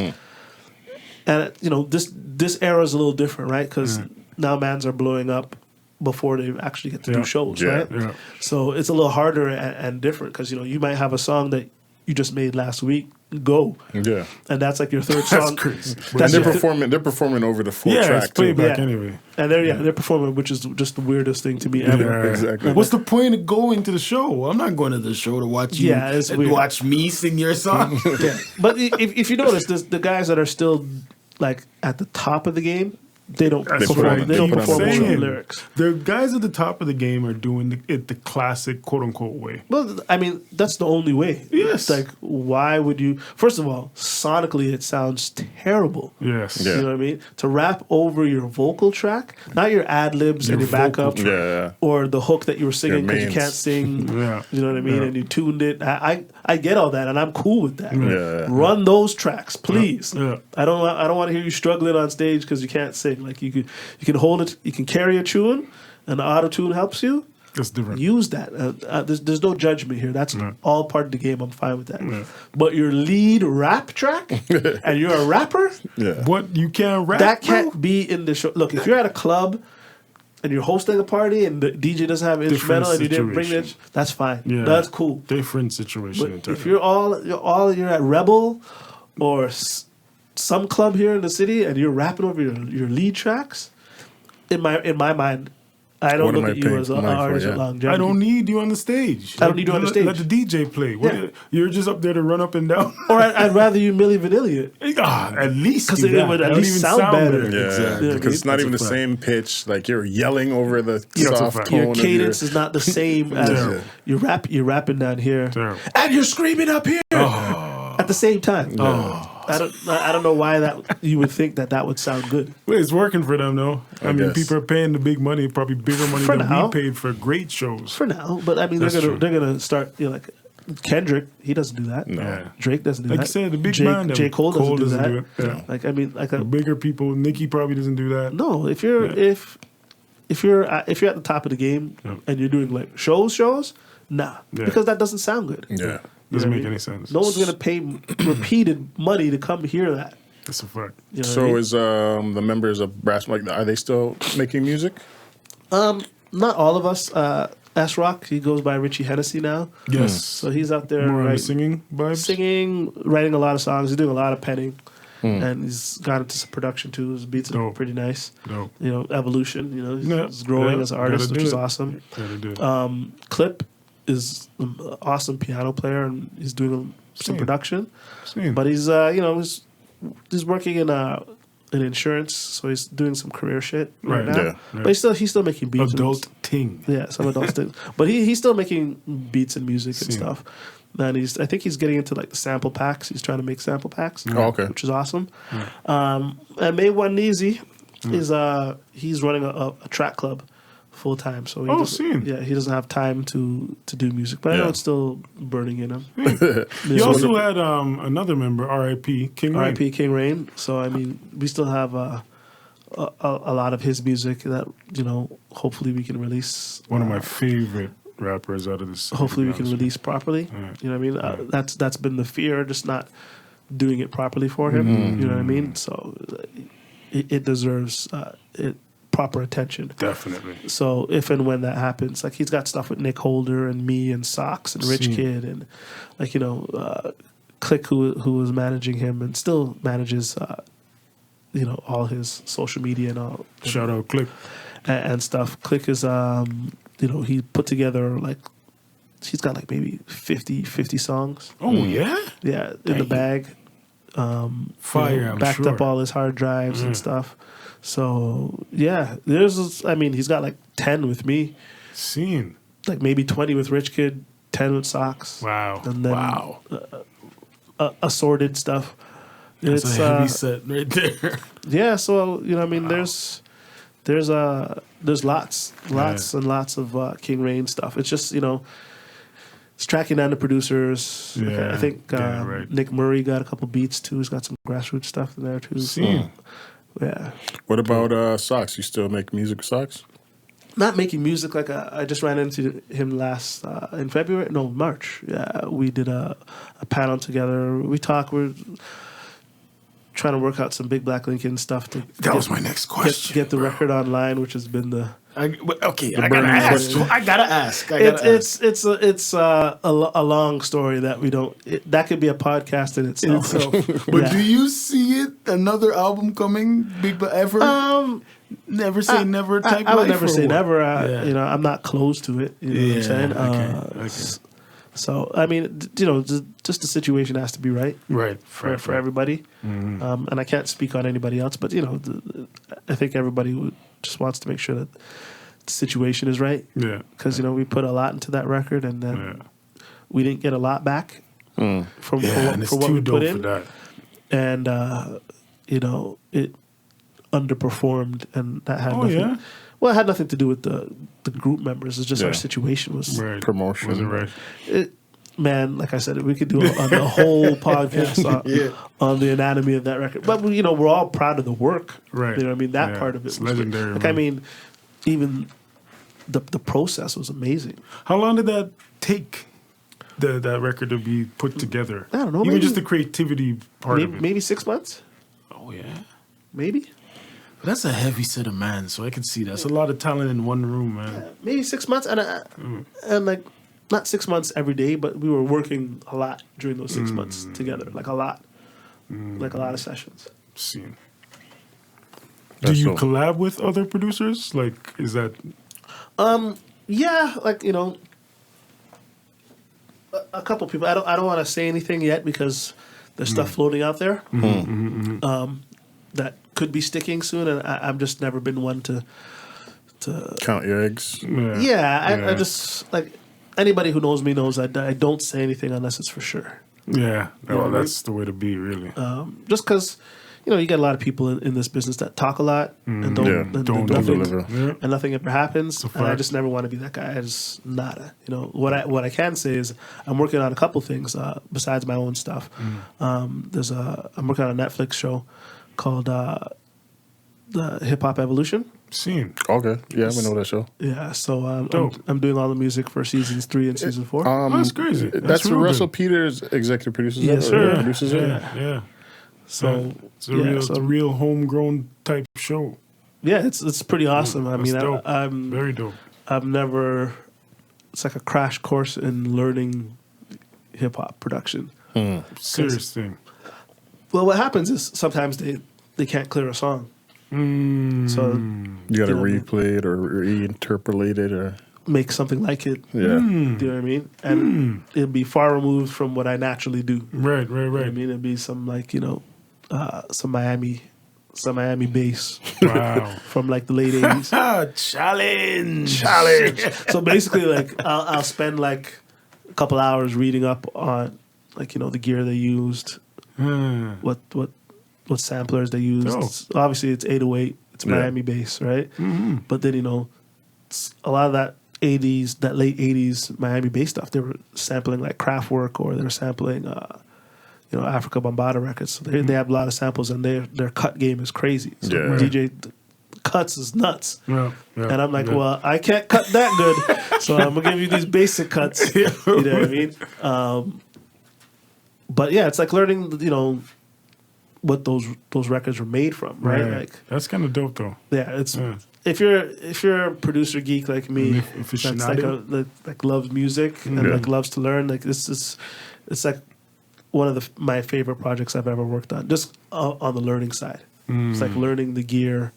[SPEAKER 3] and you know this era is a little different, right? Because now mans are blowing up before they actually get to do shows,
[SPEAKER 2] Yeah.
[SPEAKER 3] right?
[SPEAKER 1] Yeah.
[SPEAKER 3] So it's a little harder and different because you know you might have a song that you just made last week, go,
[SPEAKER 2] Yeah.
[SPEAKER 3] and that's like your third
[SPEAKER 1] That's
[SPEAKER 3] song.
[SPEAKER 1] crazy.
[SPEAKER 2] And
[SPEAKER 3] That's
[SPEAKER 2] they're
[SPEAKER 3] your
[SPEAKER 2] performing over the full
[SPEAKER 1] Yeah, it's
[SPEAKER 2] track too.
[SPEAKER 1] playback
[SPEAKER 3] Yeah.
[SPEAKER 1] anyway.
[SPEAKER 3] and they're performing, which is just the weirdest thing to me ever.
[SPEAKER 1] Yeah.
[SPEAKER 2] Exactly.
[SPEAKER 1] What's the point of going to the show? I'm not going to the show to watch you.
[SPEAKER 3] Yeah, it's weird.
[SPEAKER 1] Watch me sing your song.
[SPEAKER 3] Yeah. But if you notice, the guys that are still like at the top of the game, they don't
[SPEAKER 1] That's
[SPEAKER 2] put
[SPEAKER 3] perform.
[SPEAKER 2] on-
[SPEAKER 3] They don't
[SPEAKER 2] they put on
[SPEAKER 3] perform
[SPEAKER 2] the
[SPEAKER 3] over
[SPEAKER 2] show.
[SPEAKER 3] the lyrics.
[SPEAKER 1] The guys at the top of the game are doing it the classic quote unquote way.
[SPEAKER 3] Well, I mean, that's the only way.
[SPEAKER 1] Yes.
[SPEAKER 3] Like, why would you? First of all, sonically, it sounds terrible.
[SPEAKER 1] Yes.
[SPEAKER 2] Yeah.
[SPEAKER 3] You know what I mean? To rap over your vocal track, not your ad libs and
[SPEAKER 1] Your
[SPEAKER 3] your backup,
[SPEAKER 1] vocal
[SPEAKER 2] Yeah.
[SPEAKER 3] or the hook that you were singing because you
[SPEAKER 2] mains.
[SPEAKER 3] can't sing.
[SPEAKER 1] Yeah.
[SPEAKER 3] You know what I mean?
[SPEAKER 1] Yeah.
[SPEAKER 3] And you tuned it. I get all that, and I'm cool with that.
[SPEAKER 2] Yeah.
[SPEAKER 3] Run those tracks, please.
[SPEAKER 1] Yeah.
[SPEAKER 3] I don't want to hear you struggling on stage because you can't sing. Like you can hold it, you can carry a tune, and the auto tune helps you.
[SPEAKER 1] That's different.
[SPEAKER 3] Use that. There's no judgment here. That's
[SPEAKER 1] Yeah.
[SPEAKER 3] all part of the game. I'm fine with that.
[SPEAKER 1] Yeah.
[SPEAKER 3] But your lead rap track, and you're a rapper,
[SPEAKER 2] Yeah.
[SPEAKER 1] What you can't rap?
[SPEAKER 3] that
[SPEAKER 1] bro?
[SPEAKER 3] can't be in the show. Look, if you're at a club and you're hosting a party and the DJ doesn't have instrumental and you didn't bring it,
[SPEAKER 1] situation.
[SPEAKER 3] that's fine.
[SPEAKER 1] Yeah.
[SPEAKER 3] That's cool.
[SPEAKER 1] Different situation.
[SPEAKER 3] But
[SPEAKER 1] entirely.
[SPEAKER 3] if you're at Rebel or some club here in the city and you're rapping over your lead tracks, in my mind, I don't
[SPEAKER 2] What am
[SPEAKER 3] look
[SPEAKER 2] I
[SPEAKER 3] at you
[SPEAKER 2] paying
[SPEAKER 3] as an
[SPEAKER 2] money for,
[SPEAKER 3] artist
[SPEAKER 2] yeah.
[SPEAKER 3] with longevity.
[SPEAKER 1] I don't need you on the stage.
[SPEAKER 3] I don't need you on the stage.
[SPEAKER 1] Let the DJ play. What,
[SPEAKER 3] Yeah.
[SPEAKER 1] You're just up there to run up and down.
[SPEAKER 3] Or I'd rather you Milli Vanilli it.
[SPEAKER 1] At least
[SPEAKER 3] 'Cause
[SPEAKER 1] do
[SPEAKER 3] it
[SPEAKER 1] that.
[SPEAKER 3] would at
[SPEAKER 1] That don't
[SPEAKER 3] least
[SPEAKER 1] even
[SPEAKER 3] sound better.
[SPEAKER 2] Yeah,
[SPEAKER 1] Exactly.
[SPEAKER 2] because it's not
[SPEAKER 1] That's
[SPEAKER 2] even
[SPEAKER 1] a
[SPEAKER 2] the
[SPEAKER 1] fact.
[SPEAKER 2] same pitch. Like you're yelling over the
[SPEAKER 1] Yeah, that's a
[SPEAKER 2] soft
[SPEAKER 1] fact.
[SPEAKER 2] tone.
[SPEAKER 3] Your
[SPEAKER 2] of
[SPEAKER 3] cadence is not the same as
[SPEAKER 1] Terrible.
[SPEAKER 3] you're rapping down here,
[SPEAKER 1] Terrible.
[SPEAKER 3] and you're screaming up here at the same time. I don't know why that you would think that would sound good.
[SPEAKER 1] Well, it's working for them, though. I mean,
[SPEAKER 2] guess.
[SPEAKER 1] people are paying the big money, probably bigger money
[SPEAKER 3] For
[SPEAKER 1] than
[SPEAKER 3] now.
[SPEAKER 1] we paid for great shows.
[SPEAKER 3] For now, but I mean
[SPEAKER 1] That's true.
[SPEAKER 3] they're gonna start like Kendrick. He doesn't do that.
[SPEAKER 2] No.
[SPEAKER 1] Yeah.
[SPEAKER 3] Drake doesn't do
[SPEAKER 1] Like
[SPEAKER 3] that.
[SPEAKER 1] you said, the big
[SPEAKER 3] J.
[SPEAKER 1] man,
[SPEAKER 3] J. Cole doesn't do that.
[SPEAKER 1] it. Yeah.
[SPEAKER 3] Like I mean, like
[SPEAKER 1] The bigger people, Nicki probably doesn't do that.
[SPEAKER 3] no. If you're if you're at the top of the game
[SPEAKER 1] Yeah.
[SPEAKER 3] and you're doing like shows, nah,
[SPEAKER 1] Yeah.
[SPEAKER 3] because that doesn't sound good.
[SPEAKER 2] Yeah.
[SPEAKER 1] Doesn't
[SPEAKER 3] know
[SPEAKER 1] make
[SPEAKER 3] what I
[SPEAKER 1] any sense.
[SPEAKER 3] No one's gonna pay repeated money to come hear that.
[SPEAKER 1] That's a fact.
[SPEAKER 3] You know what I
[SPEAKER 2] So
[SPEAKER 3] mean?
[SPEAKER 2] is the members of BrassMunk, are they still making music?
[SPEAKER 3] Not all of us. S Rock, he goes by Richie Hennessy now.
[SPEAKER 1] Yes.
[SPEAKER 3] So he's out there
[SPEAKER 1] More on the
[SPEAKER 3] writing,
[SPEAKER 1] singing vibes.
[SPEAKER 3] writing a lot of songs. He's doing a lot of penning. And he's got into some production too. His beats are
[SPEAKER 1] Dope.
[SPEAKER 3] pretty nice.
[SPEAKER 1] Dope.
[SPEAKER 3] You know, evolution. You know,
[SPEAKER 1] Yeah.
[SPEAKER 3] he's growing
[SPEAKER 1] Yeah.
[SPEAKER 3] as an artist,
[SPEAKER 1] Gotta
[SPEAKER 3] which
[SPEAKER 1] do
[SPEAKER 3] is
[SPEAKER 1] it.
[SPEAKER 3] awesome.
[SPEAKER 1] Gotta do it.
[SPEAKER 3] Clip is an awesome piano player, and he's doing some
[SPEAKER 1] Same.
[SPEAKER 3] production.
[SPEAKER 1] Same.
[SPEAKER 3] But he's he's working in insurance, so he's doing some career shit right,
[SPEAKER 1] Right.
[SPEAKER 3] now.
[SPEAKER 2] Yeah.
[SPEAKER 3] But he's still making beats. and-
[SPEAKER 1] Adult ting.
[SPEAKER 3] yeah, some adult things. But he's still making beats and music and
[SPEAKER 1] Same.
[SPEAKER 3] stuff. And I think he's getting into like the sample packs. He's trying to make sample packs.
[SPEAKER 2] Oh, okay.
[SPEAKER 3] Which is awesome. And May One Easy is he's running a track club full time. So he doesn't have time to do music. But I know
[SPEAKER 2] Yeah.
[SPEAKER 3] it's still burning in him.
[SPEAKER 1] You also had another member, R.I.P. King Rain.
[SPEAKER 3] R.I.P. King Rain. So I mean, we still have a lot of his music that hopefully we can release.
[SPEAKER 1] One of my favorite rappers out of this.
[SPEAKER 3] Hopefully we can release properly.
[SPEAKER 1] Right.
[SPEAKER 3] You know what I mean? That's been the fear, just not doing it properly for him. You know what I mean? So it deserves proper attention.
[SPEAKER 1] Definitely.
[SPEAKER 3] So if and when that happens, like he's got stuff with Nick Holder and me and Socks and Rich
[SPEAKER 1] See.
[SPEAKER 3] Kid and Click who was managing him and still manages all his social media and all.
[SPEAKER 1] Shout out Click.
[SPEAKER 3] And stuff. Click is he put together he's got like maybe 50 songs.
[SPEAKER 1] Oh, yeah?
[SPEAKER 3] Yeah, in the bag.
[SPEAKER 1] Fire, I'm
[SPEAKER 3] backed
[SPEAKER 1] sure.
[SPEAKER 3] up all his hard drives and stuff. So yeah, he's got like 10 with me,
[SPEAKER 1] Scene.
[SPEAKER 3] like maybe 20 with Rich Kid, 10 with Socks.
[SPEAKER 1] Wow.
[SPEAKER 3] And then
[SPEAKER 1] wow.
[SPEAKER 3] Assorted stuff.
[SPEAKER 1] That's
[SPEAKER 3] It's
[SPEAKER 1] a heavy set right there.
[SPEAKER 3] yeah, so there's there's lots and lots of King Rain stuff. It's just it's tracking down the producers.
[SPEAKER 1] Yeah,
[SPEAKER 3] I think
[SPEAKER 1] right.
[SPEAKER 3] Nick Murray got a couple beats too. He's got some grassroots stuff in there too.
[SPEAKER 1] See.
[SPEAKER 3] Yeah.
[SPEAKER 2] What about Socks? You still make music with Socks?
[SPEAKER 3] Not making music. Like I just ran into him last in March. Yeah, we did a panel together. We talked. We're trying to work out some Big Black Lincoln stuff to
[SPEAKER 1] was my next question.
[SPEAKER 3] Get the record online, which has been the
[SPEAKER 1] I gotta ask.
[SPEAKER 3] It's a long story that we don't. That could be a podcast in itself.
[SPEAKER 1] But do you see it? Another album coming? Big ever? Never say never type.
[SPEAKER 3] I would never say never. I'm not close to it. You know what I'm saying?
[SPEAKER 1] Okay.
[SPEAKER 3] So I mean, just the situation has to be right, for everybody. Mm-hmm. And I can't speak on anybody else, but I think everybody just wants to make sure that the situation is right. Yeah. Because we put a lot into that record, and then we didn't get a lot back for what we put in. For that. And it underperformed, and that had nothing. Yeah? Well, it had nothing to do with the group members. It's just our situation was
[SPEAKER 2] promotion.
[SPEAKER 1] Wasn't right.
[SPEAKER 3] Man, like I said, we could do a whole podcast on the anatomy of that record. But we're all proud of the work. Right. You know what I mean? That part of it was legendary. Like, I mean, even the process was amazing.
[SPEAKER 1] How long did that take? That record to be put together?
[SPEAKER 3] I don't know.
[SPEAKER 1] Even just the creativity part of it.
[SPEAKER 3] Maybe 6 months.
[SPEAKER 1] Oh yeah.
[SPEAKER 3] Maybe.
[SPEAKER 1] But that's a heavy set of man, so I can see that. That's a lot of talent in one room, man.
[SPEAKER 3] Maybe 6 months, and like not 6 months every day, but we were working a lot during those 6 months together, like a lot of sessions.
[SPEAKER 1] See. Do you collab with other producers? Like, is that?
[SPEAKER 3] Yeah, like a couple people. I don't want to say anything yet because there's stuff floating out there that could be sticking soon, and I've just never been one to
[SPEAKER 2] count your eggs.
[SPEAKER 3] I just like anybody who knows me knows I don't say anything unless it's for sure.
[SPEAKER 1] Yeah, well, that's the way to be, really.
[SPEAKER 3] Just because you get a lot of people in this business that talk a lot and don't deliver, and nothing ever happens. And I just never want to be that guy. I just nada. What I can say is I'm working on a couple things besides my own stuff. I'm working on a Netflix show called the Hip Hop Evolution.
[SPEAKER 1] Seen.
[SPEAKER 2] Okay, yeah, we know that show.
[SPEAKER 3] Yeah, so I'm doing all the music for seasons 3 and season 4.
[SPEAKER 1] That's crazy.
[SPEAKER 2] That's Russell Peters, executive producer.
[SPEAKER 3] Yes, sir.
[SPEAKER 2] Producers.
[SPEAKER 1] Yeah.
[SPEAKER 3] So
[SPEAKER 1] it's a real homegrown type show.
[SPEAKER 3] Yeah, it's pretty awesome. I mean, I'm
[SPEAKER 1] very dope.
[SPEAKER 3] It's like a crash course in learning hip hop production.
[SPEAKER 1] Serious thing.
[SPEAKER 3] Well, what happens is sometimes they can't clear a song. So
[SPEAKER 2] you got to replay it or reinterpolate it or
[SPEAKER 3] make something like it.
[SPEAKER 2] Yeah.
[SPEAKER 3] Do you know what I mean? And it'd be far removed from what I naturally do.
[SPEAKER 1] Right.
[SPEAKER 3] You know what I mean? It'd be some some Miami bass.
[SPEAKER 1] Wow.
[SPEAKER 3] From like the late 80s. Challenge. So basically like I'll spend like a couple hours reading up on like the gear they used, what samplers they used. Obviously it's 808, it's Miami bass, right? Mm-hmm. But then a lot of that late 80s Miami bass stuff, they were sampling like Kraftwerk, or they were sampling Africa Bambaataa records. So they have a lot of samples, and their cut game is crazy. So DJ cuts is nuts. Yeah. And I'm like, well, I can't cut that good, so I'm gonna give you these basic cuts. You know what I mean? But yeah, it's like learning, what those records were made from, right? Like
[SPEAKER 1] that's kind of dope, though.
[SPEAKER 3] Yeah, it's if you're a producer geek like me, that's like loves music and like loves to learn. Like it's like one of my favorite projects I've ever worked on, just on the learning side. It's like learning the gear.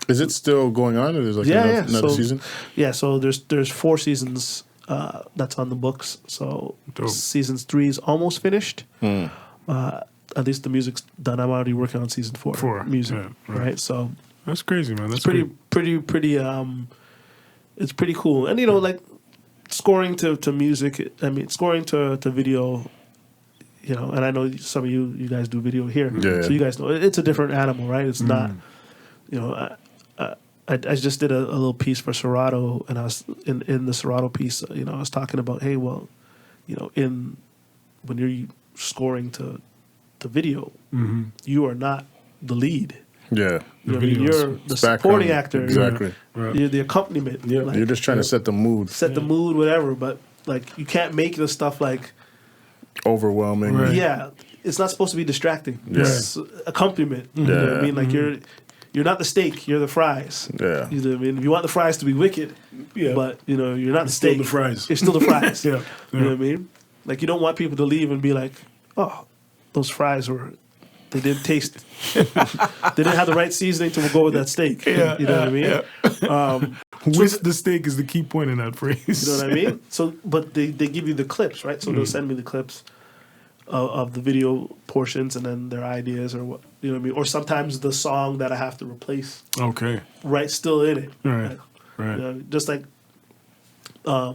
[SPEAKER 2] Is it still going on, or there's like another season?
[SPEAKER 3] Yeah, so there's 4 seasons that's on the books. So seasons 3 is almost finished. At least the music's done. I'm already working on season 4 music, right? So
[SPEAKER 1] that's crazy, man. That's
[SPEAKER 3] pretty. It's pretty cool, and like scoring to music. I mean, scoring to video. And I know some of you guys do video here, so you guys know it's a different animal, right? It's not. I just did a little piece for Serato, and I was in the Serato piece. I was talking about, hey, well, when you're scoring to video, you are not the lead.
[SPEAKER 2] Yeah.
[SPEAKER 3] You're the supporting actor.
[SPEAKER 2] Exactly.
[SPEAKER 3] You're the accompaniment.
[SPEAKER 1] Yeah.
[SPEAKER 2] You're just trying to set the mood.
[SPEAKER 3] Set the mood, whatever. But like, you can't make the stuff like
[SPEAKER 2] overwhelming.
[SPEAKER 1] Right.
[SPEAKER 3] Yeah, it's not supposed to be distracting.
[SPEAKER 2] Yeah.
[SPEAKER 3] It's accompaniment. You
[SPEAKER 2] Yeah.
[SPEAKER 3] know what I mean? Like you're not the steak, you're the fries.
[SPEAKER 2] Yeah.
[SPEAKER 3] You know what I mean? If you want the fries to be wicked, but you're not the
[SPEAKER 1] Still
[SPEAKER 3] steak.
[SPEAKER 1] the fries.
[SPEAKER 3] You're still the fries.
[SPEAKER 1] Yeah.
[SPEAKER 3] You know what I mean? Like, you don't want people to leave and be like, oh, those fries they didn't taste, they didn't have the right seasoning to go with that steak.
[SPEAKER 1] Yeah,
[SPEAKER 3] you know what I mean?
[SPEAKER 1] Yeah. With the steak is the key point in that phrase.
[SPEAKER 3] You know what I mean? So, but they give you the clips, right? So they'll send me the clips of the video portions and then their ideas or what, you know what I mean? Or sometimes the song that I have to replace.
[SPEAKER 1] Okay.
[SPEAKER 3] Right, still in it.
[SPEAKER 1] Right. Right.
[SPEAKER 3] Just like, there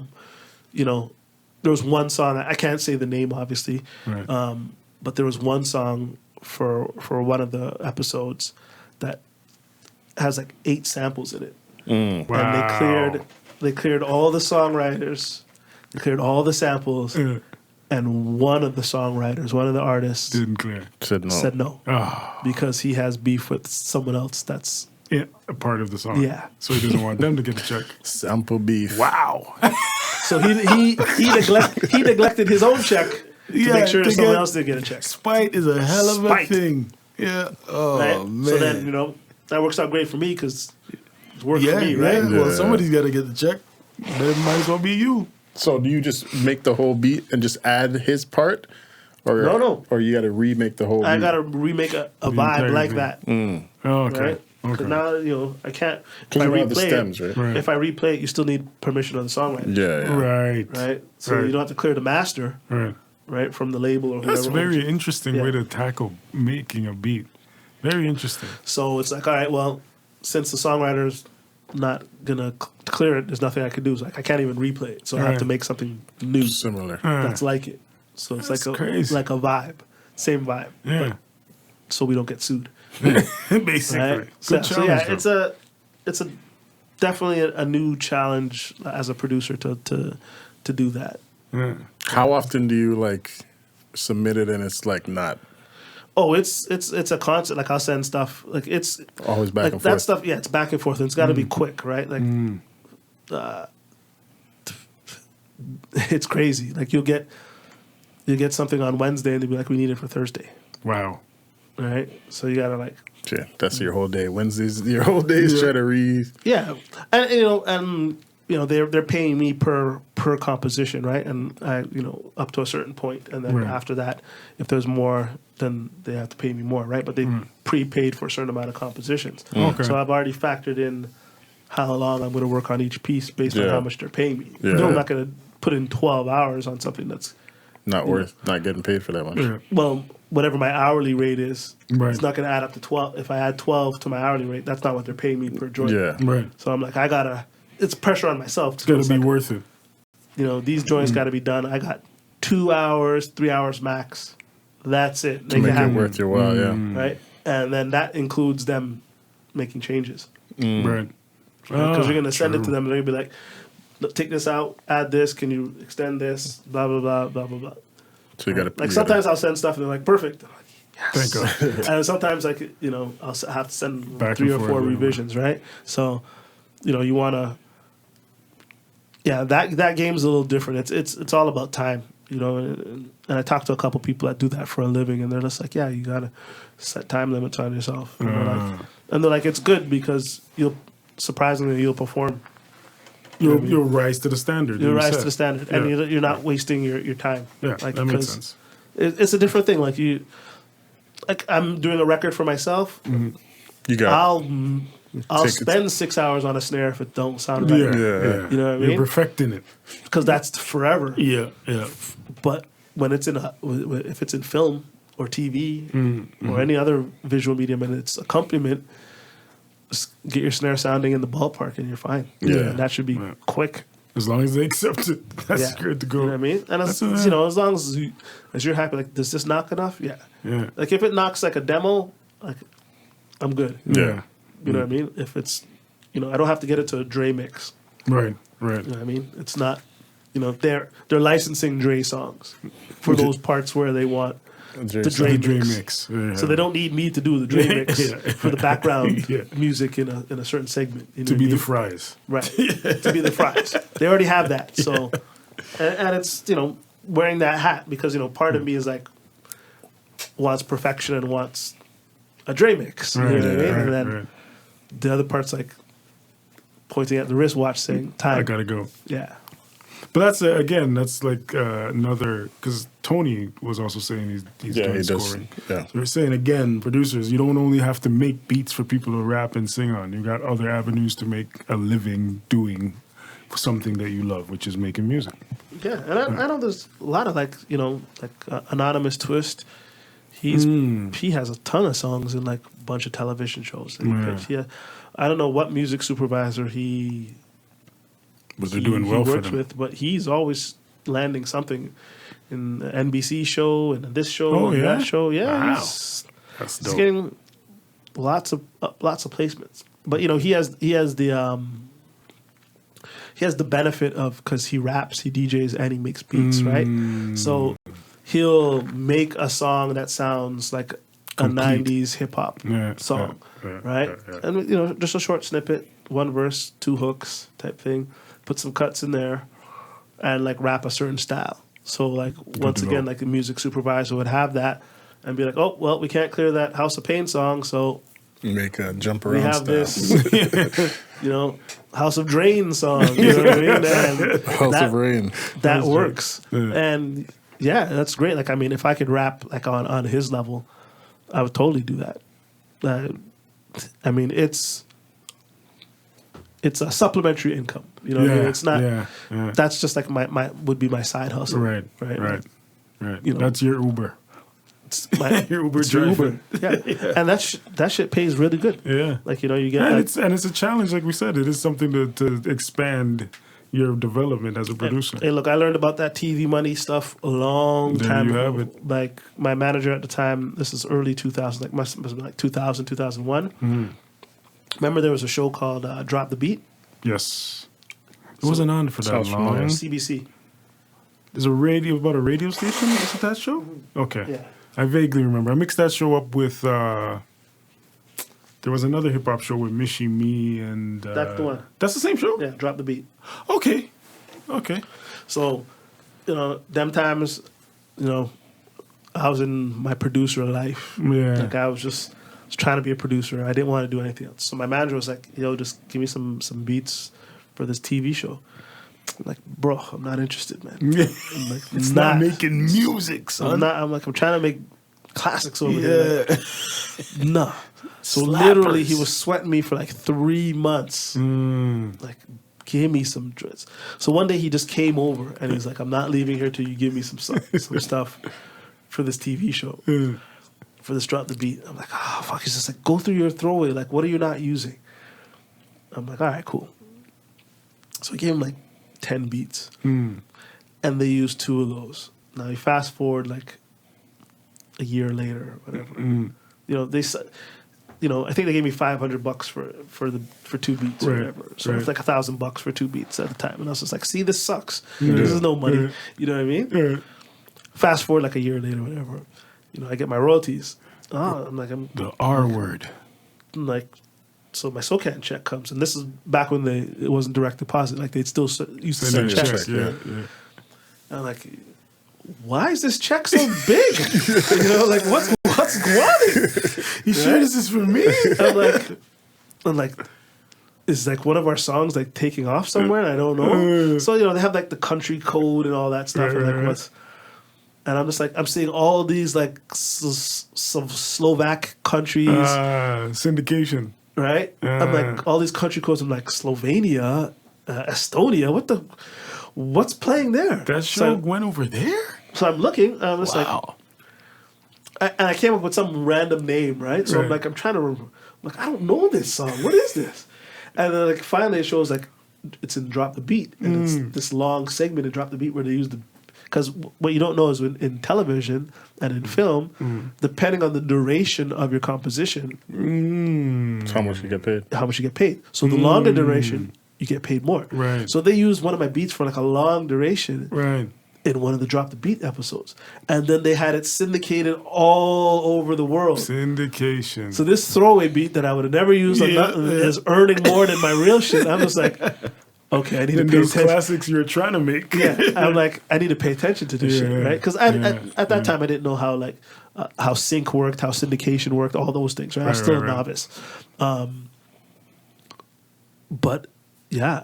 [SPEAKER 3] was one song, I can't say the name obviously,
[SPEAKER 1] Right.
[SPEAKER 3] but there was one song for one of the episodes that has like 8 samples in it.
[SPEAKER 1] Wow.
[SPEAKER 3] And they cleared all the songwriters, they cleared all the samples, and one of the artists
[SPEAKER 1] Didn't clear.
[SPEAKER 2] Said no.
[SPEAKER 3] said no
[SPEAKER 1] Oh.
[SPEAKER 3] because he has beef with someone else that's
[SPEAKER 1] Yeah, a part of the song.
[SPEAKER 3] Yeah.
[SPEAKER 1] So he doesn't want them to get the check.
[SPEAKER 2] Sample beef.
[SPEAKER 1] Wow.
[SPEAKER 3] so he neglected his own check to make sure someone else didn't get a check.
[SPEAKER 1] Spite is a hell of a
[SPEAKER 3] Spite.
[SPEAKER 1] thing. Yeah. Oh,
[SPEAKER 3] Right?
[SPEAKER 1] man.
[SPEAKER 3] So then that works out great for me because it's worked for me, right?
[SPEAKER 1] Yeah. Well,
[SPEAKER 2] Yeah.
[SPEAKER 1] somebody's got to get the check. It might as well be you.
[SPEAKER 2] So do you just make the whole beat and just add his part? Or
[SPEAKER 3] No.
[SPEAKER 2] Or you got to remake the whole
[SPEAKER 3] I
[SPEAKER 2] beat?
[SPEAKER 3] got to remake a vibe
[SPEAKER 1] entirety.
[SPEAKER 3] like that.
[SPEAKER 1] Oh, okay.
[SPEAKER 3] Right?
[SPEAKER 1] Okay.
[SPEAKER 3] Now, I can't. If
[SPEAKER 2] Because
[SPEAKER 3] I
[SPEAKER 2] you have the
[SPEAKER 3] replay
[SPEAKER 2] stems,
[SPEAKER 3] it,
[SPEAKER 2] right?
[SPEAKER 1] Right.
[SPEAKER 3] if I replay it, you still need permission of the songwriter.
[SPEAKER 2] Yeah.
[SPEAKER 1] Right.
[SPEAKER 3] Right? So
[SPEAKER 1] Right.
[SPEAKER 3] you don't have to clear the master,
[SPEAKER 1] Right.
[SPEAKER 3] right, from the label or whoever.
[SPEAKER 1] That's a very interesting
[SPEAKER 3] Yeah.
[SPEAKER 1] way to tackle making a beat. Very interesting.
[SPEAKER 3] So it's like, all right, well, since the songwriter's not gonna clear it, there's nothing I can do. It's like I can't even replay it, so I have
[SPEAKER 1] Right.
[SPEAKER 3] to make something new
[SPEAKER 2] Similar.
[SPEAKER 3] that's like it. So it's
[SPEAKER 1] That's
[SPEAKER 3] like
[SPEAKER 1] crazy.
[SPEAKER 3] like a vibe, same vibe.
[SPEAKER 1] Yeah.
[SPEAKER 3] So we don't get sued.
[SPEAKER 1] Basically.
[SPEAKER 3] Right?
[SPEAKER 1] Good
[SPEAKER 3] So yeah,
[SPEAKER 1] challenge, though.
[SPEAKER 3] it's a definitely a new challenge as a producer to do that.
[SPEAKER 1] Yeah.
[SPEAKER 2] How often do you submit it and it's not
[SPEAKER 3] Oh, it's a constant. Like I'll send stuff. Like it's
[SPEAKER 2] always back
[SPEAKER 3] like
[SPEAKER 2] and
[SPEAKER 3] that
[SPEAKER 2] forth?
[SPEAKER 3] stuff. Yeah, it's back and forth, and it's got to be quick, right? Like it's crazy. Like you'll get something on Wednesday, and they'll be like, "We need it for Thursday."
[SPEAKER 1] Wow.
[SPEAKER 3] Right? So you gotta
[SPEAKER 2] Yeah, that's your whole day. Wednesdays, your whole day is trying to read.
[SPEAKER 3] yeah, and they're paying me per composition, right? And I up to a certain point, and then
[SPEAKER 1] Right.
[SPEAKER 3] after that, if there's more, then they have to pay me more, right? But they prepaid for a certain amount of compositions,
[SPEAKER 1] Okay.
[SPEAKER 3] so I've already factored in how long I'm going to work on each piece based on
[SPEAKER 2] Yeah.
[SPEAKER 3] how much they're paying me.
[SPEAKER 2] Yeah.
[SPEAKER 3] No, I'm not going to put in 12 hours on something that's
[SPEAKER 2] Not worth not getting paid for that much.
[SPEAKER 1] Yeah.
[SPEAKER 3] well, whatever my hourly rate is.
[SPEAKER 1] Right.
[SPEAKER 3] It's not going to add up to 12. If I add 12 to my hourly rate, that's not what they're paying me per joint.
[SPEAKER 2] Yeah.
[SPEAKER 1] Right.
[SPEAKER 3] So I'm like, it's pressure on myself.
[SPEAKER 1] It's got
[SPEAKER 3] It's
[SPEAKER 1] to be
[SPEAKER 3] like,
[SPEAKER 1] worth it.
[SPEAKER 3] these joints got to be done. I got 2 hours, 3 hours max. That's it.
[SPEAKER 2] To make it
[SPEAKER 3] happen,
[SPEAKER 2] worth your while, yeah.
[SPEAKER 3] right? And then that includes them making changes.
[SPEAKER 1] Right.
[SPEAKER 3] Because you're going to send it
[SPEAKER 1] true.
[SPEAKER 3] to them, and they're going to be like, "Look, take this out, add this, can you extend this, blah, blah, blah, blah, blah, blah."
[SPEAKER 2] So you got to
[SPEAKER 3] Like sometimes I'll send stuff and they're like, "Perfect." I'm like, yes.
[SPEAKER 1] Thank God.
[SPEAKER 3] And sometimes I'll have to send
[SPEAKER 1] Back
[SPEAKER 3] 3
[SPEAKER 1] and
[SPEAKER 3] or
[SPEAKER 1] forth,
[SPEAKER 3] 4
[SPEAKER 1] yeah.
[SPEAKER 3] revisions, right? So, you want to, that game's a little different. It's all about time, and I talked to a couple people that do that for a living, and they're just like, yeah, you got to set time limits on yourself. And they're like, it's good because you'll perform.
[SPEAKER 1] You'll rise to the standard.
[SPEAKER 3] You'll
[SPEAKER 1] you
[SPEAKER 3] rise
[SPEAKER 1] said.
[SPEAKER 3] to the standard,
[SPEAKER 1] Yeah.
[SPEAKER 3] and you're not wasting your time.
[SPEAKER 1] Yeah,
[SPEAKER 3] like,
[SPEAKER 1] that makes
[SPEAKER 3] because
[SPEAKER 1] sense.
[SPEAKER 3] It's a different thing. Like I'm doing a record for myself.
[SPEAKER 2] you got
[SPEAKER 3] I'll
[SPEAKER 2] Take it.
[SPEAKER 3] spend 6 hours on a snare if it don't sound right.
[SPEAKER 1] Yeah,
[SPEAKER 2] Yeah.
[SPEAKER 3] You know what I
[SPEAKER 1] You're
[SPEAKER 3] mean?
[SPEAKER 1] perfecting it.
[SPEAKER 3] Because that's forever.
[SPEAKER 1] Yeah, yeah.
[SPEAKER 3] But when it's if it's in film or TV or any other visual medium and it's accompaniment, just get your snare sounding in the ballpark and you're fine.
[SPEAKER 2] Yeah.
[SPEAKER 3] And that should be
[SPEAKER 1] Yeah.
[SPEAKER 3] quick.
[SPEAKER 1] As long as they accept it, that's good to go.
[SPEAKER 3] You know what I mean? And as
[SPEAKER 1] That's
[SPEAKER 3] long as you're happy, like, does this knock enough? Yeah.
[SPEAKER 1] Yeah.
[SPEAKER 3] Like if it knocks like a demo, like I'm good.
[SPEAKER 1] Yeah.
[SPEAKER 3] You know what I mean? If it's I don't have to get into a Dre mix.
[SPEAKER 1] Right.
[SPEAKER 3] You know what I mean? It's not, they're licensing Dre songs for those parts where they want the Dre mix.
[SPEAKER 1] Yeah.
[SPEAKER 3] So they don't need me to do the Dre mix for the background music in a certain segment. You know
[SPEAKER 1] to be the
[SPEAKER 3] mean?
[SPEAKER 1] fries.
[SPEAKER 3] Right. To be the fries. They already have that. So, and it's, wearing that hat because, part of me is like, wants perfection and wants a Dre mix. You know what I mean? And then the other part's like pointing at the wristwatch saying, time.
[SPEAKER 1] I gotta go.
[SPEAKER 3] Yeah.
[SPEAKER 1] But that's like another, because Tony was also saying he's doing scoring.
[SPEAKER 2] Yeah.
[SPEAKER 1] So we're saying, again, producers, you don't only have to make beats for people to rap and sing on. You got other avenues to make a living doing something that you love, which is making music.
[SPEAKER 3] Yeah, and I know there's a lot of Anonymous Twist. He has a ton of songs in like a bunch of television shows. I don't know what music supervisor
[SPEAKER 1] but they're doing well for them.
[SPEAKER 3] But he's always landing something in the NBC show and this show and that show. Yeah,
[SPEAKER 1] wow.
[SPEAKER 3] That's dope. He's getting lots of placements. But he has the benefit of, because he raps, he DJs, and he makes beats, right? So he'll make a song that sounds like a 90s hip hop song, right? And just a short snippet, one verse, 2 hooks type thing. Put some cuts in there, and like rap a certain style. So like once again, like the music supervisor would have that and be like, oh well, we can't clear that House of Pain song, so
[SPEAKER 2] make a jump around.
[SPEAKER 3] We have
[SPEAKER 2] style.
[SPEAKER 3] this, House of Drain song. You know what I mean? And
[SPEAKER 2] House of Rain.
[SPEAKER 3] That works, and that's great. Like if I could rap like on his level, I would totally do that. It's a supplementary income. You know what I mean? It's not. That's just like my would be my side hustle.
[SPEAKER 1] Right. That's your Uber.
[SPEAKER 3] It's your Uber driver. Yeah. And that shit pays really good. Yeah. Like you get.
[SPEAKER 1] And it's a challenge, like we said. It is something to expand your development as a producer.
[SPEAKER 3] Hey, look, I learned about that TV money stuff a long time ago.
[SPEAKER 1] Have it.
[SPEAKER 3] Like my manager at the time, this is early 2000s, like must have been like 2000, 2001. Mm-hmm. Remember there was a show called Drop the Beat?
[SPEAKER 1] Yes. It wasn't on for that long.
[SPEAKER 3] CBC.
[SPEAKER 1] There's about a radio station? Is it that show? Mm-hmm. Okay.
[SPEAKER 3] Yeah.
[SPEAKER 1] I vaguely remember. I mixed that show up with... there was another hip-hop show with Mishi Me and...
[SPEAKER 3] that's the one.
[SPEAKER 1] That's the same show?
[SPEAKER 3] Yeah, Drop the Beat.
[SPEAKER 1] Okay.
[SPEAKER 3] So, them times, I was in my producer life.
[SPEAKER 1] Yeah.
[SPEAKER 3] Like I was just trying to be a producer. I didn't want to do anything else. So my manager was like, just give me some beats for this TV show. I'm like, bro, I'm not interested, man. I'm like,
[SPEAKER 1] it's not making music, son.
[SPEAKER 3] I'm trying to make classics over there. Like, nah. So literally, he was sweating me for like 3 months. Like, give me some dreads. So one day he just came over and he's like, I'm not leaving here till you give me some stuff for this TV show. For this Drop the Beat. I'm like, oh, fuck. He's just like, go through your throwaway. Like, what are you not using? I'm like, all right, cool. So I gave him like 10 beats. And they used 2 of those. Now you fast forward like a year later or whatever. I think they gave me $500 for 2 beats or whatever. So it's like $1,000 for 2 beats at the time. And I was just like, see, this sucks. This is no money. You know what I mean? Fast forward like a year later or whatever. I get my royalties.
[SPEAKER 1] The R word.
[SPEAKER 3] I'm like, so my SoCan check comes, and this is back when it wasn't direct deposit. Like they'd still used to send checks.
[SPEAKER 1] Yeah.
[SPEAKER 3] And I'm like, why is this check so big? Like what's going?
[SPEAKER 1] You sure this is for me?
[SPEAKER 3] I'm like, is like one of our songs like taking off somewhere? And I don't know. So they have like the country code and all that stuff. And like what's. And I'm just like, I'm seeing all these like some Slovak countries.
[SPEAKER 1] Syndication.
[SPEAKER 3] Right? I'm like, all these country codes. I'm like, Slovenia, Estonia, what's playing there?
[SPEAKER 1] That show went over there?
[SPEAKER 3] So I'm looking, I'm just and I came up with some random name, right? So I'm like, I'm trying to remember. I'm like, I don't know this song. What is this? And then like finally it shows like, it's in Drop the Beat. And it's this long segment in Drop the Beat where they use the because what you don't know is in television and in film, depending on the duration of your composition,
[SPEAKER 2] How much you get paid?
[SPEAKER 3] how much you get paid. So the longer duration, you get paid more.
[SPEAKER 1] Right.
[SPEAKER 3] So they used one of my beats for like a long duration
[SPEAKER 1] Right.
[SPEAKER 3] in one of the Drop the Beat episodes, and then they had it syndicated all over the world.
[SPEAKER 1] Syndication.
[SPEAKER 3] So this throwaway beat that I would have never used on nothing is earning more than my real shit. I'm just like, okay, I need to
[SPEAKER 1] and
[SPEAKER 3] pay
[SPEAKER 1] those
[SPEAKER 3] attention.
[SPEAKER 1] classics you're trying to make.
[SPEAKER 3] Yeah, I'm like, I need to pay attention to this shit, right? Because at that time I didn't know how sync worked, how syndication worked, all those things. Right? I was still a novice, but yeah,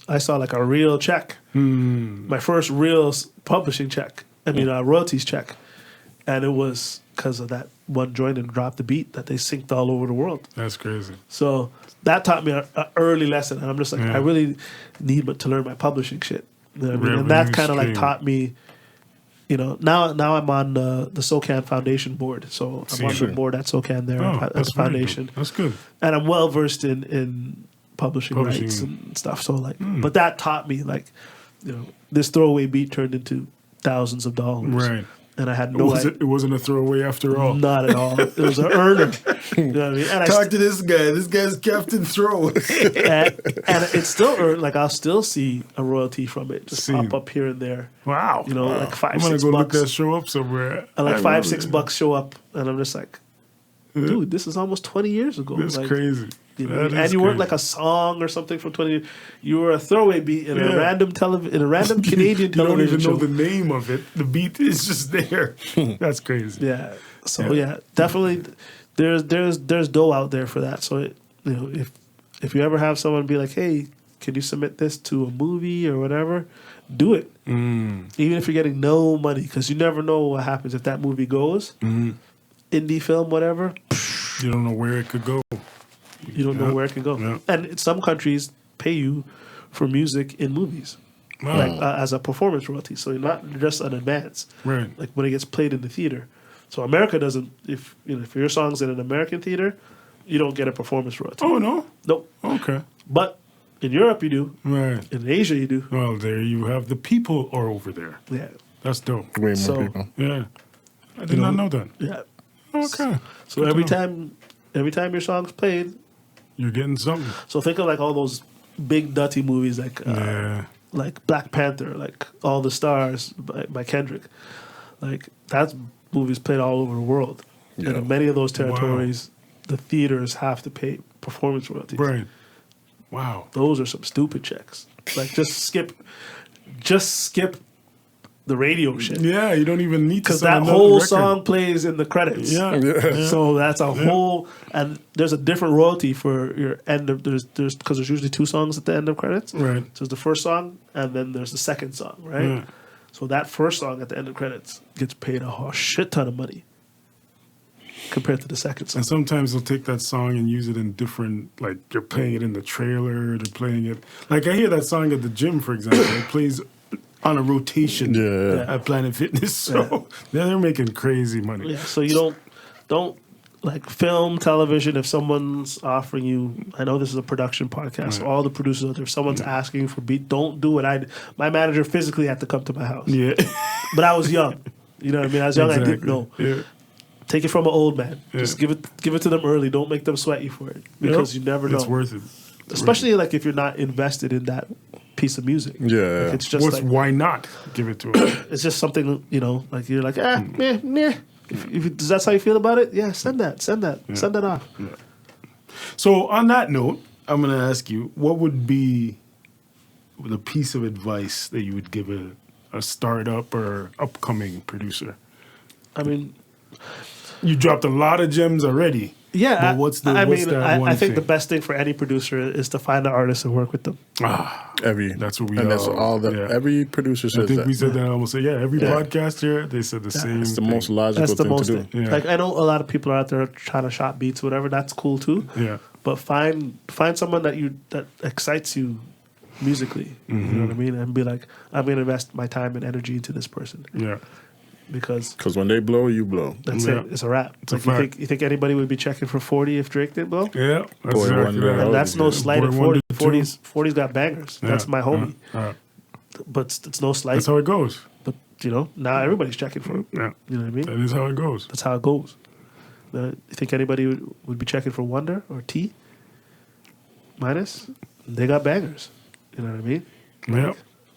[SPEAKER 3] I saw like a real check, my first real publishing check. I mean, royalties check, and it was because of that one joint and Drop the Beat that they synced all over the world.
[SPEAKER 1] That's crazy.
[SPEAKER 3] So that taught me an early lesson, and I'm just like, I really need to learn my publishing shit. You know what I mean? And that kind of like taught me, you know. Now I'm on the SOCAN Foundation board, so I'm on the board at SOCAN there as a foundation.
[SPEAKER 1] That's good.
[SPEAKER 3] And I'm well versed in publishing rights and stuff. So like, but that taught me like, you know, this throwaway beat turned into thousands of dollars,
[SPEAKER 1] Right.
[SPEAKER 3] And I had no idea.
[SPEAKER 1] It wasn't a throwaway after all.
[SPEAKER 3] Not at all. It was an earner. You know what I mean? And
[SPEAKER 1] Talk to this guy. This guy's Captain Throw.
[SPEAKER 3] and it's still earned. Like I'll still see a royalty from it just pop up here and there.
[SPEAKER 1] Wow.
[SPEAKER 3] You know, like $5, $6
[SPEAKER 1] I'm gonna go look that show up somewhere.
[SPEAKER 3] And like $5-6 show up, and I'm just like, dude, this is almost 20 years ago.
[SPEAKER 1] That's
[SPEAKER 3] like,
[SPEAKER 1] crazy.
[SPEAKER 3] You know, and you weren't like a song or something from 20 years. You were a throwaway beat in a random Canadian television show.
[SPEAKER 1] You don't even know the name of it. The beat is just there. That's crazy.
[SPEAKER 3] Yeah. So yeah, definitely. There's dough out there for that. So you know, if you ever have someone be like, hey, can you submit this to a movie or whatever, do it. Even if you're getting no money, because you never know what happens if that movie goes. Indie film, whatever.
[SPEAKER 1] You don't know where it could go.
[SPEAKER 3] You don't know where it can go. Yeah. And some countries pay you for music in movies, like as a performance royalty. So not just an advance,
[SPEAKER 1] right?
[SPEAKER 3] Like when it gets played in the theater. So America doesn't. If your song's in an American theater, you don't get a performance royalty.
[SPEAKER 1] Oh no,
[SPEAKER 3] nope.
[SPEAKER 1] Okay,
[SPEAKER 3] but in Europe you do.
[SPEAKER 1] Right.
[SPEAKER 3] In Asia you do.
[SPEAKER 1] Well, there you have the people are over there.
[SPEAKER 3] Yeah,
[SPEAKER 1] that's dope.
[SPEAKER 2] Way more people.
[SPEAKER 1] Yeah, I did not know that.
[SPEAKER 3] Yeah.
[SPEAKER 1] Okay.
[SPEAKER 3] So every time your song's played,
[SPEAKER 1] you're getting something.
[SPEAKER 3] So think of like all those big nutty movies like Black Panther, like All the Stars by Kendrick. Like that movie's played all over the world. Yeah. And in many of those territories, the theaters have to pay performance royalties.
[SPEAKER 1] Right. Wow.
[SPEAKER 3] Those are some stupid checks. Like just skip the radio shit.
[SPEAKER 1] Yeah, you don't even need to.
[SPEAKER 3] Because that whole song plays in the credits. Yeah. So that's a whole, and there's a different royalty for your end of, because there's usually 2 songs at the end of credits.
[SPEAKER 1] Right.
[SPEAKER 3] So there's the first song, and then there's the second song, right? Yeah. So that first song at the end of credits gets paid a shit ton of money compared to the second song.
[SPEAKER 1] And sometimes they'll take that song and use it in different, like you're playing it in the trailer, they're playing it. Like I hear that song at the gym, for example. It plays on a rotation at Planet Fitness. So they're making crazy money.
[SPEAKER 3] Yeah, so you don't like film, television, if someone's offering you, I know this is a production podcast, so all the producers out there, if someone's asking you for beat, don't do it. My manager physically had to come to my house. Yeah. But I was young. You know what I mean? I was young, I didn't know. Yeah. Take it from an old man. Yeah. Just give it to them early. Don't make them sweat you for it. Because you never know.
[SPEAKER 1] It's worth it.
[SPEAKER 3] Especially like if you're not invested in that piece of music.
[SPEAKER 2] Yeah.
[SPEAKER 3] Like it's just
[SPEAKER 1] why not give it to them?
[SPEAKER 3] It's just something, like you're like, meh. If that's how you feel about it, send that. Send that off. Yeah.
[SPEAKER 1] So on that note, I'm going to ask you, what would be the piece of advice that you would give a startup or upcoming producer?
[SPEAKER 3] I mean,
[SPEAKER 1] you dropped a lot of gems already.
[SPEAKER 3] Yeah,
[SPEAKER 1] but what's
[SPEAKER 3] I think the best thing for any producer is to find an artist and work with them.
[SPEAKER 1] That's what we.
[SPEAKER 2] And that's all that every producer says.
[SPEAKER 1] I think
[SPEAKER 2] that.
[SPEAKER 1] we said that almost. Every podcast here they said the same.
[SPEAKER 2] It's the most logical thing to do.
[SPEAKER 3] Yeah. Like I know a lot of people are out there trying to shop beats, whatever. That's cool too. Yeah. But find someone that excites you musically. You know what I mean? And be like, I'm going to invest my time and energy into this person. Yeah. Because
[SPEAKER 2] when they blow, you blow.
[SPEAKER 3] That's it. It's a wrap. It's like you think anybody would be checking for 40 if Drake did blow?
[SPEAKER 1] Yeah, that's exactly right.
[SPEAKER 3] And that's no slight at 40. 40's got bangers. That's my homie. But it's no slight.
[SPEAKER 1] That's how it goes.
[SPEAKER 3] But now everybody's checking for him.
[SPEAKER 1] Yeah.
[SPEAKER 3] You know what I mean?
[SPEAKER 1] That is how it goes.
[SPEAKER 3] That's how it goes. You think anybody would be checking for Wonder or T? Minus? They got bangers. You know what I mean?
[SPEAKER 1] Yeah.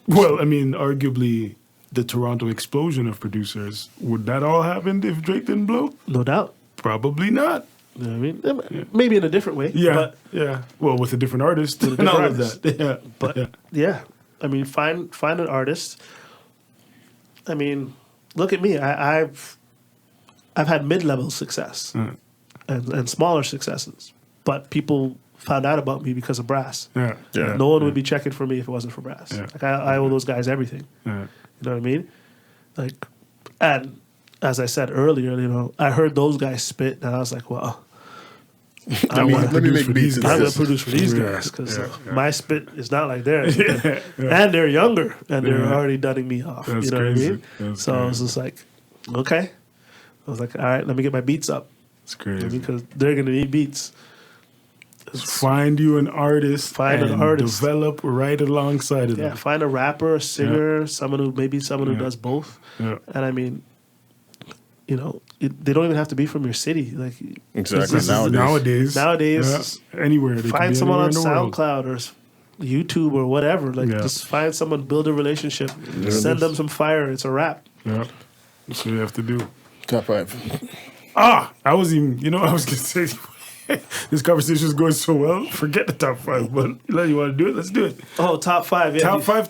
[SPEAKER 1] Well, I mean, arguably, the Toronto explosion of producers, would that all happen if Drake didn't blow?
[SPEAKER 3] No doubt.
[SPEAKER 1] Probably not.
[SPEAKER 3] You know what I mean? Maybe in a different way.
[SPEAKER 1] Yeah.
[SPEAKER 3] But,
[SPEAKER 1] Yeah. Well, with a different artist
[SPEAKER 3] With a
[SPEAKER 1] and
[SPEAKER 3] different
[SPEAKER 1] all of
[SPEAKER 3] artist.
[SPEAKER 1] that. Yeah.
[SPEAKER 3] But yeah. I mean, find an artist. I mean, look at me. I've had mid-level success and smaller successes, but people found out about me because of Brass.
[SPEAKER 1] Yeah. Yeah.
[SPEAKER 3] No one would be checking for me if it wasn't for Brass.
[SPEAKER 1] Yeah.
[SPEAKER 3] Like I owe those guys everything.
[SPEAKER 1] Yeah.
[SPEAKER 3] You know what I mean? Like, and as I said earlier, I heard those guys spit, and I was like, well,
[SPEAKER 2] Let me make beats.
[SPEAKER 3] I'm going to produce for these guys because my spit is not like theirs. And they're younger, and they're already dunning me off.
[SPEAKER 1] That's
[SPEAKER 3] you know
[SPEAKER 1] crazy.
[SPEAKER 3] what I mean?
[SPEAKER 1] That's
[SPEAKER 3] so I was
[SPEAKER 1] crazy.
[SPEAKER 3] just like, okay. I was like, all right, let me get my beats up.
[SPEAKER 1] It's crazy.
[SPEAKER 3] Because they're going to need beats.
[SPEAKER 1] Find you an artist.
[SPEAKER 3] Find an artist.
[SPEAKER 1] Develop right alongside of
[SPEAKER 3] Yeah,
[SPEAKER 1] them.
[SPEAKER 3] find a rapper, a singer, someone who does both.
[SPEAKER 1] Yeah.
[SPEAKER 3] And I mean, they don't even have to be from your city. Like
[SPEAKER 2] Exactly.
[SPEAKER 1] This is nowadays, anywhere. They can
[SPEAKER 3] find
[SPEAKER 1] be
[SPEAKER 3] someone on
[SPEAKER 1] anywhere in the world.
[SPEAKER 3] SoundCloud or YouTube or whatever. Like just find someone, build a relationship, send them some fire. It's a wrap.
[SPEAKER 1] Yeah, that's what you have to do.
[SPEAKER 2] Top 5.
[SPEAKER 1] I was going to say, this conversation is going so well. Forget the top 5, but you want to do it? Let's do it.
[SPEAKER 3] Oh, top 5. Yeah.
[SPEAKER 1] Top 5.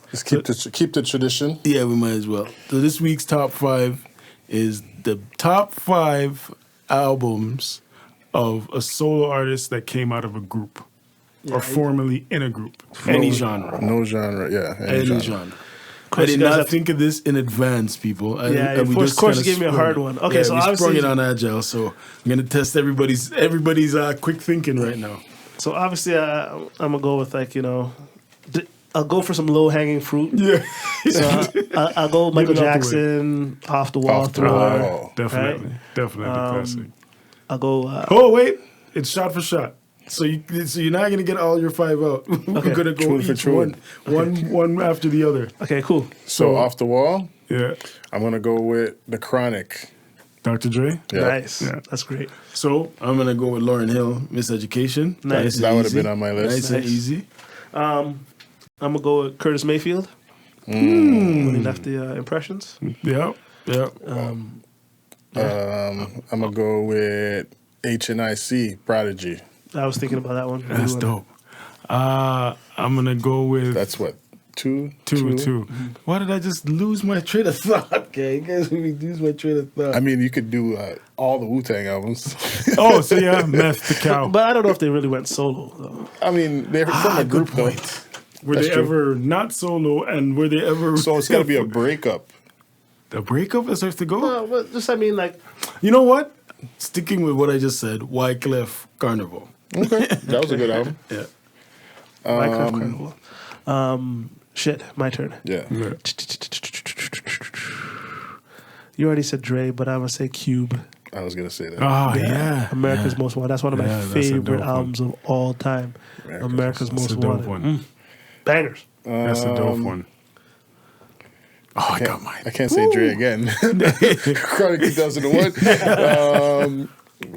[SPEAKER 2] Just keep the tradition.
[SPEAKER 1] Yeah, we might as well. So this week's top 5 is the top 5 albums of a solo artist that came out of a group or formerly in a group. Any genre.
[SPEAKER 2] No genre, yeah.
[SPEAKER 1] Any genre. I did not think of this in advance, people.
[SPEAKER 3] Of course you gave me a hard one. Okay, so
[SPEAKER 1] we
[SPEAKER 3] obviously
[SPEAKER 1] sprung it on Agile, so I'm going to test everybody's quick thinking right now.
[SPEAKER 3] So obviously I'm going to go with I'll go for some low-hanging fruit.
[SPEAKER 1] Yeah.
[SPEAKER 3] So I'll go Michael Jackson, Off the Wall, Thriller.
[SPEAKER 1] Definitely.
[SPEAKER 3] Right?
[SPEAKER 1] Definitely classic.
[SPEAKER 3] I'll go...
[SPEAKER 1] oh, wait. It's shot for shot. So you're not going to get all your 5 out. We're going to go each one after the other.
[SPEAKER 3] Okay, cool.
[SPEAKER 2] So Off the Wall,
[SPEAKER 1] Yeah.
[SPEAKER 2] I'm going to go with The Chronic.
[SPEAKER 1] Dr. Dre?
[SPEAKER 2] Yeah.
[SPEAKER 3] Nice.
[SPEAKER 1] Yeah.
[SPEAKER 3] That's great.
[SPEAKER 1] So I'm going to go with Lauryn Hill, Miseducation.
[SPEAKER 3] Nice.
[SPEAKER 2] That would have been on my list.
[SPEAKER 1] Nice and easy.
[SPEAKER 3] I'm going to go with Curtis Mayfield. When he left the Impressions.
[SPEAKER 1] Yeah. Yeah.
[SPEAKER 2] I'm going to go with HNIC, Prodigy.
[SPEAKER 3] I was thinking about that one.
[SPEAKER 1] That's dope. I'm going to go with...
[SPEAKER 2] That's what? Two.
[SPEAKER 1] Why did I just lose my train of thought? Okay, you guys made me lose my train of thought.
[SPEAKER 2] I mean, you could do all the Wu-Tang albums.
[SPEAKER 1] Oh, so yeah, Meth the Cow.
[SPEAKER 3] But I don't know if they really went solo, though.
[SPEAKER 2] I mean, they're from a group, though.
[SPEAKER 1] Were
[SPEAKER 2] That's
[SPEAKER 1] they
[SPEAKER 2] true.
[SPEAKER 1] ever not solo, and were they ever...
[SPEAKER 2] So it's got to be a breakup.
[SPEAKER 1] A breakup is have to go?
[SPEAKER 3] No, but just, I mean, like...
[SPEAKER 1] You know what? Sticking with what I just said, Wyclef Carnival.
[SPEAKER 2] Okay, that was a good album.
[SPEAKER 1] Yeah.
[SPEAKER 3] Minecraft Carnival. Shit, my turn.
[SPEAKER 2] Yeah.
[SPEAKER 3] You already said Dre, but I'm going to say Cube.
[SPEAKER 2] I was going to say that.
[SPEAKER 1] Oh, yeah.
[SPEAKER 3] America's Most Wanted. That's one of my
[SPEAKER 1] that's a
[SPEAKER 3] favorite
[SPEAKER 1] dope
[SPEAKER 3] albums of all time. America's
[SPEAKER 1] That's
[SPEAKER 3] Most
[SPEAKER 1] a dope
[SPEAKER 3] Wanted.
[SPEAKER 1] one.
[SPEAKER 3] Bangers.
[SPEAKER 1] That's a dope one. Oh, I got mine.
[SPEAKER 2] I can't say Dre again. Chronic 2001.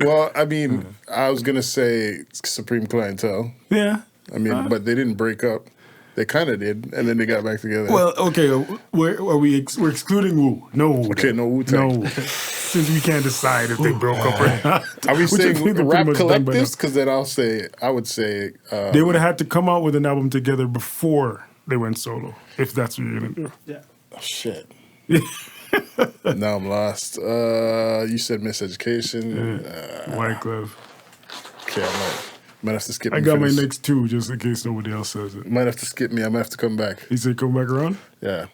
[SPEAKER 2] Well, I mean, I was going to say Supreme Clientele.
[SPEAKER 1] Yeah.
[SPEAKER 2] I mean, but they didn't break up. They kind of did, and then they got back together.
[SPEAKER 1] Well, okay, we're excluding Wu. No Wu.
[SPEAKER 2] Okay, no Wu-Tang.
[SPEAKER 1] No. Since we can't decide if they broke up or not.
[SPEAKER 2] Are we
[SPEAKER 1] Which I think
[SPEAKER 2] saying
[SPEAKER 1] they're
[SPEAKER 2] Rap
[SPEAKER 1] pretty much done by now.
[SPEAKER 2] Collectives? Because then I would say...
[SPEAKER 1] They would have had to come out with an album together before they went solo, if that's what you're going to do.
[SPEAKER 3] Yeah.
[SPEAKER 2] Oh, shit. Now I'm lost. You said Miseducation.
[SPEAKER 1] Wyclef.
[SPEAKER 2] Okay, might have to skip me.
[SPEAKER 1] I got my next 2 just in case nobody else says it.
[SPEAKER 2] Might have to skip me. I might have to come back.
[SPEAKER 1] You say come back around?
[SPEAKER 2] Yeah.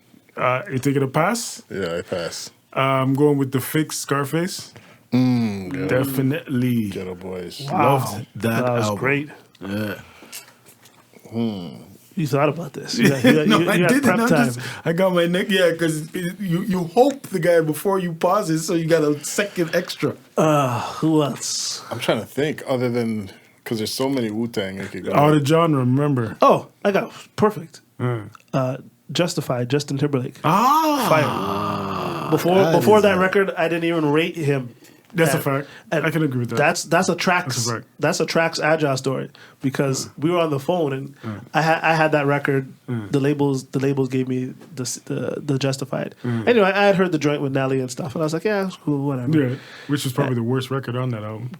[SPEAKER 1] You taking a pass?
[SPEAKER 2] Yeah, I pass.
[SPEAKER 1] I'm going with The Fix, Scarface. Definitely.
[SPEAKER 2] Ghetto Boys.
[SPEAKER 1] Loved that
[SPEAKER 3] was
[SPEAKER 1] album.
[SPEAKER 3] great.
[SPEAKER 1] Yeah.
[SPEAKER 3] You thought about this. You got
[SPEAKER 1] No, I didn't.
[SPEAKER 3] prep time.
[SPEAKER 1] I got my neck. Yeah, because you hope the guy before you pause it, so you got a second extra.
[SPEAKER 3] Who else?
[SPEAKER 2] I'm trying to think other than... Because there's so many Wu-Tang I could go.
[SPEAKER 1] Out of genre, remember.
[SPEAKER 3] Oh, I got perfect.
[SPEAKER 1] Yeah.
[SPEAKER 3] Justified, Justin Timberlake.
[SPEAKER 1] Ah,
[SPEAKER 3] Fire. Before that record, I didn't even rate him.
[SPEAKER 1] that's a fact. I can agree with that.
[SPEAKER 3] That's a tracks.
[SPEAKER 1] fact.
[SPEAKER 3] That's a tracks Agile story because we were on the phone and I had that record. The labels gave me the Justified. Anyway, I had heard the joint with Nelly and stuff, and I was like, yeah, it's cool, whatever.
[SPEAKER 1] Yeah, which was probably the worst record on that album.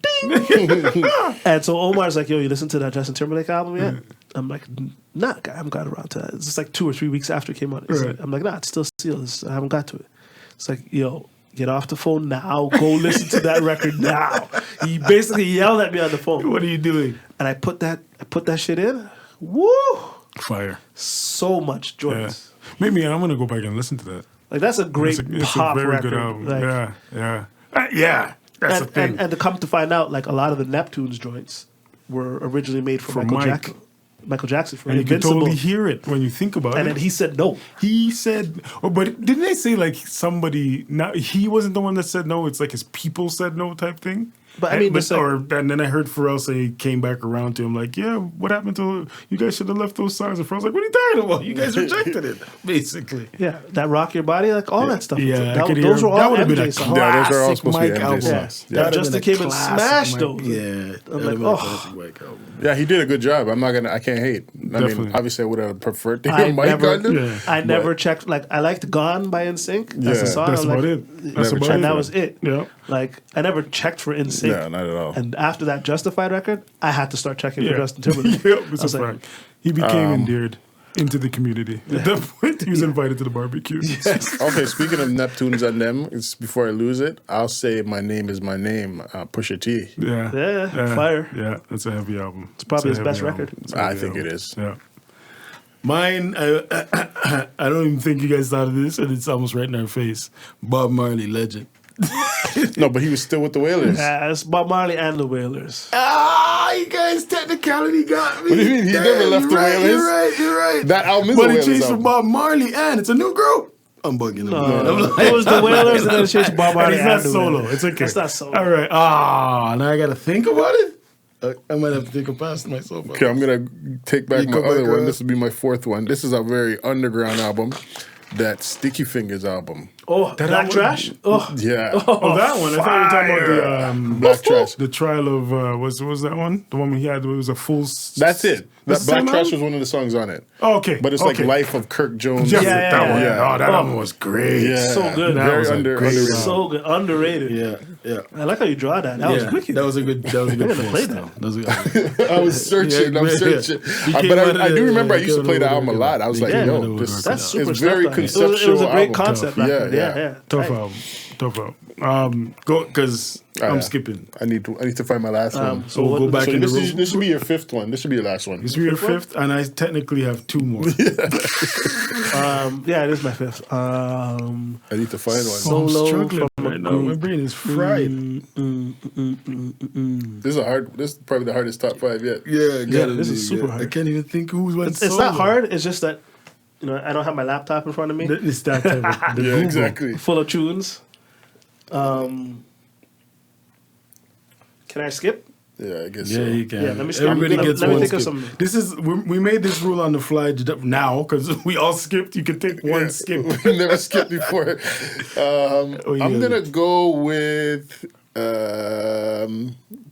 [SPEAKER 3] And so Omar's like, yo, you listen to that Justin Timberlake album yet? I'm like, nah, I haven't got around to that. It's just like 2 or 3 weeks after it came out.
[SPEAKER 1] Right.
[SPEAKER 3] I'm like, nah, it's still sealed. I haven't got to it. It's like, yo, get off the phone now. Go listen to that record now. He basically yelled at me on the phone.
[SPEAKER 1] What are you doing?
[SPEAKER 3] And I put that shit in. Woo!
[SPEAKER 1] Fire.
[SPEAKER 3] So much joy.
[SPEAKER 1] Yeah. Maybe I'm gonna go back and listen to that.
[SPEAKER 3] Like that's a great
[SPEAKER 1] It's
[SPEAKER 3] pop
[SPEAKER 1] a very
[SPEAKER 3] record.
[SPEAKER 1] good album.
[SPEAKER 3] Like,
[SPEAKER 1] Yeah. That's the thing.
[SPEAKER 3] and to come to find out, like a lot of the Neptunes joints were originally made for Michael Jackson for
[SPEAKER 1] and you can
[SPEAKER 3] Invincible.
[SPEAKER 1] totally hear it when you think about it.
[SPEAKER 3] And then he said no.
[SPEAKER 1] He said, but didn't they say like somebody? Not he wasn't the one that said no. It's like his people said no type thing.
[SPEAKER 3] But I mean,
[SPEAKER 1] and then I heard Pharrell say he came back around to him like, yeah, what happened to you guys? Should have left those songs. And Pharrell's like, what are you talking about? You guys rejected it, basically.
[SPEAKER 3] Yeah, that Rock Your Body, like all that stuff.
[SPEAKER 1] Yeah,
[SPEAKER 3] those were all
[SPEAKER 1] that would have been a
[SPEAKER 3] MJ songs.
[SPEAKER 2] Yeah, those are all
[SPEAKER 1] classic
[SPEAKER 2] supposed to be
[SPEAKER 1] Mike
[SPEAKER 2] MJ
[SPEAKER 1] album.
[SPEAKER 2] songs.
[SPEAKER 3] Yeah.
[SPEAKER 1] That
[SPEAKER 3] Justin came and smashed those.
[SPEAKER 1] Yeah,
[SPEAKER 3] I'm like, oh.
[SPEAKER 2] Yeah, he did a good job. I can't hate. I
[SPEAKER 1] Definitely.
[SPEAKER 2] mean, obviously I would have preferred to hear Mike on them.
[SPEAKER 3] I never checked. Like I liked "Gone" by NSYNC. That's a song.
[SPEAKER 1] That's
[SPEAKER 3] I'm
[SPEAKER 1] about
[SPEAKER 3] like,
[SPEAKER 1] it. That's about
[SPEAKER 3] and
[SPEAKER 1] it.
[SPEAKER 3] that was it.
[SPEAKER 1] Yeah.
[SPEAKER 3] Like I never checked for NSYNC.
[SPEAKER 2] No, not at all.
[SPEAKER 3] And after that Justified record, I had to start checking for Justin Timberlake.
[SPEAKER 1] Yep, it's
[SPEAKER 3] I was
[SPEAKER 1] a
[SPEAKER 3] like,
[SPEAKER 1] fact. He became endeared into the community. At that point, he was invited to the barbecues.
[SPEAKER 2] Okay, speaking of Neptunes and them, it's before I lose it, I'll say My Name Is My Name, Pusha T.
[SPEAKER 3] Yeah, fire.
[SPEAKER 1] Yeah, that's a heavy album.
[SPEAKER 3] It's probably
[SPEAKER 1] It's
[SPEAKER 3] his
[SPEAKER 1] a
[SPEAKER 3] best
[SPEAKER 1] heavy
[SPEAKER 3] record.
[SPEAKER 1] album. It's a
[SPEAKER 2] I
[SPEAKER 1] heavy
[SPEAKER 2] think
[SPEAKER 1] album.
[SPEAKER 2] it is.
[SPEAKER 1] Yeah. Mine, I don't even think you guys thought of this, and it's almost right in our face. Bob Marley, legend.
[SPEAKER 2] No, but he was still with the Wailers.
[SPEAKER 3] Yeah, it's Bob Marley and the Wailers.
[SPEAKER 1] You guys technicality got me.
[SPEAKER 2] What do you mean? He never left the Wailers.
[SPEAKER 1] You're right.
[SPEAKER 2] That album is
[SPEAKER 1] But
[SPEAKER 2] the
[SPEAKER 1] he
[SPEAKER 2] Wailers
[SPEAKER 1] changed from
[SPEAKER 2] album.
[SPEAKER 1] Bob Marley, and it's a new group. I'm bugging him.
[SPEAKER 3] No, it was the Wailers and then it changed to Bob Marley.
[SPEAKER 1] And he's not
[SPEAKER 3] and the
[SPEAKER 1] solo.
[SPEAKER 3] Wailers.
[SPEAKER 1] It's okay.
[SPEAKER 3] It's not solo.
[SPEAKER 1] All right. Now I got to think about it. I might have to think past myself.
[SPEAKER 2] Okay, I'm going to take back my
[SPEAKER 1] go
[SPEAKER 2] other
[SPEAKER 1] back,
[SPEAKER 2] one. This will be my fourth one. This is a very underground album. That Sticky Fingers album.
[SPEAKER 3] Oh,
[SPEAKER 1] That
[SPEAKER 3] Black
[SPEAKER 1] one?
[SPEAKER 3] Trash? Oh,
[SPEAKER 2] Yeah.
[SPEAKER 1] Oh, that one. I thought you were talking about the
[SPEAKER 2] Black Trash.
[SPEAKER 1] the trial of was that one? The one we had. It was a full.
[SPEAKER 2] That's it.
[SPEAKER 1] That's
[SPEAKER 2] That
[SPEAKER 1] the
[SPEAKER 2] Black
[SPEAKER 1] same
[SPEAKER 2] Trash
[SPEAKER 1] album?
[SPEAKER 2] was one of the songs on it.
[SPEAKER 1] Oh, okay,
[SPEAKER 2] But it's like Life of Kirk Jones.
[SPEAKER 1] Yeah,
[SPEAKER 3] Yeah,
[SPEAKER 1] that one.
[SPEAKER 2] yeah.
[SPEAKER 1] Oh, that album was great.
[SPEAKER 2] Yeah.
[SPEAKER 3] So good.
[SPEAKER 1] That
[SPEAKER 2] Very
[SPEAKER 1] was a great
[SPEAKER 2] underrated.
[SPEAKER 3] so good. Underrated.
[SPEAKER 1] Yeah.
[SPEAKER 3] I like how you draw that. That was wicked.
[SPEAKER 1] That was a good. That was a good
[SPEAKER 3] gonna play
[SPEAKER 1] post,
[SPEAKER 3] that.
[SPEAKER 1] though. That was
[SPEAKER 2] I was searching.
[SPEAKER 1] Yeah,
[SPEAKER 2] I'm
[SPEAKER 1] yeah.
[SPEAKER 2] searching.
[SPEAKER 1] You came
[SPEAKER 2] But
[SPEAKER 1] out of
[SPEAKER 2] I do
[SPEAKER 1] the-
[SPEAKER 2] remember I
[SPEAKER 1] you
[SPEAKER 2] used to
[SPEAKER 1] came
[SPEAKER 2] play
[SPEAKER 1] out
[SPEAKER 2] the
[SPEAKER 1] of
[SPEAKER 2] album a
[SPEAKER 1] the-
[SPEAKER 2] lot. I was like,
[SPEAKER 3] Yeah.
[SPEAKER 2] yo, this
[SPEAKER 3] That's super
[SPEAKER 2] is
[SPEAKER 3] stuff
[SPEAKER 2] very
[SPEAKER 3] back then.
[SPEAKER 2] conceptual.
[SPEAKER 3] It was a great
[SPEAKER 2] album.
[SPEAKER 3] concept back then. Yeah.
[SPEAKER 1] Tough
[SPEAKER 3] Right.
[SPEAKER 1] album. Tough album. Go because I'm
[SPEAKER 2] yeah.
[SPEAKER 1] skipping.
[SPEAKER 2] I need to find my last one.
[SPEAKER 1] So we'll go back
[SPEAKER 2] So
[SPEAKER 1] in the
[SPEAKER 2] this
[SPEAKER 1] room.
[SPEAKER 2] should be your fifth one. This should be your last one.
[SPEAKER 1] This will be your fifth, and I technically have two more.
[SPEAKER 3] Yeah, it is my fifth.
[SPEAKER 2] I need to find one.
[SPEAKER 3] Solo
[SPEAKER 1] I'm struggling
[SPEAKER 3] from
[SPEAKER 1] right now. My brain is fried.
[SPEAKER 2] This is probably the hardest top five yet.
[SPEAKER 1] Yeah,
[SPEAKER 3] this is super hard.
[SPEAKER 1] I can't even think who's went
[SPEAKER 3] It's not hard. It's just that I don't have my laptop in front of me,
[SPEAKER 1] It's that type of the
[SPEAKER 2] Yeah,
[SPEAKER 1] Google.
[SPEAKER 2] exactly.
[SPEAKER 3] full of tunes. Can I skip?
[SPEAKER 2] Yeah, I guess
[SPEAKER 1] Yeah,
[SPEAKER 2] so.
[SPEAKER 1] you can.
[SPEAKER 3] Yeah, let me skip.
[SPEAKER 1] Everybody
[SPEAKER 3] Let me
[SPEAKER 1] gets
[SPEAKER 3] think
[SPEAKER 1] one
[SPEAKER 3] of
[SPEAKER 1] skip.
[SPEAKER 3] some-
[SPEAKER 1] This is we made this rule on the fly now because we all skipped. You can take one skip.
[SPEAKER 2] We never skipped before.
[SPEAKER 1] yeah.
[SPEAKER 2] I'm gonna go with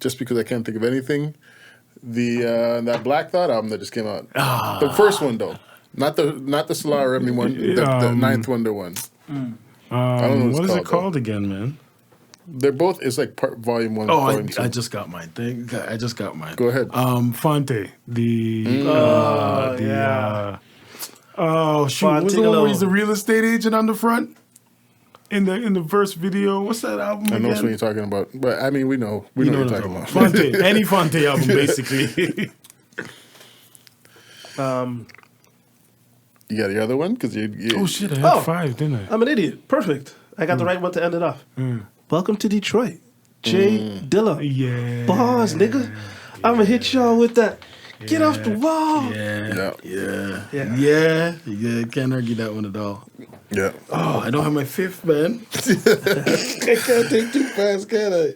[SPEAKER 2] just because I can't think of anything. That Black Thought album that just came out. The first one though, not the Solar Remy one, the Ninth Wonder one. I don't know
[SPEAKER 1] What is
[SPEAKER 2] it's
[SPEAKER 1] it called again, man?
[SPEAKER 2] They're both. It's like volume one.
[SPEAKER 1] Oh,
[SPEAKER 2] volume two.
[SPEAKER 1] I just got mine. I just got mine.
[SPEAKER 2] Go ahead.
[SPEAKER 1] Fonte.
[SPEAKER 3] Yeah.
[SPEAKER 1] Oh shoot! What was the one
[SPEAKER 3] Fontigolo.
[SPEAKER 1] where he's the real estate agent on the front? In the first video, what's that album
[SPEAKER 2] I
[SPEAKER 1] again?
[SPEAKER 2] know what you're talking about, but I mean, we know what you're talking about.
[SPEAKER 1] Fonte, any Fonte album, basically.
[SPEAKER 2] You got the other one because you.
[SPEAKER 1] Oh shit! I had
[SPEAKER 3] Oh.
[SPEAKER 1] 5, didn't I?
[SPEAKER 3] I'm an idiot. Perfect. I got the right one to end it off. Welcome to Detroit. Jay Dilla.
[SPEAKER 1] Yeah.
[SPEAKER 3] Bars, nigga. I'm going to hit y'all with that. Get off the wall.
[SPEAKER 1] Yeah. Can't argue that one at all.
[SPEAKER 2] Yeah.
[SPEAKER 1] Oh, I don't have my fifth, man. I can't take too fast, can I?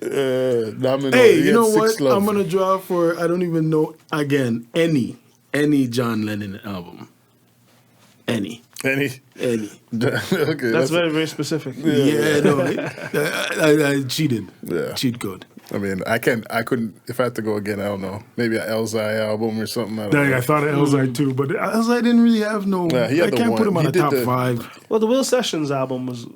[SPEAKER 1] Hey, you know what? I'm gonna draw for. I don't even know. Again, any John Lennon album. Any.
[SPEAKER 2] Any?
[SPEAKER 1] Any.
[SPEAKER 2] Okay,
[SPEAKER 3] That's very, very specific.
[SPEAKER 1] Yeah, no, I cheated.
[SPEAKER 2] Yeah.
[SPEAKER 1] Cheat code.
[SPEAKER 2] I mean, I couldn't, if I had to go again, I don't know. Maybe an Elzai album or something. I don't know.
[SPEAKER 1] I thought of Elzai too, but Elzai didn't really have no.
[SPEAKER 2] Yeah, he had
[SPEAKER 1] I
[SPEAKER 2] the
[SPEAKER 1] can't
[SPEAKER 2] one.
[SPEAKER 1] put him on
[SPEAKER 2] He
[SPEAKER 1] the
[SPEAKER 2] did
[SPEAKER 1] top
[SPEAKER 2] the-
[SPEAKER 1] 5.
[SPEAKER 3] Well, the Will Sessions album was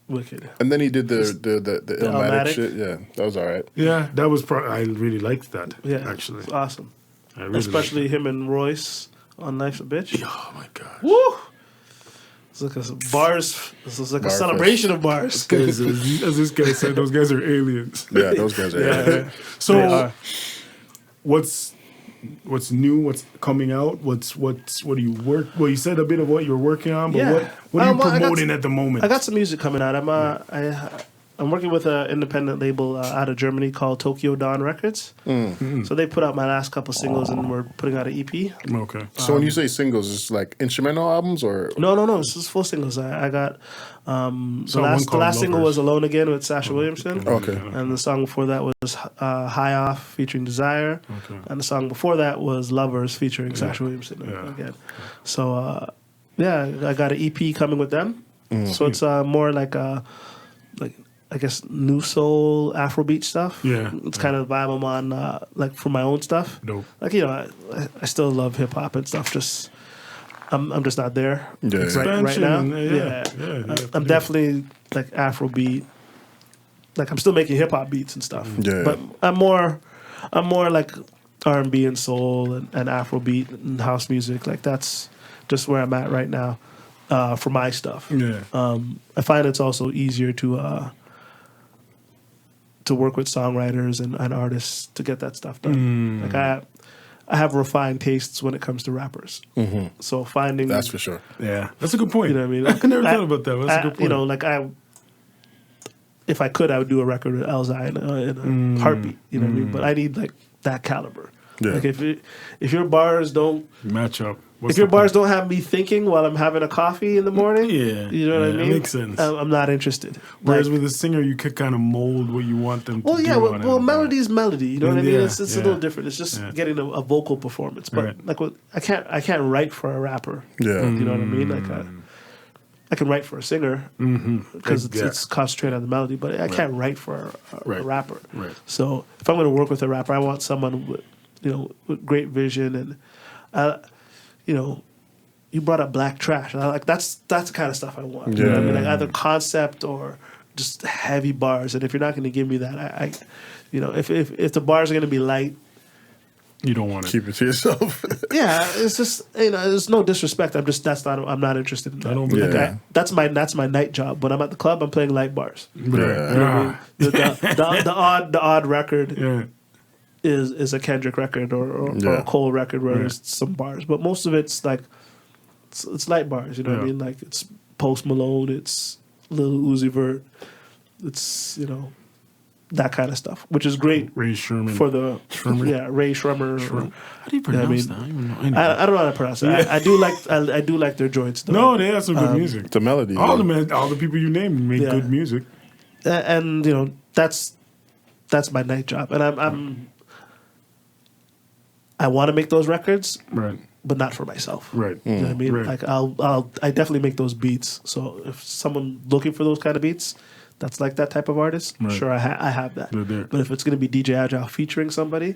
[SPEAKER 3] wicked.
[SPEAKER 2] And then he did the Illmatic
[SPEAKER 3] Illmatic?
[SPEAKER 2] shit. Yeah, that was all right.
[SPEAKER 1] Yeah, that was. I really liked that.
[SPEAKER 3] Yeah,
[SPEAKER 1] actually,
[SPEAKER 3] it's awesome.
[SPEAKER 1] I really
[SPEAKER 3] Especially
[SPEAKER 1] liked
[SPEAKER 3] him and Royce on Life's a Bitch.
[SPEAKER 1] it. Oh my god.
[SPEAKER 3] Woo! It's like a bars. This is like
[SPEAKER 2] Bar
[SPEAKER 3] a celebration of bars.
[SPEAKER 1] Guys, as this guy said, those guys are aliens.
[SPEAKER 2] Yeah, those guys are.
[SPEAKER 3] Yeah. They
[SPEAKER 1] So,
[SPEAKER 3] are.
[SPEAKER 1] what's new? What's coming out? What do you work? Well, you said a bit of what you're working on, but
[SPEAKER 3] Yeah.
[SPEAKER 1] what are you
[SPEAKER 3] Well, I got
[SPEAKER 1] promoting at the moment?
[SPEAKER 3] I got some music coming out. I'm working with an independent label out of Germany called Tokyo Dawn Records. So they put out my last couple singles, and we're putting out an EP.
[SPEAKER 1] Okay.
[SPEAKER 2] So when you say singles, it's like instrumental albums or?
[SPEAKER 3] No. This is full singles. I got the
[SPEAKER 1] one
[SPEAKER 3] last
[SPEAKER 1] called
[SPEAKER 3] single
[SPEAKER 1] Lovers.
[SPEAKER 3] was "Alone Again" with Sasha Williamson.
[SPEAKER 2] Okay.
[SPEAKER 3] And the song before that was "High Off" featuring Desire.
[SPEAKER 1] Okay.
[SPEAKER 3] And the song before that was "Lovers" featuring Sasha Williamson again. So I got an EP coming with them. So it's more like I guess new soul Afrobeat stuff.
[SPEAKER 1] Yeah.
[SPEAKER 3] It's kind of the vibe I'm on like for my own stuff.
[SPEAKER 1] Dope.
[SPEAKER 3] Like I still love hip hop and stuff. Just I'm just not there
[SPEAKER 2] Yeah.
[SPEAKER 3] right now.
[SPEAKER 1] Yeah.
[SPEAKER 3] I'm definitely like Afrobeat. Like I'm still making hip hop beats and stuff.
[SPEAKER 2] Yeah.
[SPEAKER 3] But I'm more like R&B and soul and Afrobeat and house music. Like that's just where I'm at right now for my stuff.
[SPEAKER 1] Yeah.
[SPEAKER 3] I find it's also easier to work with songwriters and artists to get that stuff done. Like I have refined tastes when it comes to rappers. So finding
[SPEAKER 2] That's for sure.
[SPEAKER 1] Yeah. That's a good point.
[SPEAKER 3] You know what I mean?
[SPEAKER 1] I never thought about that. That's a good point.
[SPEAKER 3] You know, like if I could, I would do a record with Elzai in a heartbeat. You know what I mean? But I need like that caliber.
[SPEAKER 2] Yeah.
[SPEAKER 3] Like if your bars don't
[SPEAKER 1] Match up.
[SPEAKER 3] if your bars don't have me thinking while I'm having a coffee in the morning,
[SPEAKER 1] Yeah.
[SPEAKER 3] you know what I
[SPEAKER 1] Yeah,
[SPEAKER 3] mean?
[SPEAKER 1] makes sense.
[SPEAKER 3] I'm not interested.
[SPEAKER 1] Whereas
[SPEAKER 3] Like,
[SPEAKER 1] with a singer, you could kind of mold what you want them to
[SPEAKER 3] well,
[SPEAKER 1] do.
[SPEAKER 3] yeah,
[SPEAKER 1] on
[SPEAKER 3] well,
[SPEAKER 1] it.
[SPEAKER 3] melody is melody. You know what I mean?
[SPEAKER 1] Yeah,
[SPEAKER 3] It's a little different. It's just getting a vocal performance. But
[SPEAKER 1] Right.
[SPEAKER 3] like, I can't write for a rapper.
[SPEAKER 2] Yeah.
[SPEAKER 3] You know what I mean? Like, I can write for a singer because
[SPEAKER 1] Yeah.
[SPEAKER 3] it's concentrated on the melody. But I can't write for a
[SPEAKER 1] Right.
[SPEAKER 3] rapper.
[SPEAKER 1] Right.
[SPEAKER 3] So if I'm going to work with a rapper, I want someone with with great vision and you brought up Black Trash. And that's the kind of stuff I want. You know what I mean? Like either concept or just heavy bars. And if you're not going to give me that, I if the bars are going to be light,
[SPEAKER 1] You don't want it.
[SPEAKER 2] Keep it to yourself.
[SPEAKER 3] yeah, it's just there's no disrespect. I'm not interested in that.
[SPEAKER 1] I don't believe
[SPEAKER 2] Yeah.
[SPEAKER 3] That's my night job. When I'm at the club, I'm playing light bars.
[SPEAKER 1] Right.
[SPEAKER 3] The odd record
[SPEAKER 1] Yeah.
[SPEAKER 3] is a Kendrick record or
[SPEAKER 2] Yeah.
[SPEAKER 3] a Cole record where
[SPEAKER 1] Right.
[SPEAKER 3] there's some bars, but most of it's like it's light bars. You know what I
[SPEAKER 1] Yeah.
[SPEAKER 3] mean? Like it's Post Malone, it's Lil Uzi Vert, it's that kind of stuff, which is great
[SPEAKER 1] Ray Sherman.
[SPEAKER 3] for the Ray Shrummer.
[SPEAKER 1] How do you pronounce that? I don't even know.
[SPEAKER 3] I don't know how to pronounce it. I do like their joints though.
[SPEAKER 1] No, they have some good music.
[SPEAKER 2] The melody.
[SPEAKER 1] All the people you named make
[SPEAKER 3] Yeah.
[SPEAKER 1] good music.
[SPEAKER 3] And that's my night job, and I want to make those records,
[SPEAKER 1] Right.
[SPEAKER 3] but not for myself.
[SPEAKER 1] Right.
[SPEAKER 3] You know what I mean?
[SPEAKER 1] Right.
[SPEAKER 3] Like I definitely make those beats. So if someone looking for those kind of beats, that's like that type of artist.
[SPEAKER 1] Right.
[SPEAKER 3] Sure, I have that.
[SPEAKER 1] They're there.
[SPEAKER 3] But if it's gonna be DJ Agile featuring somebody,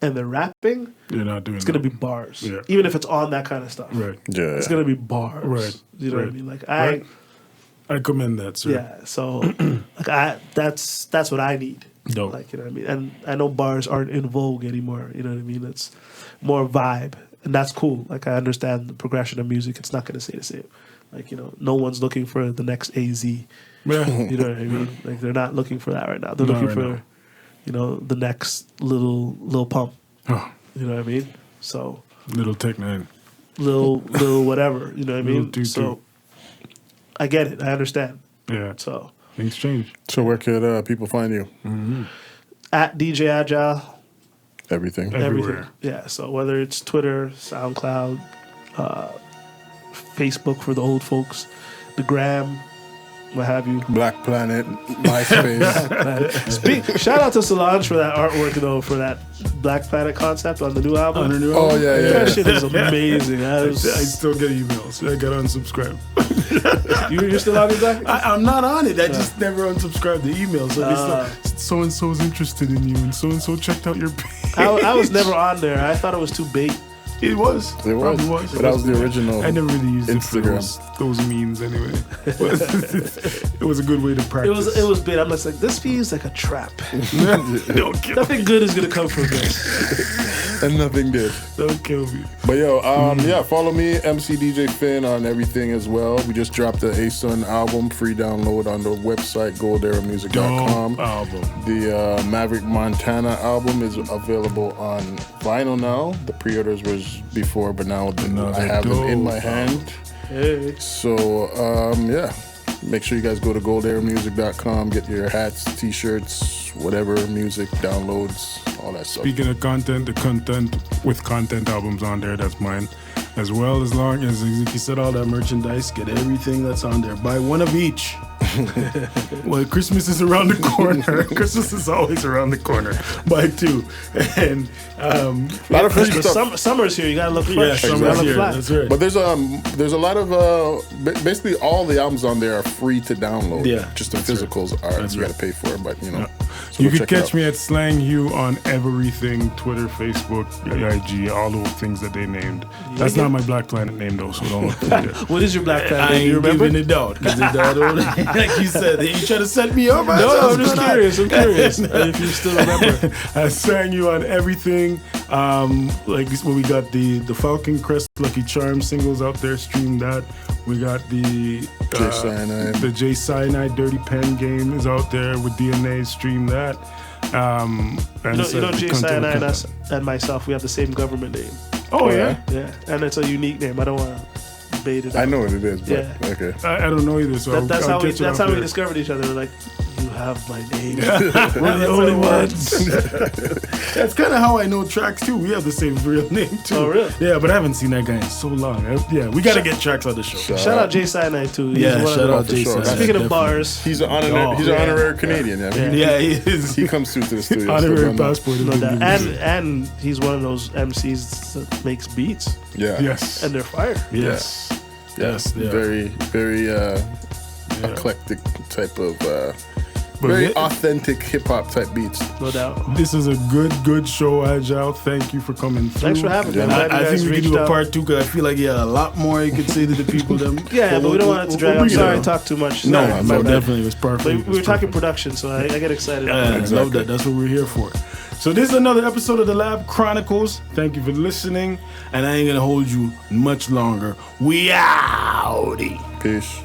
[SPEAKER 3] and they're rapping,
[SPEAKER 1] You're not doing
[SPEAKER 3] it's gonna be bars.
[SPEAKER 1] Yeah.
[SPEAKER 3] Even if it's on that kind of stuff.
[SPEAKER 1] Right.
[SPEAKER 2] Yeah.
[SPEAKER 3] It's gonna be bars.
[SPEAKER 1] Right.
[SPEAKER 3] You know what I
[SPEAKER 1] Right.
[SPEAKER 3] mean? Like
[SPEAKER 1] Right. I commend that, sir.
[SPEAKER 3] yeah. So like that's what I need.
[SPEAKER 1] Dope.
[SPEAKER 3] Like, you know what I mean? And I know bars aren't in vogue anymore. You know what I mean? It's more vibe. And that's cool. Like, I understand the progression of music. It's not going to stay the same. Like, no one's looking for the next AZ. You
[SPEAKER 1] Yeah.
[SPEAKER 3] know what I mean? Like, they're not looking for that right now. They're
[SPEAKER 1] No,
[SPEAKER 3] looking
[SPEAKER 1] right
[SPEAKER 3] for,
[SPEAKER 1] now.
[SPEAKER 3] the next little pump.
[SPEAKER 1] Oh,
[SPEAKER 3] You know what I mean? So,
[SPEAKER 1] little Tech 9.
[SPEAKER 3] little whatever. You know what I
[SPEAKER 1] Little
[SPEAKER 3] mean?
[SPEAKER 1] toot
[SPEAKER 3] So,
[SPEAKER 1] toot.
[SPEAKER 3] I get it. I understand.
[SPEAKER 1] Yeah.
[SPEAKER 3] So,
[SPEAKER 1] Things change.
[SPEAKER 2] So where could people find you?
[SPEAKER 3] at DJ Agile,
[SPEAKER 2] Everything.
[SPEAKER 1] Everywhere.
[SPEAKER 3] Yeah, so whether it's Twitter, SoundCloud, Facebook for the old folks, the Gram, what have you.
[SPEAKER 2] Black Planet, MySpace.
[SPEAKER 3] Shout out to Solange for that artwork though, for that Black Planet concept on the new album.
[SPEAKER 1] On the new
[SPEAKER 2] Oh
[SPEAKER 1] album?
[SPEAKER 2] yeah, yeah.
[SPEAKER 3] That shit is amazing.
[SPEAKER 1] I still get emails. I gotta unsubscribe.
[SPEAKER 3] You're still on the Black?
[SPEAKER 1] I'm not on it. I just never unsubscribed the email. So so and so is interested in you, and so checked out your page.
[SPEAKER 3] I was never on there. I thought it was too bait.
[SPEAKER 1] It was.
[SPEAKER 2] It was.
[SPEAKER 1] Probably was.
[SPEAKER 2] But that was the original.
[SPEAKER 1] I never really used
[SPEAKER 2] Instagram.
[SPEAKER 1] it for those memes anyway. It was a good way to practice.
[SPEAKER 3] It was bait. I'm just like, this feels like a trap.
[SPEAKER 1] Don't kill
[SPEAKER 3] Nothing good is gonna come from this.
[SPEAKER 2] And nothing did.
[SPEAKER 1] Don't kill me.
[SPEAKER 2] But yo, yeah, follow me, MC DJ Finn, on everything as well. We just dropped the ASUN album, free download on the website, golderamusic.com.
[SPEAKER 1] Dope album.
[SPEAKER 2] The Maverick Montana album is available on vinyl now. The pre-orders was before, but now I have them in my hand.
[SPEAKER 3] Hey.
[SPEAKER 2] So, yeah. Make sure you guys go to golderamusic.com, get your hats, t-shirts, whatever, music, downloads, all that stuff.
[SPEAKER 1] Speaking of content, the content with content albums on there, that's mine. As well, as long as you said, all that merchandise, get everything that's on there. Buy one of each. Well, Christmas is around the corner. Christmas is always around the corner. Buy two. And
[SPEAKER 2] a lot of free stuff.
[SPEAKER 3] Summer's here. You gotta look fresh.
[SPEAKER 1] Yeah,
[SPEAKER 3] You
[SPEAKER 1] summer's
[SPEAKER 3] gotta look
[SPEAKER 1] here.
[SPEAKER 3] fly.
[SPEAKER 1] That's right.
[SPEAKER 2] But there's a lot of basically all the albums on there are free to download.
[SPEAKER 1] Yeah,
[SPEAKER 2] just the physicals are you
[SPEAKER 1] right.
[SPEAKER 2] gotta pay for it, but you know. So
[SPEAKER 1] You
[SPEAKER 2] go
[SPEAKER 1] can
[SPEAKER 2] check it
[SPEAKER 1] catch
[SPEAKER 2] out.
[SPEAKER 1] me at Slang Hugh on everything, Twitter, Facebook, IG, all those things that they named. That's not my Black Planet name though, so don't look at it.
[SPEAKER 3] What is your Black Planet?
[SPEAKER 1] I ain't
[SPEAKER 3] You remember?
[SPEAKER 1] giving it out because like you said, you trying to set me up.
[SPEAKER 3] No, I'm just curious. I'm curious if you still remember.
[SPEAKER 1] I sang you on everything. Like when we got the Falcon Crest Lucky Charm singles out there, stream that. We got the J Cyanide Dirty Pen game is out there with DNA, stream that. And
[SPEAKER 3] You know J Cyanide and myself, we have the same government name.
[SPEAKER 1] Oh yeah?
[SPEAKER 3] Yeah, and it's a unique name. I don't want to bait it out.
[SPEAKER 2] I know what it is, but
[SPEAKER 3] Yeah.
[SPEAKER 2] okay.
[SPEAKER 1] I don't know either, so
[SPEAKER 3] That's
[SPEAKER 1] I'll
[SPEAKER 3] how we
[SPEAKER 1] catch it out there.
[SPEAKER 3] discovered each other. We're like, you have my name.
[SPEAKER 1] We're the only ones. That's kind of how I know Tracks too. We have the same real name too.
[SPEAKER 3] Oh, really?
[SPEAKER 1] Yeah, but I haven't seen that guy in so long. We gotta get Tracks on the show.
[SPEAKER 3] Shout out J Cyanide too. He's one of
[SPEAKER 1] shout
[SPEAKER 3] the-
[SPEAKER 1] out Jay.
[SPEAKER 2] sure.
[SPEAKER 3] Speaking of bars,
[SPEAKER 2] He's an honorary Canadian. Yeah.
[SPEAKER 1] Yeah, he is.
[SPEAKER 2] He comes through to the studio.
[SPEAKER 1] Honorary passport.
[SPEAKER 3] no doubt. And he's one of those MCs that makes beats
[SPEAKER 2] Yeah.
[SPEAKER 1] Yes.
[SPEAKER 3] and they're fire.
[SPEAKER 1] Yes. Yes. Yeah.
[SPEAKER 2] Very, very eclectic type of
[SPEAKER 1] But
[SPEAKER 2] very
[SPEAKER 1] it-
[SPEAKER 2] authentic hip hop type beats.
[SPEAKER 3] No doubt.
[SPEAKER 1] This is a good show, Agile. Thank you for coming through.
[SPEAKER 3] Thanks for having me.
[SPEAKER 2] Yeah.
[SPEAKER 3] I'm glad you
[SPEAKER 1] I
[SPEAKER 3] guys
[SPEAKER 1] think we could
[SPEAKER 3] reached
[SPEAKER 1] do a
[SPEAKER 3] out.
[SPEAKER 1] part 2 because I feel like a lot more you could say to the people.
[SPEAKER 3] Yeah, but we don't want it to drag. I'm sorry I talked too much.
[SPEAKER 1] No,
[SPEAKER 3] Sorry, my bad.
[SPEAKER 1] definitely it was perfect.
[SPEAKER 3] But
[SPEAKER 1] It
[SPEAKER 3] we
[SPEAKER 1] was
[SPEAKER 3] were talking
[SPEAKER 1] perfect.
[SPEAKER 3] production, so I get excited.
[SPEAKER 1] I
[SPEAKER 2] Exactly.
[SPEAKER 1] love that. That's what we're here for. So this is another episode of the Lab Chronicles. Thank you for listening, and I ain't gonna hold you much longer. We outie.
[SPEAKER 2] Peace.